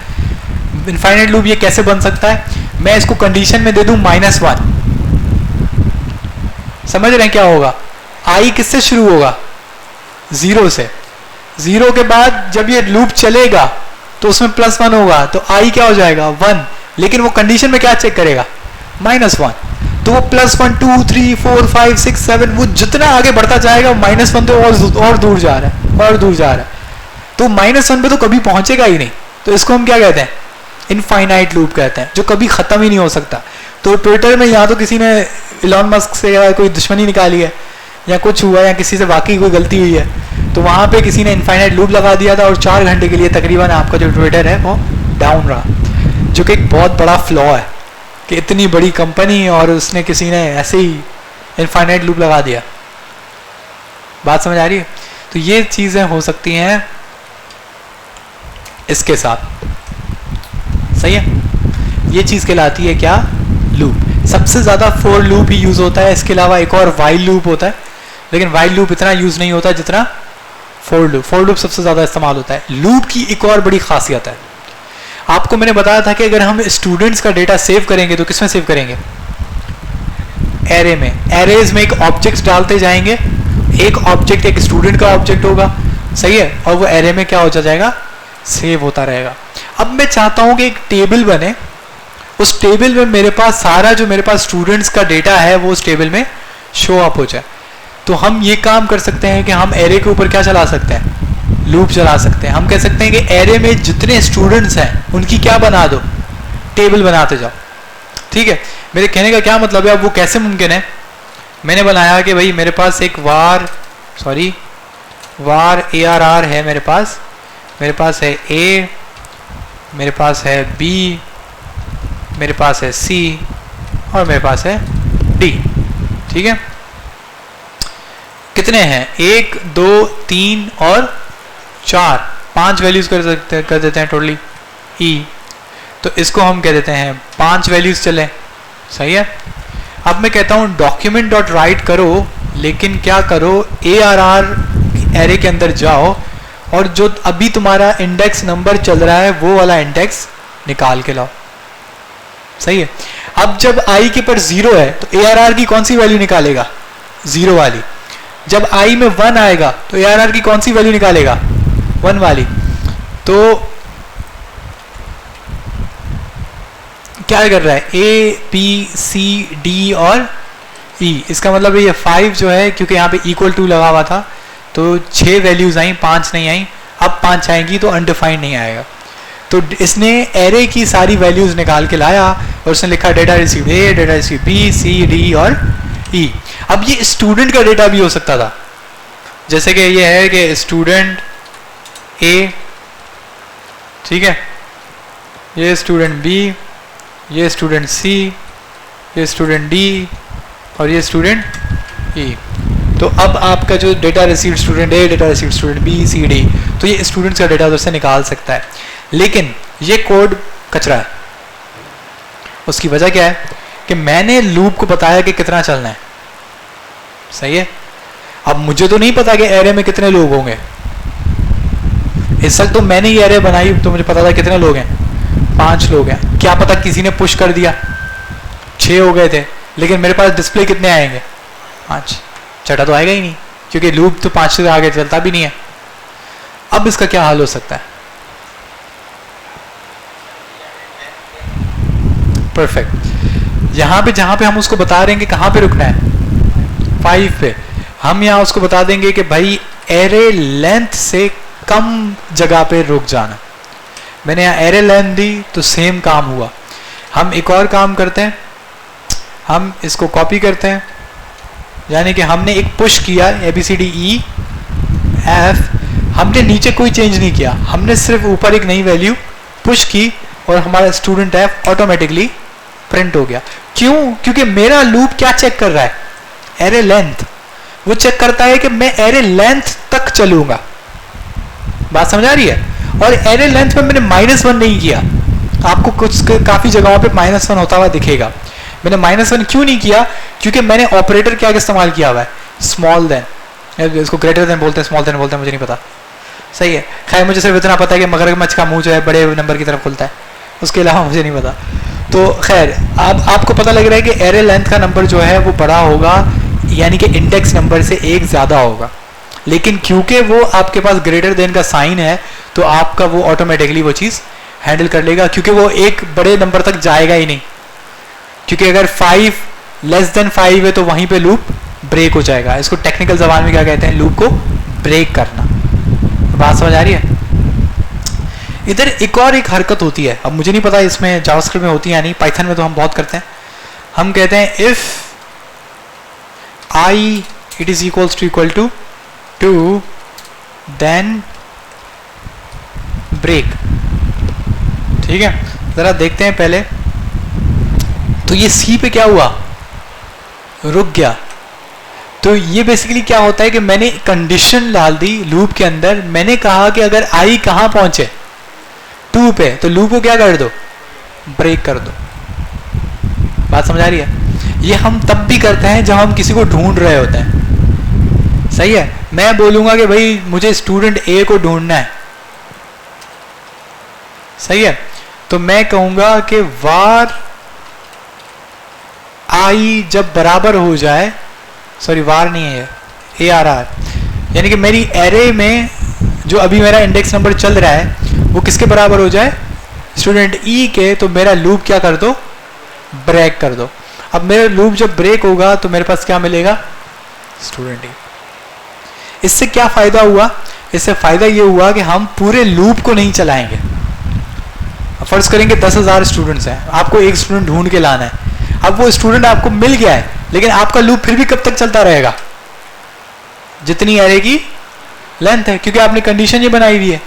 इनफाइनाइट लूप ये कैसे बन सकता है, मैं इसको कंडीशन में दे दूं -1, समझ रहे हैं क्या होगा, आई किससे शुरू होगा 0 से। 0 के बाद जब ये लूप चलेगा तो उसमें +1 होगा, तो आई क्या हो जाएगा 1, लेकिन वो कंडीशन में क्या चेक करेगा -1, तो वो +1 2 3 4 5 6 7 वो जितना आगे बढ़ता जाएगा -1 तो और दूर जा रहा है और दूर जा रहा है, तो -1 पे तो कभी पहुंचेगा ही नहीं। तो इसको हम क्या कहते हैं इनफाइनाइट लूप कहते हैं, जो कभी खत्म ही नहीं हो सकता। तो ट्विटर में या तो किसी ने इलॉन मस्क से कोई दुश्मनी निकाली है या कुछ हुआ या किसी से वाकई कोई गलती हुई है, तो वहां पे किसी ने इनफाइनाइट लूप लगा दिया था और 4 घंटे के लिए तकरीबन आपका जो ट्विटर है वो डाउन रहा, जो कि एक बहुत बड़ा फ्लॉ है कि इतनी बड़ी कंपनी और उसने किसी ने ऐसे ही इनफाइनाइट लूप लगा दिया। बात समझ आ रही है? तो ये चीजें हो सकती हैं इसके साथ, सही है। ये चीज कहलाती है क्या? लूप। सबसे ज्यादा फॉर लूप ही यूज होता है, इसके अलावा एक और वाइल लूप होता है, लेकिन वाइल लूप इतना यूज नहीं होता जितना फॉर लूप। फॉर लूप सबसे ज्यादा इस्तेमाल होता है। लूप की एक और बड़ी खासियत है, आपको मैंने बताया था कि अगर हम स्टूडेंट्स का डेटा सेव करेंगे तो किसमें सेव करेंगे? एरे में। एरेज में एक ऑब्जेक्ट डालते जाएंगे, एक ऑब्जेक्ट एक स्टूडेंट का ऑब्जेक्ट होगा, सही है, और वो एरे में क्या हो जाएगा? सेव होता रहेगा। अब मैं चाहता हूं कि एक टेबल बने, उस टेबल में मेरे पास सारा जो मेरे पास स्टूडेंट्स का डेटा है वो उस टेबल में शो अप हो जाए। तो हम ये काम कर सकते हैं कि हम एरे के ऊपर क्या चला सकते हैं? लूप चला सकते हैं। हम कह सकते हैं कि एरे में जितने स्टूडेंट्स हैं उनकी क्या बना दो? टेबल बनाते जाओ। ठीक है, मेरे कहने का क्या मतलब है? अब वो कैसे मुमकिन है? मैंने बनाया कि भाई मेरे पास एक वार ARR है, मेरे पास है A, मेरे पास है B, मेरे पास है C और मेरे पास है D। ठीक है, कितने हैं? 1 2 3 और 4, 5 वैल्यूज कर देते हैं टोटली E। तो इसको हम कह देते हैं 5 वैल्यूज चले, सही है। अब मैं कहता हूं डॉक्यूमेंट डॉट राइट करो, लेकिन क्या करो? ARR एरे के अंदर जाओ और जो अभी तुम्हारा इंडेक्स नंबर चल रहा है वो वाला इंडेक्स निकाल के लाओ, सही है। अब जब i के पर 0 है तो ARR की कौन सी वैल्यू निकालेगा? 0 वाली। जब i में 1 आएगा तो ARR की कौन सी वैल्यू निकालेगा? 1 वाली। तो क्या कर रहा है? A B C D और E। इसका मतलब ये 5 जो है, क्योंकि यहाँ पे इक्वल टू लगा हुआ था तो 6 वैल्यूज आई, 5 नहीं आई। अब 5 आएंगी तो अनडिफाइंड नहीं आएगा। तो इसने एरे की सारी वैल्यूज निकाल के लाया और उसने लिखा data receive A, data receive B, C, D और E। अब ये स्टूडेंट का डेटा भी हो सकता था, जैसे कि ये है कि स्टूडेंट A, ठीक है, ये स्टूडेंट B, ये स्टूडेंट C, ये स्टूडेंट D और ये स्टूडेंट E। तो अब आपका जो data receive student A, data receive student B, C, D, तो ये स्टूडेंट्स का डेटा उधर से निकाल सकता है। लेकिन ये कोड कचरा है। उसकी वजह क्या है? कि मैंने लूप को बताया कि कितना चलना है, सही है। अब मुझे तो नहीं पता कि एरे में कितने लोग होंगे। इस वक्त तो मैंने ये एरे बनाई तो मुझे पता था कितने लोग हैं, 5 लोग हैं। क्या पता किसी ने पुश कर दिया, 6 हो गए थे, लेकिन मेरे पास डिस्प्ले कितने आएंगे? 5। छठा तो आएगा ही नहीं, क्योंकि लूप तो 5 से आगे चलता भी नहीं है। अब इसका क्या हाल हो सकता है? परफेक्ट। यहां पे जहां पे हम उसको बता रहे हैं कि कहां पे रुकना है, 5 पे, हम यहां उसको बता देंगे कि भाई एरे लेंथ से कम जगह पे रुक जाना। मैंने यहाँ एरे लेंथ दी तो सेम काम हुआ। हम एक और काम करते हैं, हम इसको कॉपी करते हैं, यानी कि हमने एक पुश किया ABCDEF, हमने नीचे कोई चेंज नहीं किया, हमने सिर्फ ऊपर एक नई वैल्यू पुश की और हमारा स्टूडेंट F ऑटोमेटिकली प्रिंट हो गया। क्यों? क्योंकि मेरा लूप क्या चेक कर रहा है? Array length. वो चेक करता है कि मैं एरे लेंथ तक चलूंगा। बात समझ आ रही है? और एरे लेंथ में मैंने -1 नहीं किया। आपको कुछ काफी जगहों पे -1 होता हुआ दिखेगा। मैंने -1 क्यों नहीं किया? क्योंकि मैंने ऑपरेटर क्या इस्तेमाल किया हुआ है? Small than. इसको ग्रेटर देन बोलते हैं, स्मॉल देन बोलते हैं, मुझे नहीं पता, सही है। खैर मुझे सिर्फ इतना पता है कि मगरमच्छ का मुंह जो है बड़े नंबर की तरफ खुलता है, उसके अलावा मुझे नहीं पता। तो खैर आपको पता लग रहा है कि एरे लेंथ का नंबर जो है वो बड़ा होगा, यानी कि इंडेक्स नंबर से एक ज्यादा होगा। लेकिन क्योंकि वो आपके पास ग्रेटर देन का साइन है तो आपका वो ऑटोमेटिकली वो चीज हैंडल कर लेगा, क्योंकि वो एक बड़े नंबर तक जाएगा ही नहीं। क्योंकि अगर 5 लेस देन 5 है तो वहीं पे लूप ब्रेक हो जाएगा। इसको टेक्निकल जबान में क्या कहते हैं? लूप को ब्रेक करना। बात समझ आ रही है? इधर एक और एक हरकत होती है, अब मुझे नहीं पता इसमें जावास्क्रिप्ट में होती है या नहीं, पाइथन में तो हम बहुत करते हैं। हम कहते हैं if I it is equals to equal to 2 then break। ठीक है, जरा देखते हैं पहले। तो ये C पे क्या हुआ? रुक गया। तो ये बेसिकली क्या होता है कि मैंने कंडीशन डाल दी लूप के अंदर, मैंने कहा कि अगर आई कहां पहुंचे 2 पे, तो लूप को क्या कर दो, ब्रेक कर दो। बात समझ आ रही है? ये हम तब भी करते हैं जब हम किसी को ढूंढ रहे होते हैं, सही है। मैं बोलूंगा कि भाई मुझे स्टूडेंट ए को ढूंढना है, सही है, तो मैं कहूंगा कि वार आई जब बराबर हो जाए, सॉरी वार नहीं है ये, ARR, यानी कि मेरी एरे में जो अभी मेरा इंडेक्स नंबर चल रहा है वो किसके बराबर हो जाए, स्टूडेंट ई के, तो मेरा लूप क्या कर दो, ब्रेक कर दो। अब मेरा लूप जब ब्रेक होगा तो मेरे पास क्या मिलेगा, स्टूडेंट ई। इससे क्या फायदा हुआ, इससे फायदा ये हुआ कि हम पूरे लूप को नहीं चलाएंगे। फर्ज करेंगे 10,000 स्टूडेंट्स हैं, आपको एक स्टूडेंट ढूंढ के लाना है। अब वो स्टूडेंट आपको मिल गया है, लेकिन आपका लूप फिर भी कब तक चलता रहेगा, जितनी एरे की लेंथ है, क्योंकि आपने कंडीशन ये बनाई हुई है,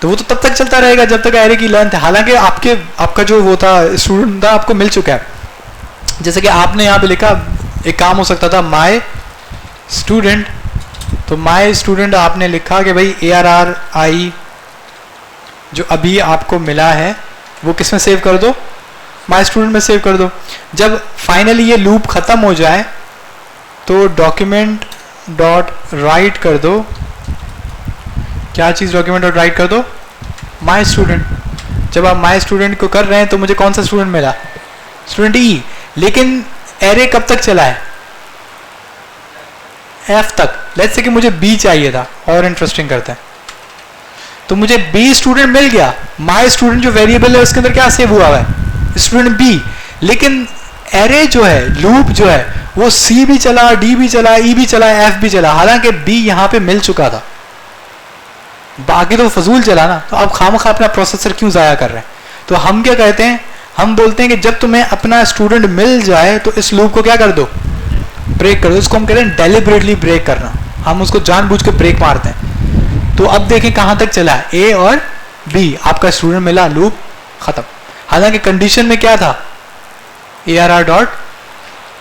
तो वो तो तब तक चलता रहेगा जब तक एरे की लेंथ है। हालांकि आपका जो वो था स्टूडेंट था आपको मिल चुका है, जैसे कि आपने यहाँ पे लिखा, एक काम हो सकता था माय स्टूडेंट, तो माय स्टूडेंट आपने लिखा कि भाई ARR आई जो अभी आपको मिला है वो किस में सेव कर दो, माय स्टूडेंट में सेव कर दो। जब फाइनली ये लूप खत्म हो जाए तो डॉक्यूमेंट डॉट राइट कर दो, क्या चीज डॉक्यूमेंट डॉट राइट कर दो, माय स्टूडेंट। जब आप माय स्टूडेंट को कर रहे हैं तो मुझे कौन सा स्टूडेंट मिला, स्टूडेंट ई, लेकिन एरे कब तक चला है, F तक। लेट्स से कि मुझे B चाहिए था, और इंटरेस्टिंग करता है, तो मुझे B स्टूडेंट मिल गया, माय स्टूडेंट जो वेरिएबल है उसके अंदर क्या सेव हुआ है, स्टूडेंट B, लेकिन एरे जो है, लूप जो है, वो C भी चला, D भी चला, E भी चला, F भी चला, हालांकि B यहां पे मिल चुका था, बाकी तो फजूल चला ना। तो आप खामखा अपना प्रोसेसर क्यों जाया कर रहे हैं। तो हम क्या कहते हैं, हम बोलते हैं कि जब तुम्हें अपना स्टूडेंट मिल जाए तो इस लूप को क्या कर दो, ब्रेक कर दो। इसको हम कहते हैं डेलिबरेटली ब्रेक करना, हम उसको जानबूझ के ब्रेक मारते हैं। तो अब देखें कहां तक चला है, A और B, आपका स्टूडेंट मिला, लूप खत्म। हालांकि कंडीशन में क्या था, ARR डॉट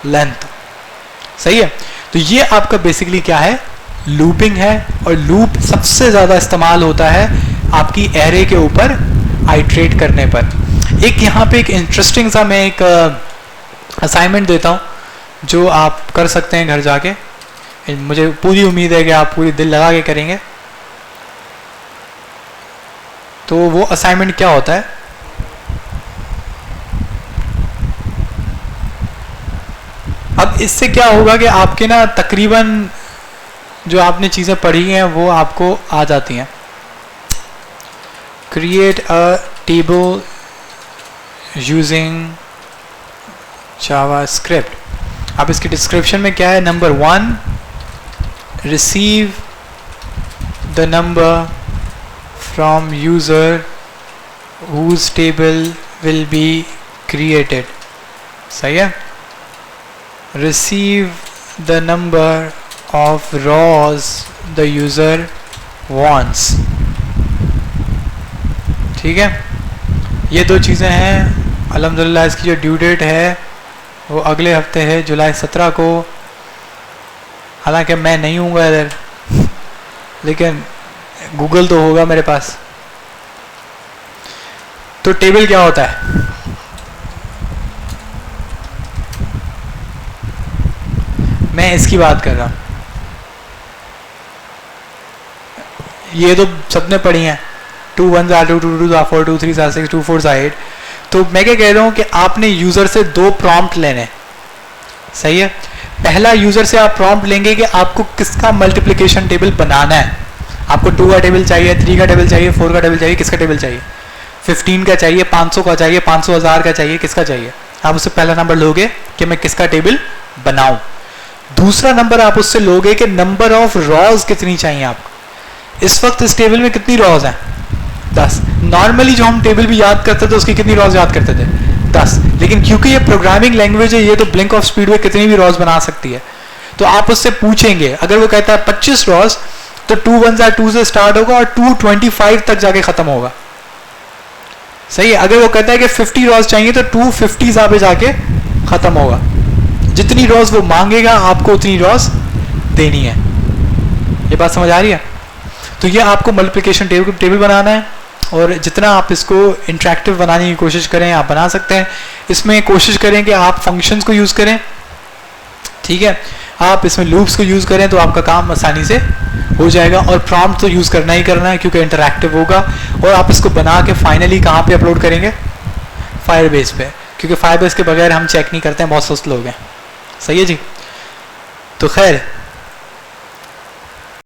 लेंथ, सही है। तो ये आपका बेसिकली क्या है, लूपिंग है, और लूप सबसे ज्यादा इस्तेमाल होता है आपकी एरे के ऊपर आइट्रेट करने पर। एक यहाँ पे एक इंटरेस्टिंग सा मैं एक असाइनमेंट देता हूँ जो आप कर सकते हैं घर जाके, मुझे पूरी उम्मीद है कि आप पूरी दिल लगा के करेंगे। तो वो असाइनमेंट क्या होता है, अब इससे क्या होगा कि आपके ना तकरीबन जो आपने चीज़ें पढ़ी हैं वो आपको आ जाती हैं। Create a table using JavaScript. अब इसकी डिस्क्रिप्शन में क्या है, number 1, receive the number from user whose table will be created, सही है। Receive the number of rows the user wants, ठीक है। ये दो चीज़ें हैं। अल्हम्दुलिल्लाह इसकी जो ड्यू डेट है वो अगले हफ्ते है, जुलाई 17 को। हालांकि मैं नहीं हूँगा इधर, लेकिन गूगल तो होगा मेरे पास। तो टेबल क्या होता है, मैं इसकी बात कर रहा हूँ। ये तो सबने पढ़ी हैं, 2 1 2 2 2 4 2 3 6 2 4 8। तो मैं क्या कह रहा हूँ कि आपने यूजर से 2 प्रॉम्प्ट लेने, सही है। पहला यूजर से आप प्रॉम्प्ट लेंगे कि आपको किसका मल्टीप्लिकेशन टेबल बनाना है। आपको 2 का टेबल चाहिए, 3 का टेबल चाहिए, 4 का टेबल चाहिए, किसका टेबल चाहिए, 15 का चाहिए, 500 का चाहिए, 500 1000 का चाहिए, किसका चाहिए। आप उससे पहला नंबर लोगे कि मैं किसका टेबल बनाऊं। दूसरा नंबर आप उससे लोगे कि नंबर ऑफ रॉज कितनी चाहिए आपको। इस वक्त इस टेबल में कितनी रॉज हैं, 10। नॉर्मली जो हम टेबल भी याद करते थे उसकी कितनी रॉज याद करते थे, 10। लेकिन क्योंकि ये प्रोग्रामिंग लैंग्वेज है, ये तो ब्लिंक ऑफ स्पीड में कितनी भी रॉज बना सकती है। तो आप उससे पूछेंगे, अगर वो कहता है 25 रॉज, तो 2 1 2 से स्टार्ट होगा और 225 तक जाके खत्म होगा, सही है। अगर वो कहता है कि 50 रॉज चाहिए तो 250 पे जाके खत्म होगा। जितनी रॉज वो मांगेगा आपको उतनी रॉज देनी है। ये बात समझ आ रही है? तो ये आपको मल्टीप्लिकेशन टेबल बनाना है, और जितना आप इसको इंटरेक्टिव बनाने की कोशिश करें आप बना सकते हैं। इसमें कोशिश करें कि आप फंक्शंस को यूज़ करें, ठीक है, आप इसमें लूप्स को यूज़ करें तो आपका काम आसानी से हो जाएगा। और प्रॉम्प्ट तो यूज़ करना ही करना है क्योंकि इंटरैक्टिव होगा। और आप इसको बना के फाइनली कहाँ पे अपलोड करेंगे? फायरबेस पे, क्योंकि फायरबेस के बगैर हम चेक नहीं करते हैं, बहुत सुस्त लोग हैं। सही है जी। तो खैर